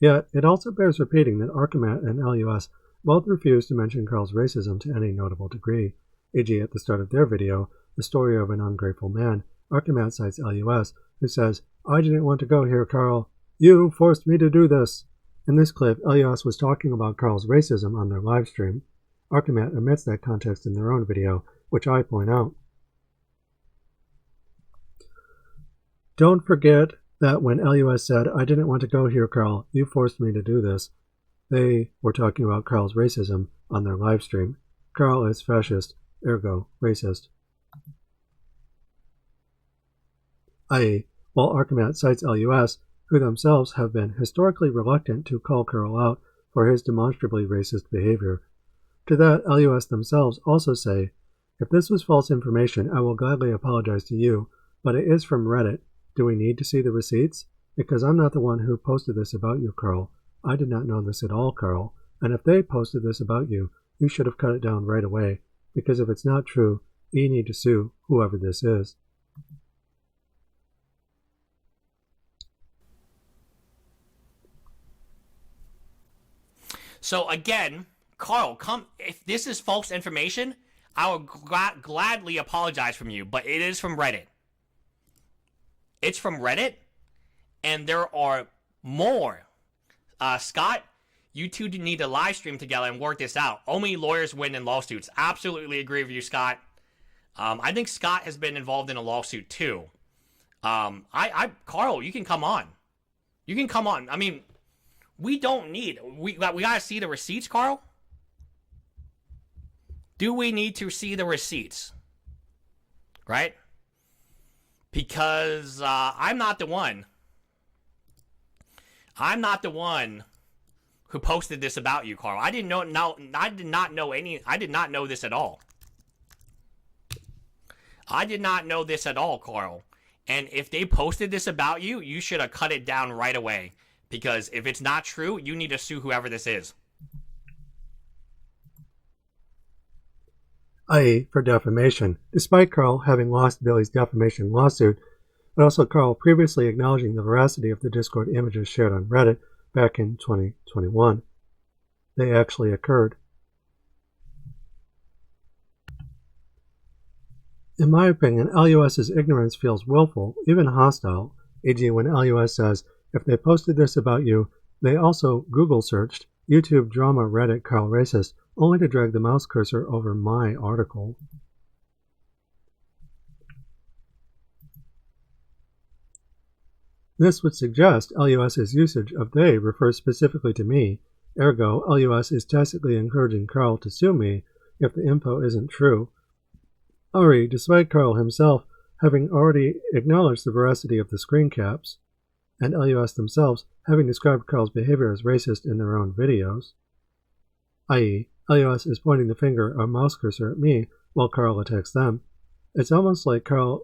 Yet, it also bears repeating that Arkamatt and LUS both refuse to mention Karl's racism to any notable degree, e.g. at the start of their video, The Story of an Ungrateful Man, Arkamatt cites LUS, who says, "I didn't want to go here, Karl. You forced me to do this." In this clip, LUS was talking about Karl's racism on their livestream. Arkamatt omits that context in their own video, which I point out. Don't forget that when LUS said, "I didn't want to go here, Karl. You forced me to do this," they were talking about Karl's racism on their livestream. Karl is fascist, ergo racist. i.e., while Arkamatt cites LUS, who themselves have been historically reluctant to call Karl out for his demonstrably racist behavior. To that, LUS themselves also say, "If this was false information, I will gladly apologize to you, but it is from Reddit. Do we need to see the receipts? Because I'm not the one who posted this about you, Karl. I did not know this at all, Karl. And if they posted this about you, you should have cut it down right away. Because if it's not true, you need to sue whoever this is." So again, Karl, if this is false information, I will gladly apologize from you, but it is from Reddit. It's from Reddit, and there are more. Scott, you two need to live stream together and work this out. Only lawyers win in lawsuits. Absolutely agree with you, Scott. I think Scott has been involved in a lawsuit too. Karl, you can come on. You can come on. I mean, we gotta see the receipts, Karl. Do we need to see the receipts? Right? Because I'm not the one. I'm not the one who posted this about you, Karl. I did not know this at all. I did not know this at all, Carl. And if they posted this about you, you should have cut it down right away. Because if it's not true, you need to sue whoever this is. i.e. for defamation, despite Karl having lost Billy's defamation lawsuit, but also Karl previously acknowledging the veracity of the Discord images shared on Reddit back in 2021. They actually occurred. In my opinion, LUS's ignorance feels willful, even hostile, e.g. when LUS says, if they posted this about you, they also Google searched YouTube drama Reddit Karl Racist, only to drag the mouse cursor over my article. This would suggest LUS's usage of they refers specifically to me, ergo LUS is tacitly encouraging Karl to sue me if the info isn't true. Despite Karl himself having already acknowledged the veracity of the screen caps, and LUS themselves having described Karl's behavior as racist in their own videos, i.e., LUS is pointing the finger or mouse cursor at me while Karl attacks them. It's almost like LUS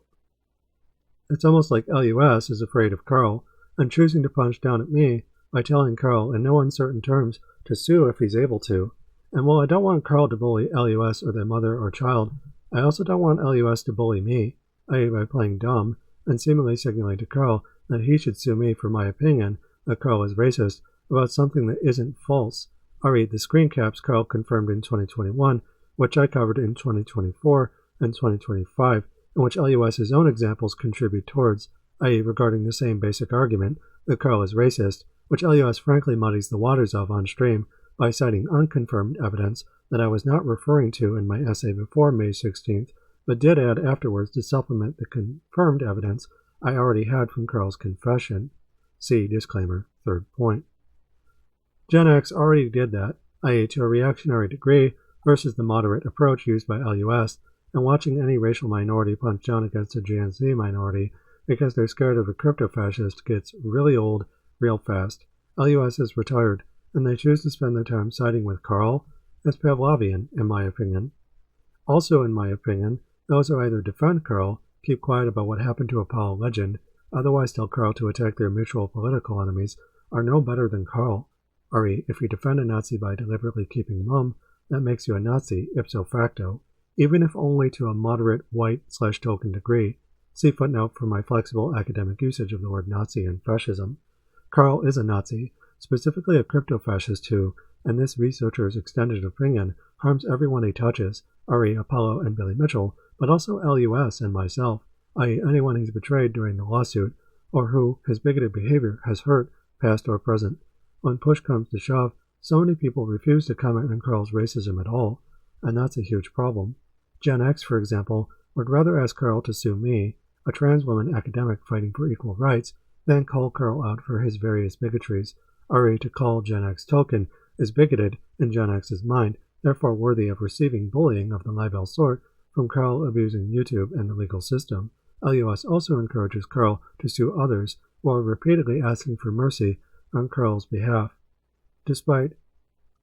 is afraid of Karl and choosing to punch down at me by telling Karl in no uncertain terms to sue if he's able to. And while I don't want Karl to bully LUS or their mother or child, I also don't want LUS to bully me, i.e. by playing dumb and seemingly signaling to Karl that he should sue me for my opinion that Karl is racist about something that isn't false. The screen caps Karl confirmed in 2021, which I covered in 2024 and 2025, and which LUS's own examples contribute towards, i.e. regarding the same basic argument that Karl is racist, which LUS frankly muddies the waters of on stream by citing unconfirmed evidence that I was not referring to in my essay before May 16th, but did add afterwards to supplement the confirmed evidence I already had from Karl's confession. See disclaimer, third point. Gen X already did that, i.e. to a reactionary degree versus the moderate approach used by LUS, and watching any racial minority punch down against a Gen Z minority because they're scared of a crypto-fascist gets really old real fast. LUS is retired, and they choose to spend their time siding with Karl as Pavlovian, in my opinion. Also, in my opinion, those who either defend Karl, keep quiet about what happened to Apollo Legend, otherwise tell Karl to attack their mutual political enemies, are no better than Karl. If you defend a Nazi by deliberately keeping mum, that makes you a Nazi ipso facto, even if only to a moderate white/token degree. See footnote for my flexible academic usage of the word Nazi and fascism. Karl is a Nazi, specifically a crypto-fascist who, in this researcher's extended opinion, harms everyone he touches, Apollo and Billy Mitchell, but also LUS and myself, i.e. anyone he's betrayed during the lawsuit, or who his bigoted behavior has hurt, past or present. When push comes to shove, so many people refuse to comment on Karl's racism at all, and that's a huge problem. Gen X, for example, would rather ask Karl to sue me, a trans woman academic fighting for equal rights, than call Karl out for his various bigotries. To call Gen X token is bigoted in Gen X's mind, therefore worthy of receiving bullying of the libel sort from Karl abusing YouTube and the legal system. LUS also encourages Karl to sue others while repeatedly asking for mercy on Karl's behalf, despite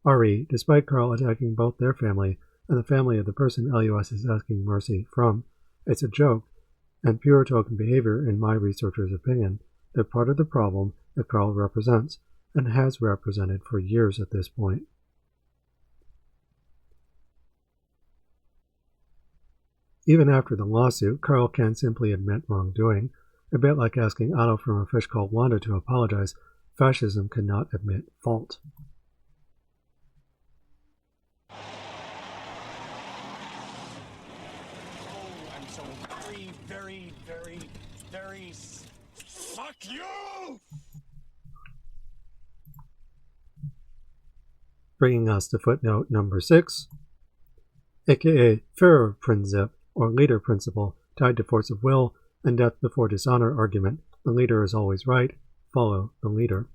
Karl attacking both their family and the family of the person LUS is asking mercy from. It's a joke, and pure token behavior in my researcher's opinion. They're part of the problem that Karl represents, and has represented for years at this point. Even after the lawsuit, Karl can simply admit wrongdoing, a bit like asking Otto from A Fish Called Wanda to apologize. Fascism cannot admit fault. I'm so very fuck you! Bringing us to footnote number 6, aka Führerprinzip, or leader principle, tied to force of will and death before dishonor argument. The leader is always right. Follow the leader.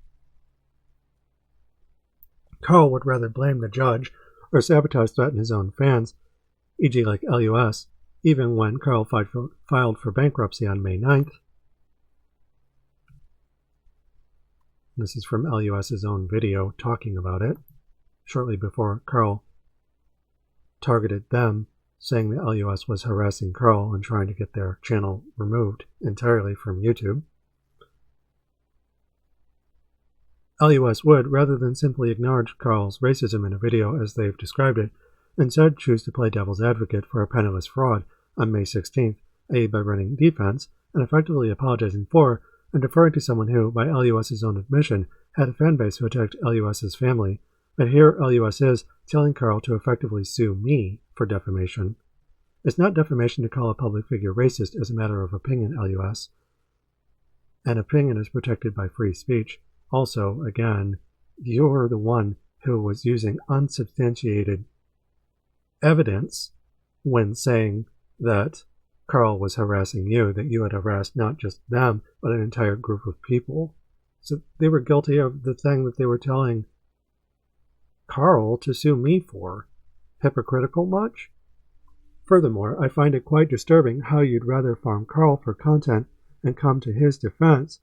Karl would rather blame the judge or sabotage threaten his own fans, e.g. like LUS, even when Karl filed for bankruptcy on May 9th. This is from LUS's own video talking about it, shortly before Karl targeted them saying the LUS was harassing Karl and trying to get their channel removed entirely from YouTube. LUS would, rather than simply acknowledge Karl's racism in a video as they've described it, instead choose to play devil's advocate for a penniless fraud on May 16th, i.e. by running defense and effectively apologizing for and deferring to someone who, by LUS's own admission, had a fanbase who attacked LUS's family. But here LUS is telling Karl to effectively sue me for defamation. It's not defamation to call a public figure racist as a matter of opinion, LUS. An opinion is protected by free speech. Also, again, you're the one who was using unsubstantiated evidence when saying that Karl was harassing you, that you had harassed not just them, but an entire group of people. So they were guilty of the thing that they were telling Karl to sue me for. Hypocritical much? Furthermore, I find it quite disturbing how you'd rather farm Karl for content and come to his defense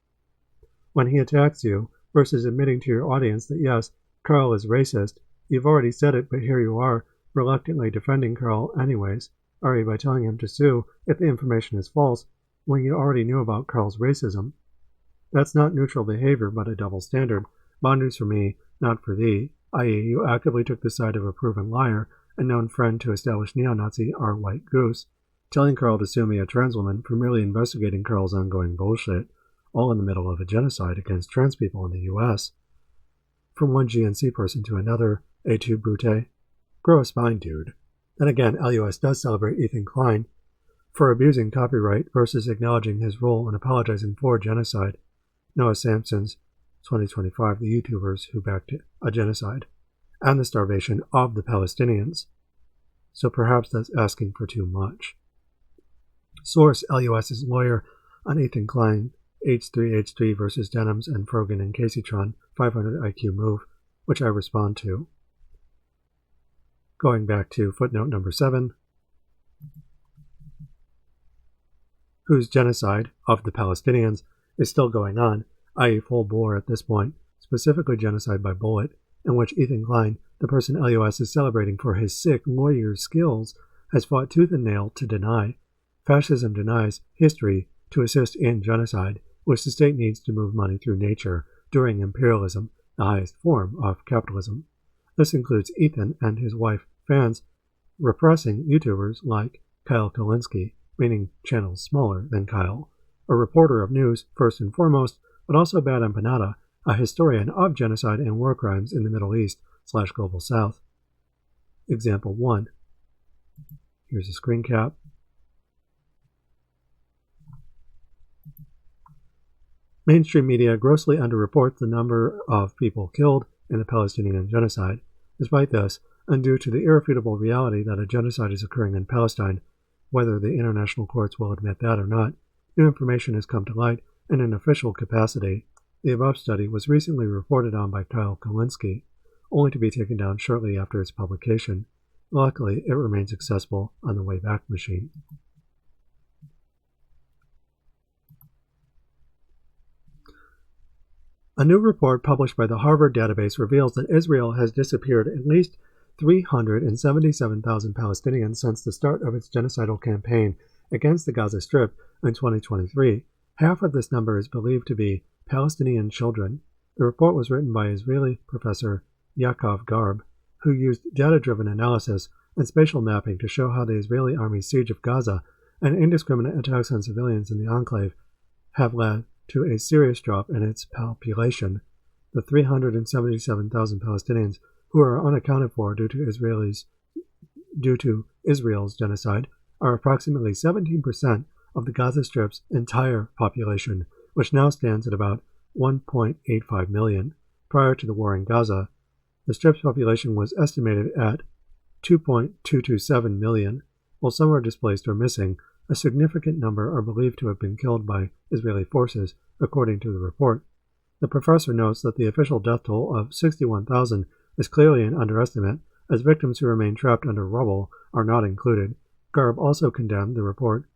when he attacks you, versus admitting to your audience that yes, Karl is racist. You've already said it, but here you are, reluctantly defending Karl anyways, i.e. by telling him to sue if the information is false, when you already knew about Karl's racism. That's not neutral behavior, but a double standard. Boundaries for me, not for thee, i.e. you actively took the side of a proven liar and known friend to established neo-Nazi R. White Goose, telling Karl to sue me, a trans woman, for merely investigating Karl's ongoing bullshit, all in the middle of a genocide against trans people in the U.S. From one GNC person to another, et tu, Brute? Grow a spine, dude. And again, LUS does celebrate Ethan Klein for abusing copyright versus acknowledging his role in apologizing for genocide. Noah Sampson's 2025, the YouTubers who backed a genocide, and the starvation of the Palestinians. So perhaps that's asking for too much. Source: LUS's lawyer on Ethan Klein, H3H3 versus Denims and Frogan and Caseytron, 500 IQ move, which I respond to. Going back to footnote number 7, whose genocide of the Palestinians is still going on, i.e. full bore at this point, specifically genocide by bullet, in which Ethan Klein, the person LUS is celebrating for his sick lawyer skills, has fought tooth and nail to deny. Fascism denies history to assist in genocide, which the state needs to move money through nature during imperialism, the highest form of capitalism. This includes Ethan and his wife fans repressing YouTubers like Kyle Kalinske, meaning channels smaller than Kyle, a reporter of news first and foremost, but also Bad Empanada, a historian of genocide and war crimes in the Middle East/Global South. Example 1. Here's a screen cap. Mainstream media grossly underreports the number of people killed in the Palestinian genocide. Despite this, and due to the irrefutable reality that a genocide is occurring in Palestine, whether the international courts will admit that or not, new information has come to light in an official capacity. The above study was recently reported on by Kyle Kalinske, only to be taken down shortly after its publication. Luckily, it remains accessible on the Wayback Machine. A new report published by the Harvard database reveals that Israel has disappeared at least 377,000 Palestinians since the start of its genocidal campaign against the Gaza Strip in 2023. Half of this number is believed to be Palestinian children. The report was written by Israeli professor Yaakov Garb, who used data-driven analysis and spatial mapping to show how the Israeli army's siege of Gaza and indiscriminate attacks on civilians in the enclave have led to a serious drop in its population. The 377,000 Palestinians who are unaccounted for due to Israel's genocide are approximately 17% of the Gaza Strip's entire population, which now stands at about 1.85 million. Prior to the war in Gaza, the Strip's population was estimated at 2.227 million. While some are displaced or missing, a significant number are believed to have been killed by Israeli forces, according to the report. The professor notes that the official death toll of 61,000 is clearly an underestimate, as victims who remain trapped under rubble are not included. Garb also condemned the report.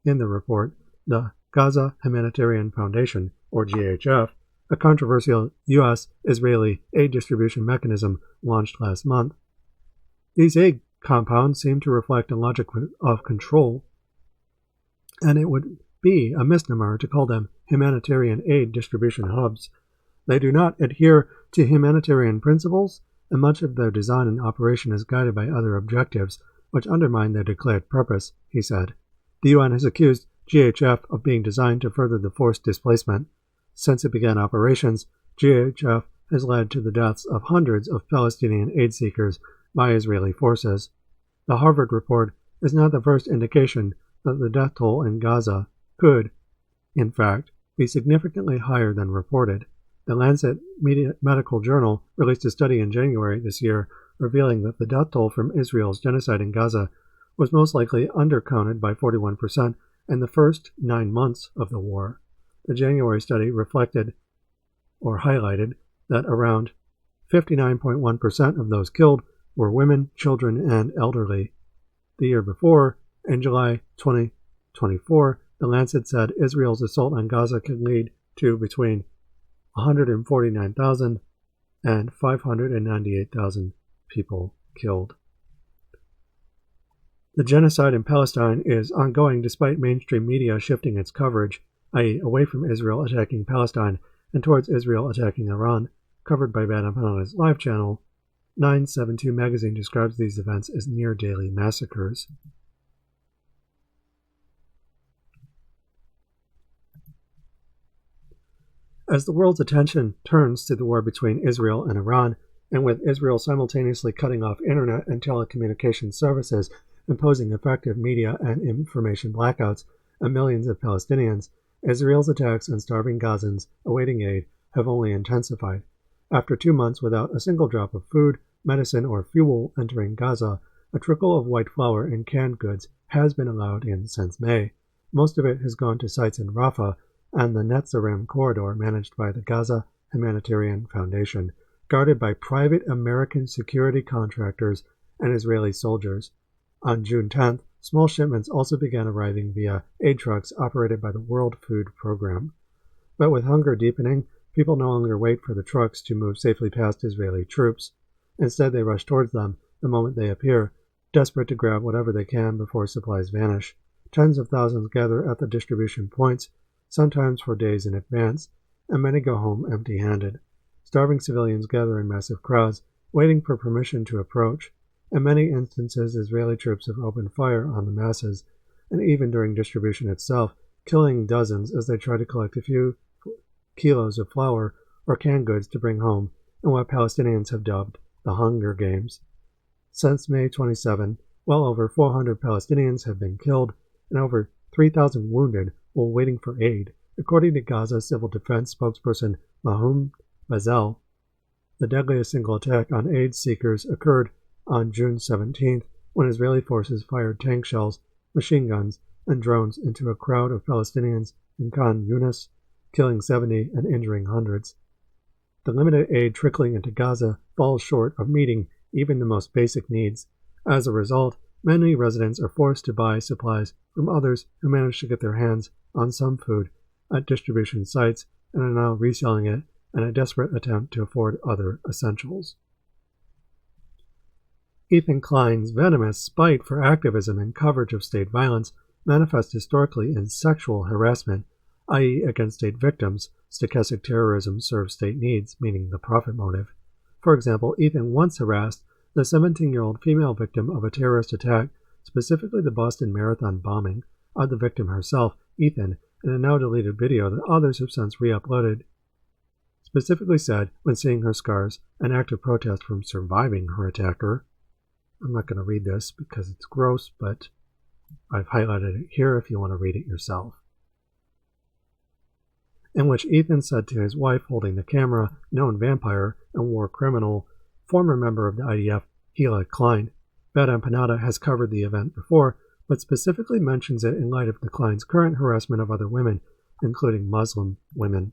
In the report, the Gaza Humanitarian Foundation, or GHF, a controversial U.S.-Israeli aid distribution mechanism launched last month. These aid compound seem to reflect a logic of control, and it would be a misnomer to call them humanitarian aid distribution hubs. They do not adhere to humanitarian principles, and much of their design and operation is guided by other objectives, which undermine their declared purpose, he said. The UN has accused GHF of being designed to further the forced displacement. Since it began operations, GHF has led to the deaths of hundreds of Palestinian aid seekers by Israeli forces. The Harvard report is not the first indication that the death toll in Gaza could, in fact, be significantly higher than reported. The Lancet Medical Journal released a study in January this year revealing that the death toll from Israel's genocide in Gaza was most likely undercounted by 41% in the first 9 months of the war. The January study reflected or highlighted that around 59.1% of those killed were women, children, and elderly. The year before, in July 2024, The Lancet said Israel's assault on Gaza could lead to between 149,000 and 598,000 people killed. The genocide in Palestine is ongoing despite mainstream media shifting its coverage, i.e. away from Israel attacking Palestine and towards Israel attacking Iran, covered by Bad Empana's live channel. 972 magazine describes these events as near-daily massacres. As the world's attention turns to the war between Israel and Iran, and with Israel simultaneously cutting off internet and telecommunications services, imposing effective media and information blackouts on millions of Palestinians, Israel's attacks on starving Gazans awaiting aid have only intensified. After 2 months without a single drop of food, medicine, or fuel entering Gaza, a trickle of white flour and canned goods has been allowed in since May. Most of it has gone to sites in Rafah and the Netzarim corridor managed by the Gaza Humanitarian Foundation, guarded by private American security contractors and Israeli soldiers. On June 10th, small shipments also began arriving via aid trucks operated by the World Food Program. But with hunger deepening, people no longer wait for the trucks to move safely past Israeli troops. Instead, they rush towards them the moment they appear, desperate to grab whatever they can before supplies vanish. Tens of thousands gather at the distribution points, sometimes for days in advance, and many go home empty-handed. Starving civilians gather in massive crowds, waiting for permission to approach. In many instances, Israeli troops have opened fire on the masses, and even during distribution itself, killing dozens as they try to collect a few kilos of flour or canned goods to bring home in what Palestinians have dubbed the Hunger Games. Since May 27, well over 400 Palestinians have been killed and over 3,000 wounded while waiting for aid, according to Gaza Civil Defense spokesperson Mahmoud Bazel. The deadliest single attack on aid seekers occurred on June 17th when Israeli forces fired tank shells, machine guns, and drones into a crowd of Palestinians in Khan Yunis, killing 70 and injuring hundreds. The limited aid trickling into Gaza falls short of meeting even the most basic needs. As a result, many residents are forced to buy supplies from others who manage to get their hands on some food at distribution sites and are now reselling it in a desperate attempt to afford other essentials. Ethan Klein's venomous spite for activism and coverage of state violence manifests historically in sexual harassment, i.e. against state victims. Stochastic terrorism serves state needs, meaning the profit motive. For example, Ethan once harassed the 17-year-old female victim of a terrorist attack, specifically the Boston Marathon bombing, of the victim herself, Ethan, in a now-deleted video that others have since re-uploaded. Specifically said, when seeing her scars, an act of protest from surviving her attacker. I'm not going to read this because it's gross, but I've highlighted it here if you want to read it yourself. In which Ethan said to his wife holding the camera, known vampire and war criminal, former member of the IDF, Hila Klein. Bad Empanada has covered the event before, but specifically mentions it in light of the Klein's current harassment of other women, including Muslim women.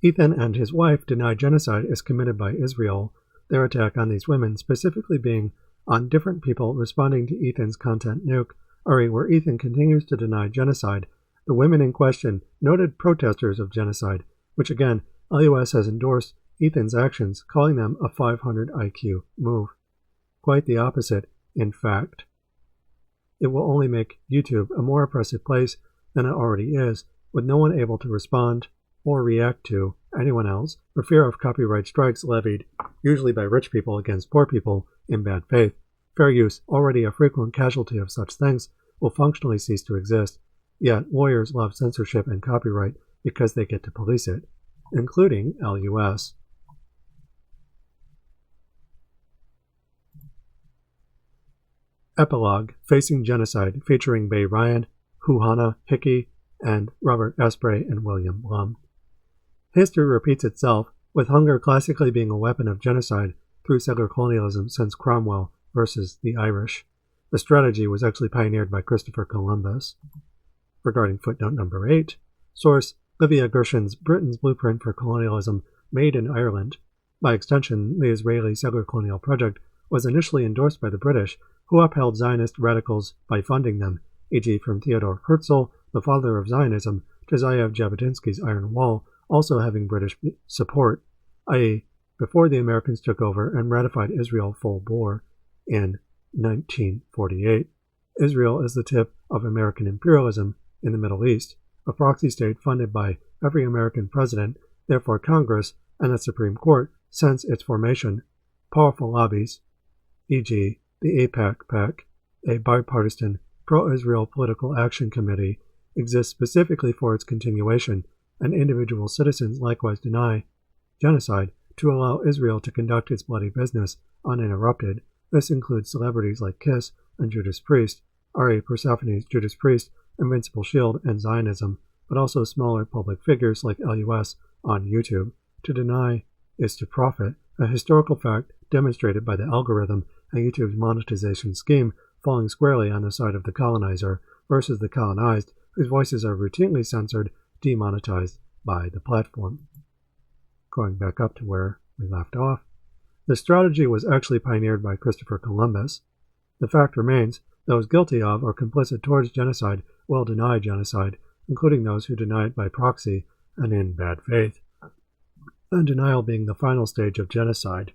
Ethan and his wife deny genocide is committed by Israel, their attack on these women specifically being on different people responding to Ethan's content nuke, where Ethan continues to deny genocide. The women in question, noted protesters of genocide, which again LUS has endorsed Ethan's actions, calling them a 500 IQ move. Quite the opposite, in fact. It will only make YouTube a more oppressive place than it already is, with no one able to respond or react to anyone else for fear of copyright strikes levied, usually by rich people against poor people in bad faith. Fair use, already a frequent casualty of such things, will functionally cease to exist. Yet lawyers love censorship and copyright because they get to police it, including LUS. Epilogue, Facing Genocide, featuring Bay Ryan, Huhana, Hickey, and Robert Asprey and William Blum. History repeats itself, with hunger classically being a weapon of genocide through settler colonialism since Cromwell versus the Irish. The strategy was actually pioneered by Christopher Columbus. Regarding footnote number 8, source Livia Gerson's Britain's Blueprint for Colonialism Made in Ireland. By extension, the Israeli settler colonial project was initially endorsed by the British, who upheld Zionist radicals by funding them, e.g. from Theodor Herzl, the father of Zionism, to Zaya Jabotinsky's Iron Wall, also having British support, i.e. before the Americans took over and ratified Israel full bore in 1948. Israel is the tip of American imperialism in the Middle East, a proxy state funded by every American president, therefore Congress, and the Supreme Court since its formation. Powerful lobbies, e.g. the AIPAC, a bipartisan pro-Israel political action committee, exists specifically for its continuation, and individual citizens likewise deny genocide to allow Israel to conduct its bloody business uninterrupted. This includes celebrities like Kiss and Judas Priest, R.A. Persephone's Judas Priest, Invincible Shield, and Zionism, but also smaller public figures like LUS on YouTube. To deny is to profit, a historical fact demonstrated by the algorithm and YouTube's monetization scheme falling squarely on the side of the colonizer versus the colonized, whose voices are routinely censored, demonetized by the platform. Going back up to where we left off, the strategy was actually pioneered by Christopher Columbus. The fact remains, those guilty of or complicit towards genocide will deny genocide, including those who deny it by proxy and in bad faith, and denial being the final stage of genocide.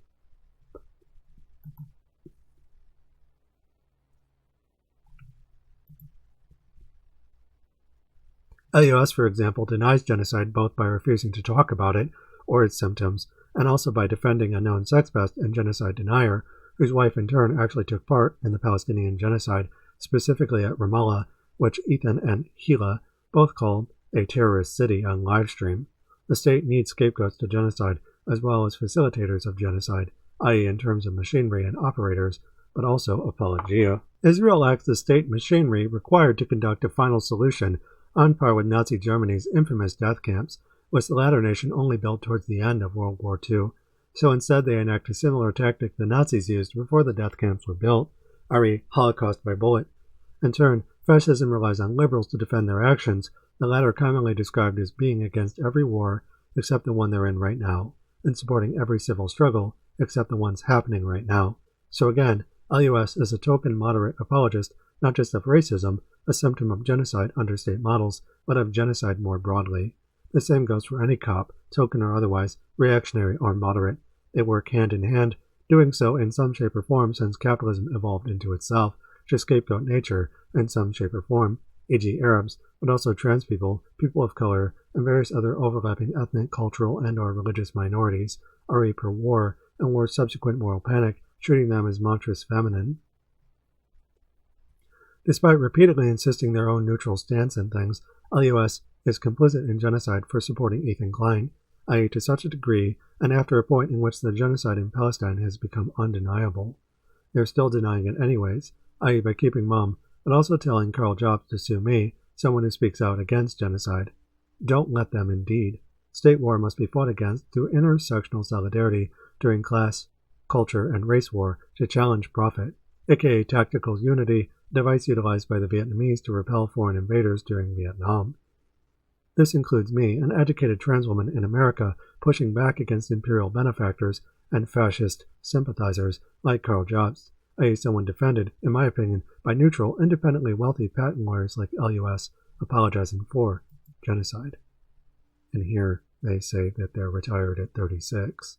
LUS, for example, denies genocide both by refusing to talk about it or its symptoms, and also by defending a known sex pest and genocide denier, whose wife in turn actually took part in the Palestinian genocide, specifically at Ramallah, which Ethan and Hila both called a terrorist city on livestream. The state needs scapegoats to genocide, as well as facilitators of genocide, i.e. in terms of machinery and operators, but also apologia. Israel lacks the state machinery required to conduct a final solution on par with Nazi Germany's infamous death camps, which the latter nation only built towards the end of World War II. So instead they enact a similar tactic the Nazis used before the death camps were built, i.e. Holocaust by bullet. In turn, fascism relies on liberals to defend their actions, the latter commonly described as being against every war except the one they're in right now, and supporting every civil struggle except the ones happening right now. So again, LUS is a token moderate apologist not just of racism, a symptom of genocide under state models, but of genocide more broadly. The same goes for any cop, token or otherwise, reactionary or moderate. They work hand in hand, doing so in some shape or form since capitalism evolved into itself, to scapegoat nature in some shape or form, e.g. Arabs, but also trans people, people of color, and various other overlapping ethnic, cultural, and or religious minorities, re per war, and war's subsequent moral panic, treating them as monstrous feminine. Despite repeatedly insisting their own neutral stance in things, LUS is complicit in genocide for supporting Ethan Klein, i.e. to such a degree, and after a point in which the genocide in Palestine has become undeniable. They're still denying it anyways, i.e. by keeping mum, but also telling Karl Jobst to sue me, someone who speaks out against genocide. Don't let them indeed. State war must be fought against through intersectional solidarity during class, culture, and race war to challenge profit, aka tactical unity, device utilized by the Vietnamese to repel foreign invaders during Vietnam. This includes me, an educated trans woman in America, pushing back against imperial benefactors and fascist sympathizers like Karl Jobst, i.e. someone defended, in my opinion, by neutral, independently wealthy patent lawyers like LUS apologizing for genocide. And here They say that they're retired at 36.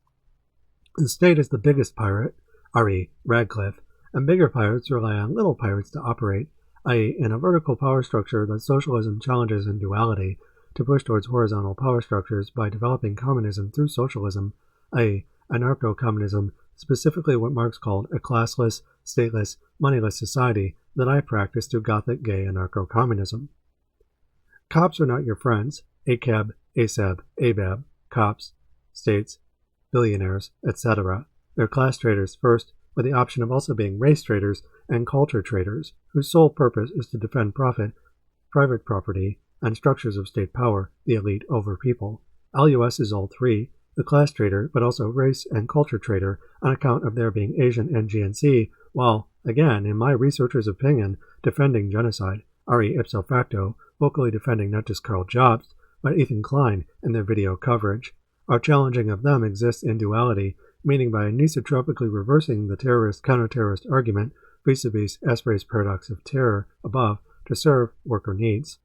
The state is the biggest pirate, R.E. Radcliffe, and bigger pirates rely on little pirates to operate, i.e. in a vertical power structure that socialism challenges in duality, to push towards horizontal power structures by developing communism through socialism, i.e. anarcho-communism, specifically what Marx called a classless, stateless, moneyless society that I practice through Gothic gay anarcho-communism. Cops are not your friends, ACAB, ASAB, ABAB, cops, states, billionaires, etc. They're class traders first, with the option of also being race traders and culture traders, whose sole purpose is to defend profit, private property, and structures of state power, the elite over people. LUS is all three, the class trader, but also race and culture trader, on account of their being Asian and GNC, while, again, in my researcher's opinion, defending genocide, re ipso facto, vocally defending not just Karl Jobst, but Ethan Klein in their video coverage. Our challenging of them exists in duality, meaning by anisotropically reversing the terrorist-counter-terrorist argument vis-a-vis Asprey's paradox of terror above to serve worker needs.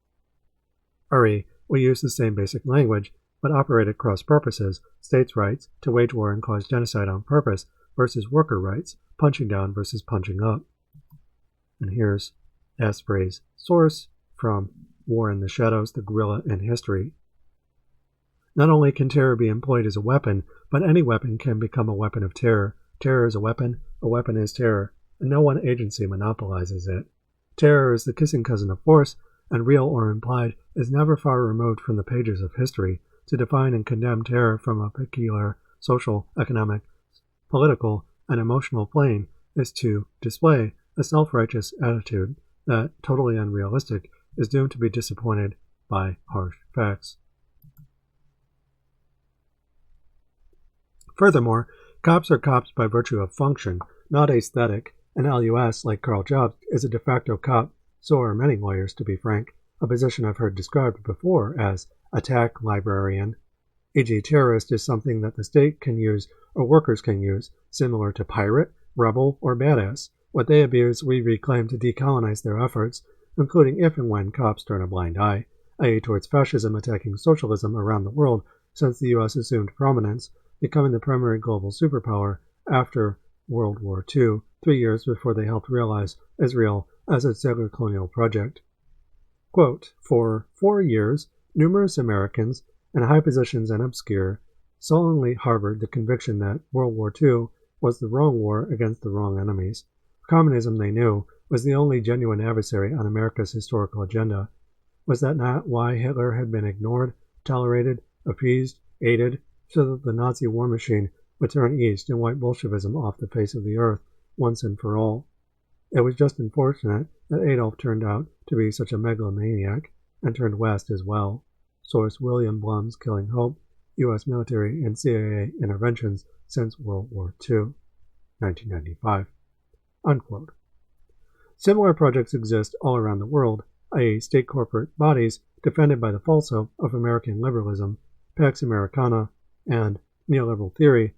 We use the same basic language, but operate at cross purposes, states' rights to wage war and cause genocide on purpose versus worker rights, punching down versus punching up. And here's Asprey's source from War in the Shadows, the Guerrilla in History. Not only can terror be employed as a weapon, but any weapon can become a weapon of terror. Terror is a weapon is terror, and no one agency monopolizes it. Terror is the kissing cousin of force, and real or implied is never far removed from the pages of history. To define and condemn terror from a peculiar social, economic, political, and emotional plane is to display a self-righteous attitude that, totally unrealistic, is doomed to be disappointed by harsh facts. Furthermore, cops are cops by virtue of function, not aesthetic, and LUS, like Karl Jobst, is a de facto cop, so are many lawyers, to be frank, a position I've heard described before as attack librarian. E.g., terrorist is something that the state can use or workers can use, similar to pirate, rebel, or badass. What they abuse, we reclaim to decolonize their efforts, including if and when cops turn a blind eye, i.e. towards fascism attacking socialism around the world since the U.S. assumed prominence, becoming the primary global superpower after World War II, 3 years before they helped realize Israel as its settler colonial project. Quote, for 4 years, numerous Americans, in high positions and obscure, sullenly harbored the conviction that World War II was the wrong war against the wrong enemies. Communism, they knew, was the only genuine adversary on America's historical agenda. Was that not why Hitler had been ignored, tolerated, appeased, aided, so that the Nazi war machine would turn east and wipe Bolshevism off the face of the earth once and for all? It was just unfortunate that Adolf turned out to be such a megalomaniac and turned west as well. Source William Blum's Killing Hope, U.S. military and CIA interventions since World War II, 1995. Unquote. Similar projects exist all around the world, i.e. state corporate bodies defended by the falso of American liberalism, Pax Americana, and neoliberal theory,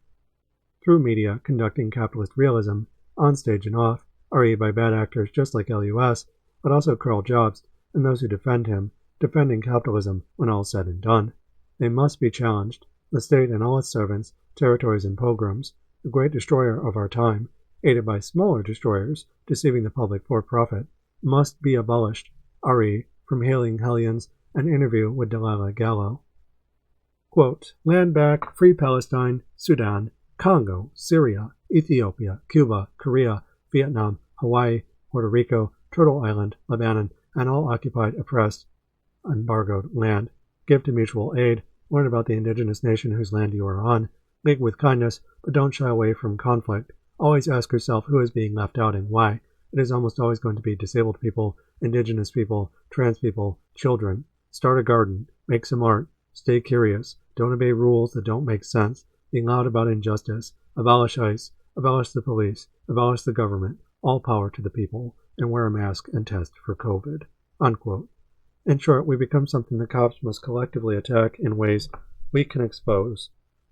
through media conducting capitalist realism, on stage and off, re by bad actors just like LUS, but also Karl Jobst and those who defend him, defending capitalism when all said and done. They must be challenged. The state and all its servants, territories and pogroms, the great destroyer of our time, aided by smaller destroyers deceiving the public for profit, must be abolished, re from Hailing Hellions, an interview with Delilah Gallo. Quote, land back, free Palestine, Sudan, Congo, Syria, Ethiopia, Cuba, Korea, Vietnam, Hawaii, Puerto Rico, Turtle Island, Lebanon, and all occupied, oppressed, embargoed land. Give to mutual aid. Learn about the indigenous nation whose land you are on. League with kindness, but don't shy away from conflict. Always ask yourself who is being left out and why. It is almost always going to be disabled people, indigenous people, trans people, children. Start a garden. Make some art. Stay curious. Don't obey rules that don't make sense. Be loud about injustice. Abolish ICE. Abolish the police. Abolish the government. All power to the people. And wear a mask and test for COVID. Unquote. In short, we become something the cops must collectively attack in ways we can expose,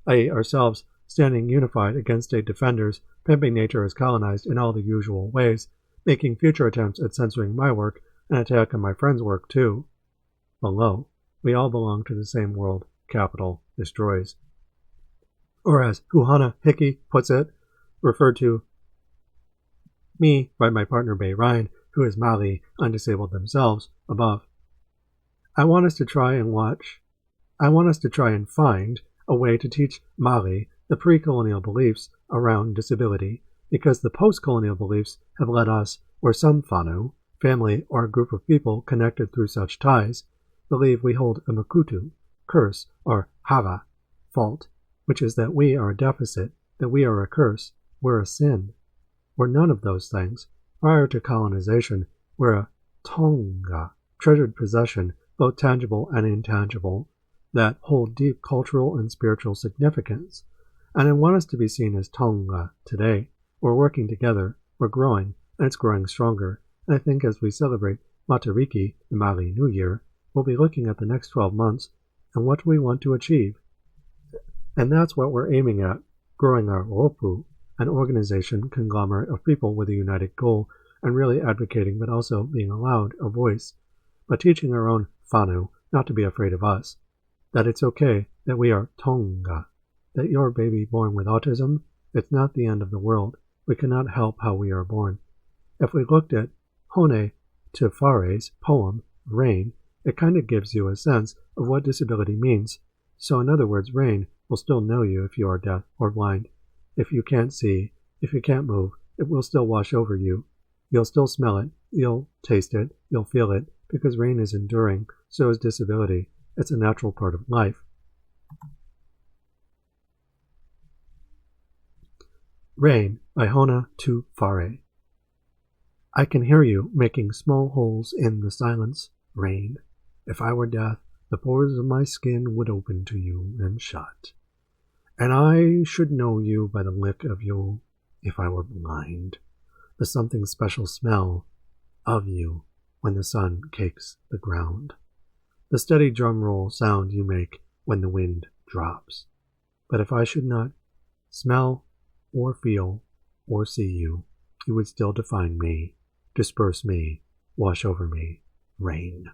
i.e. ourselves standing unified against state defenders, pimping nature as colonized in all the usual ways, making future attempts at censoring my work and attack on my friend's work too. Below, we all belong to the same world, capital destroys. Or as Huhana Hickey puts it, referred to me by my partner Bay Ryan, who is Mali, undisabled themselves, above. I want us to try and find a way to teach Mali the pre-colonial beliefs around disability, because the post-colonial beliefs have led us, or some whānau, family or a group of people connected through such ties, believe we hold a makutu, curse, or hava, fault, which is that we are a deficit, that we are a curse, we're a sin. We're none of those things. Prior to colonization, we're a tonga, treasured possession, both tangible and intangible, that hold deep cultural and spiritual significance. And I want us to be seen as tonga today. We're working together, we're growing, and it's growing stronger. And I think as we celebrate Matariki, the Mali New Year, we'll be looking at the next 12 months and what we want to achieve. And that's what we're aiming at, growing our Opu, an organization conglomerate of people with a united goal, and really advocating but also being allowed a voice, but teaching our own whānau not to be afraid of us, that it's okay that we are tonga, that your baby born with autism, it's not the end of the world. We cannot help how we are born. If we looked at Hone te Whare's poem, Rain, it kind of gives you a sense of what disability means. So in other words, rain will still know you if you are deaf or blind. If you can't see, if you can't move, it will still wash over you. You'll still smell it, you'll taste it, you'll feel it, because rain is enduring, so is disability. It's a natural part of life. Rain by Hone te Whare. I can hear you making small holes in the silence, rain. If I were deaf, the pores of my skin would open to you and shut. And I should know you by the lick of you if I were blind. The something special smell of you when the sun cakes the ground. The steady drum roll sound you make when the wind drops. But if I should not smell or feel or see you, you would still define me, disperse me, wash over me, rain.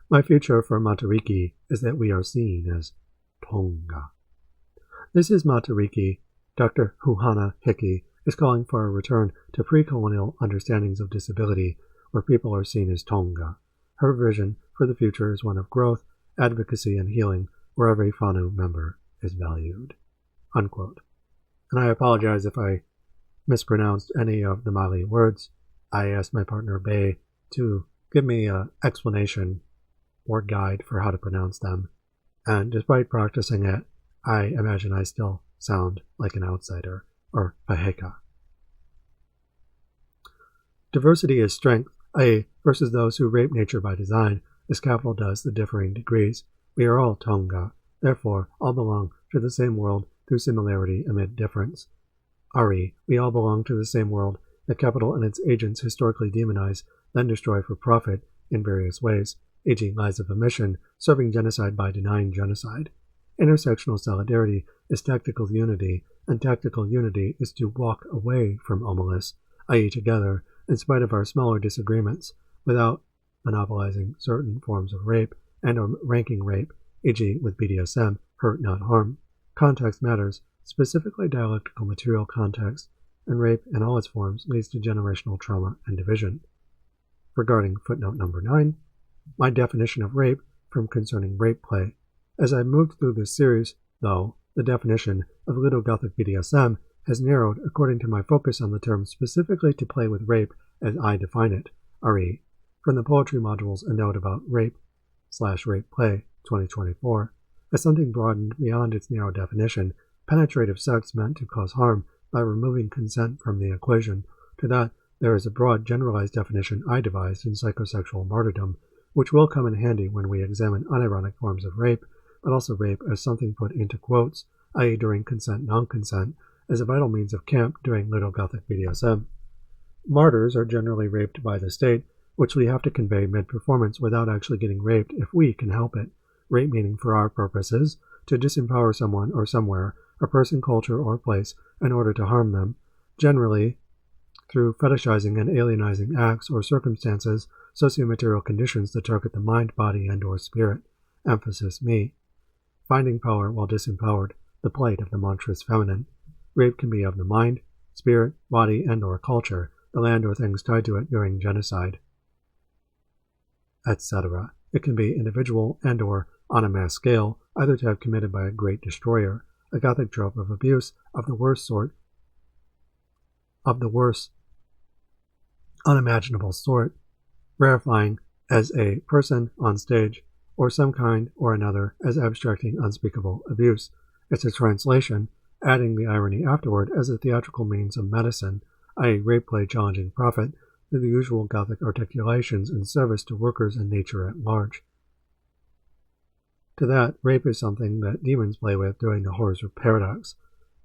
My future for Matariki is that we are seen as tonga. This is Matariki. Dr. Huhana Hickey is calling for a return to pre-colonial understandings of disability where people are seen as tonga. Her vision for the future is one of growth, advocacy, and healing where every whānau member is valued. Unquote. And I apologize if I mispronounced any of the Mali words. I asked my partner Bay to give me an explanation or guide for how to pronounce them, and despite practicing it, I imagine I still sound like an outsider, or paheka. Diversity is strength, i.e., versus those who rape nature by design, as capital does the differing degrees. We are all tonga, therefore all belong to the same world through similarity amid difference. Ari, we all belong to the same world that capital and its agents historically demonize, then destroy for profit in various ways, e.g. lies of omission, serving genocide by denying genocide. Intersectional solidarity is tactical unity, and tactical unity is to walk away from omelis, i.e. together, in spite of our smaller disagreements, without monopolizing certain forms of rape and or ranking rape, e.g. with BDSM, hurt not harm. Context matters, specifically dialectical material context, and rape in all its forms leads to generational trauma and division. Regarding footnote number 9, my definition of rape from concerning rape play. As I moved through this series, though, the definition of Little Gothic BDSM has narrowed according to my focus on the term specifically to play with rape as I define it, RE, from the poetry modules a note about rape/rape play 2024, as something broadened beyond its narrow definition, penetrative sex meant to cause harm by removing consent from the equation, to that there is a broad generalized definition I devised in Psychosexual Martyrdom, which will come in handy when we examine unironic forms of rape, but also rape as something put into quotes, i.e. during consent non-consent, as a vital means of camp during Little Gothic BDSM. Martyrs are generally raped by the state, which we have to convey mid-performance without actually getting raped if we can help it. Rape meaning for our purposes, to disempower someone or somewhere, a person, culture, or place, in order to harm them, generally through fetishizing and alienizing acts or circumstances, sociomaterial conditions that target the mind, body, and/or spirit. Emphasis me. Finding power while disempowered, the plight of the monstrous feminine. Rape can be of the mind, spirit, body, and/or culture, the land or things tied to it during genocide, etc. It can be individual and/or on a mass scale, either to have committed by a great destroyer, a Gothic trope of abuse of the worst sort, unimaginable sort, verifying as a person on stage, or some kind or another as abstracting unspeakable abuse. It's a translation, adding the irony afterward as a theatrical means of medicine, i.e. rape play challenging profit to the usual Gothic articulations in service to workers and nature at large. To that, rape is something that demons play with during the horrors of paradox.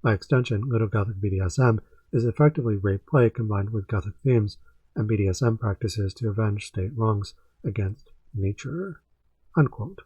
By extension, Little Gothic BDSM is effectively rape play combined with Gothic themes and BDSM practices to avenge state wrongs against nature." Unquote.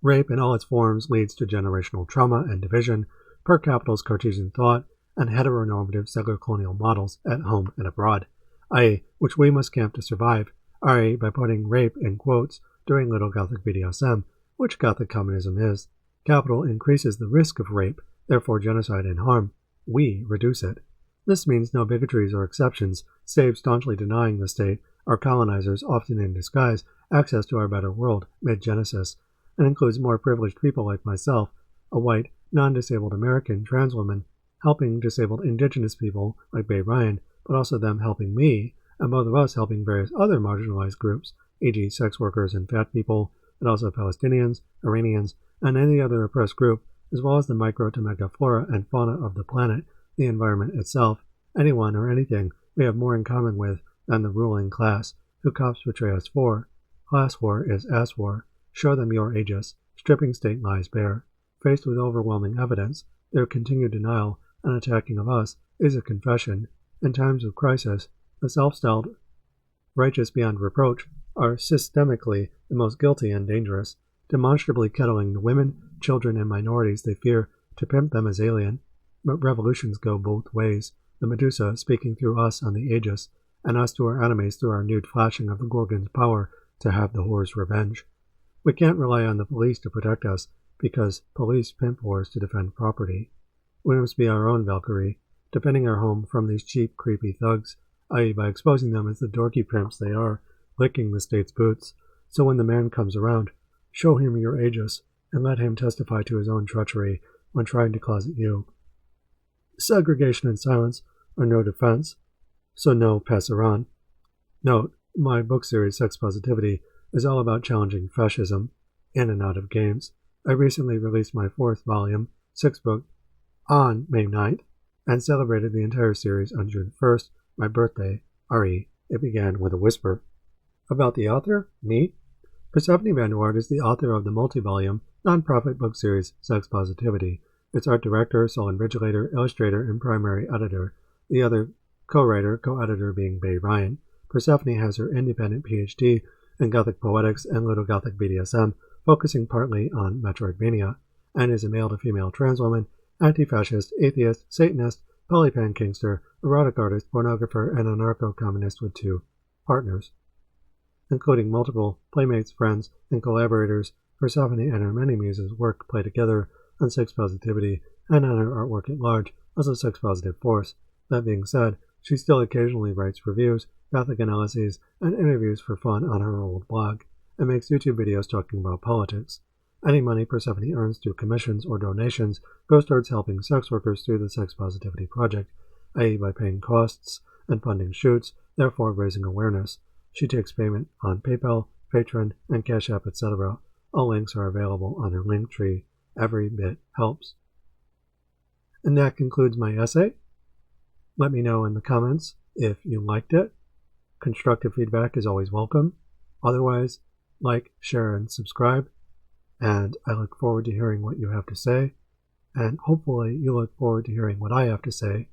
Rape in all its forms leads to generational trauma and division, per capitalist Cartesian thought, and heteronormative secular colonial models at home and abroad, i.e., which we must camp to survive, i.e., by putting rape in quotes during Little Gothic BDSM, which Gothic communism is. Capital increases the risk of rape, therefore genocide and harm. We reduce it. This means no bigotries or exceptions, save staunchly denying the state, our colonizers, often in disguise, access to our better world, mid-Genesis, and includes more privileged people like myself, a white, non-disabled American trans woman, helping disabled indigenous people like Bay Ryan, but also them helping me, and both of us helping various other marginalized groups, e.g. sex workers and fat people, but also Palestinians, Iranians, and any other oppressed group, as well as the micro to mega flora and fauna of the planet, the environment itself, anyone or anything we have more in common with than the ruling class, who cops betray us for. Class war is ass war. Show them your aegis. Stripping state lies bare. Faced with overwhelming evidence, their continued denial and attacking of us is a confession. In times of crisis, the self-styled righteous beyond reproach are systemically the most guilty and dangerous, demonstrably kettling the women, children, and minorities they fear to pimp them as alien. But revolutions go both ways, the Medusa speaking through us on the Aegis, and us to our enemies through our nude flashing of the Gorgon's power to have the whore's revenge. We can't rely on the police to protect us, because police pimp whores to defend property. We must be our own Valkyrie, defending our home from these cheap, creepy thugs, i.e. by exposing them as the dorky pimps they are, licking the state's boots. So when the man comes around, show him your aegis, and let him testify to his own treachery when trying to closet you. Segregation and silence are no defense, so no passeron. Note, my book series Sex Positivity is all about challenging fascism, in and out of games. I recently released my 4th volume, 6th book, on May 9th, and celebrated the entire series on June 1st, my birthday, re. It began with a whisper. About the author? Me? Persephone Vanderwaard is the author of the multi-volume, non-profit book series Sex Positivity. Its art director, sole invigilator, illustrator, and primary editor. The other co-writer, co-editor being Bay Ryan. Persephone has her independent PhD in Gothic Poetics and Little Gothic BDSM, focusing partly on Metroidvania, and is a male-to-female trans woman, anti-fascist, atheist, Satanist, polypan-kingster, erotic artist, pornographer, and anarcho-communist with 2 partners, including multiple playmates, friends, and collaborators. Persephone and her many muses work play together on Sex Positivity and on her artwork at large as a sex-positive force. That being said, she still occasionally writes reviews, Gothic analyses, and interviews for fun on her old blog, and makes YouTube videos talking about politics. Any money Persephone earns through commissions or donations goes towards helping sex workers through the Sex Positivity Project, i.e. by paying costs and funding shoots, therefore raising awareness. She takes payment on PayPal, Patreon, and Cash App, etc. All links are available on her link tree. Every bit helps. And that concludes my essay. Let me know in the comments if you liked it. Constructive feedback is always welcome. Otherwise, like, share, and subscribe. And I look forward to hearing what you have to say. And hopefully you look forward to hearing what I have to say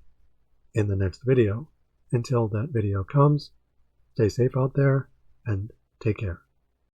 in the next video. Until that video comes, stay safe out there and take care.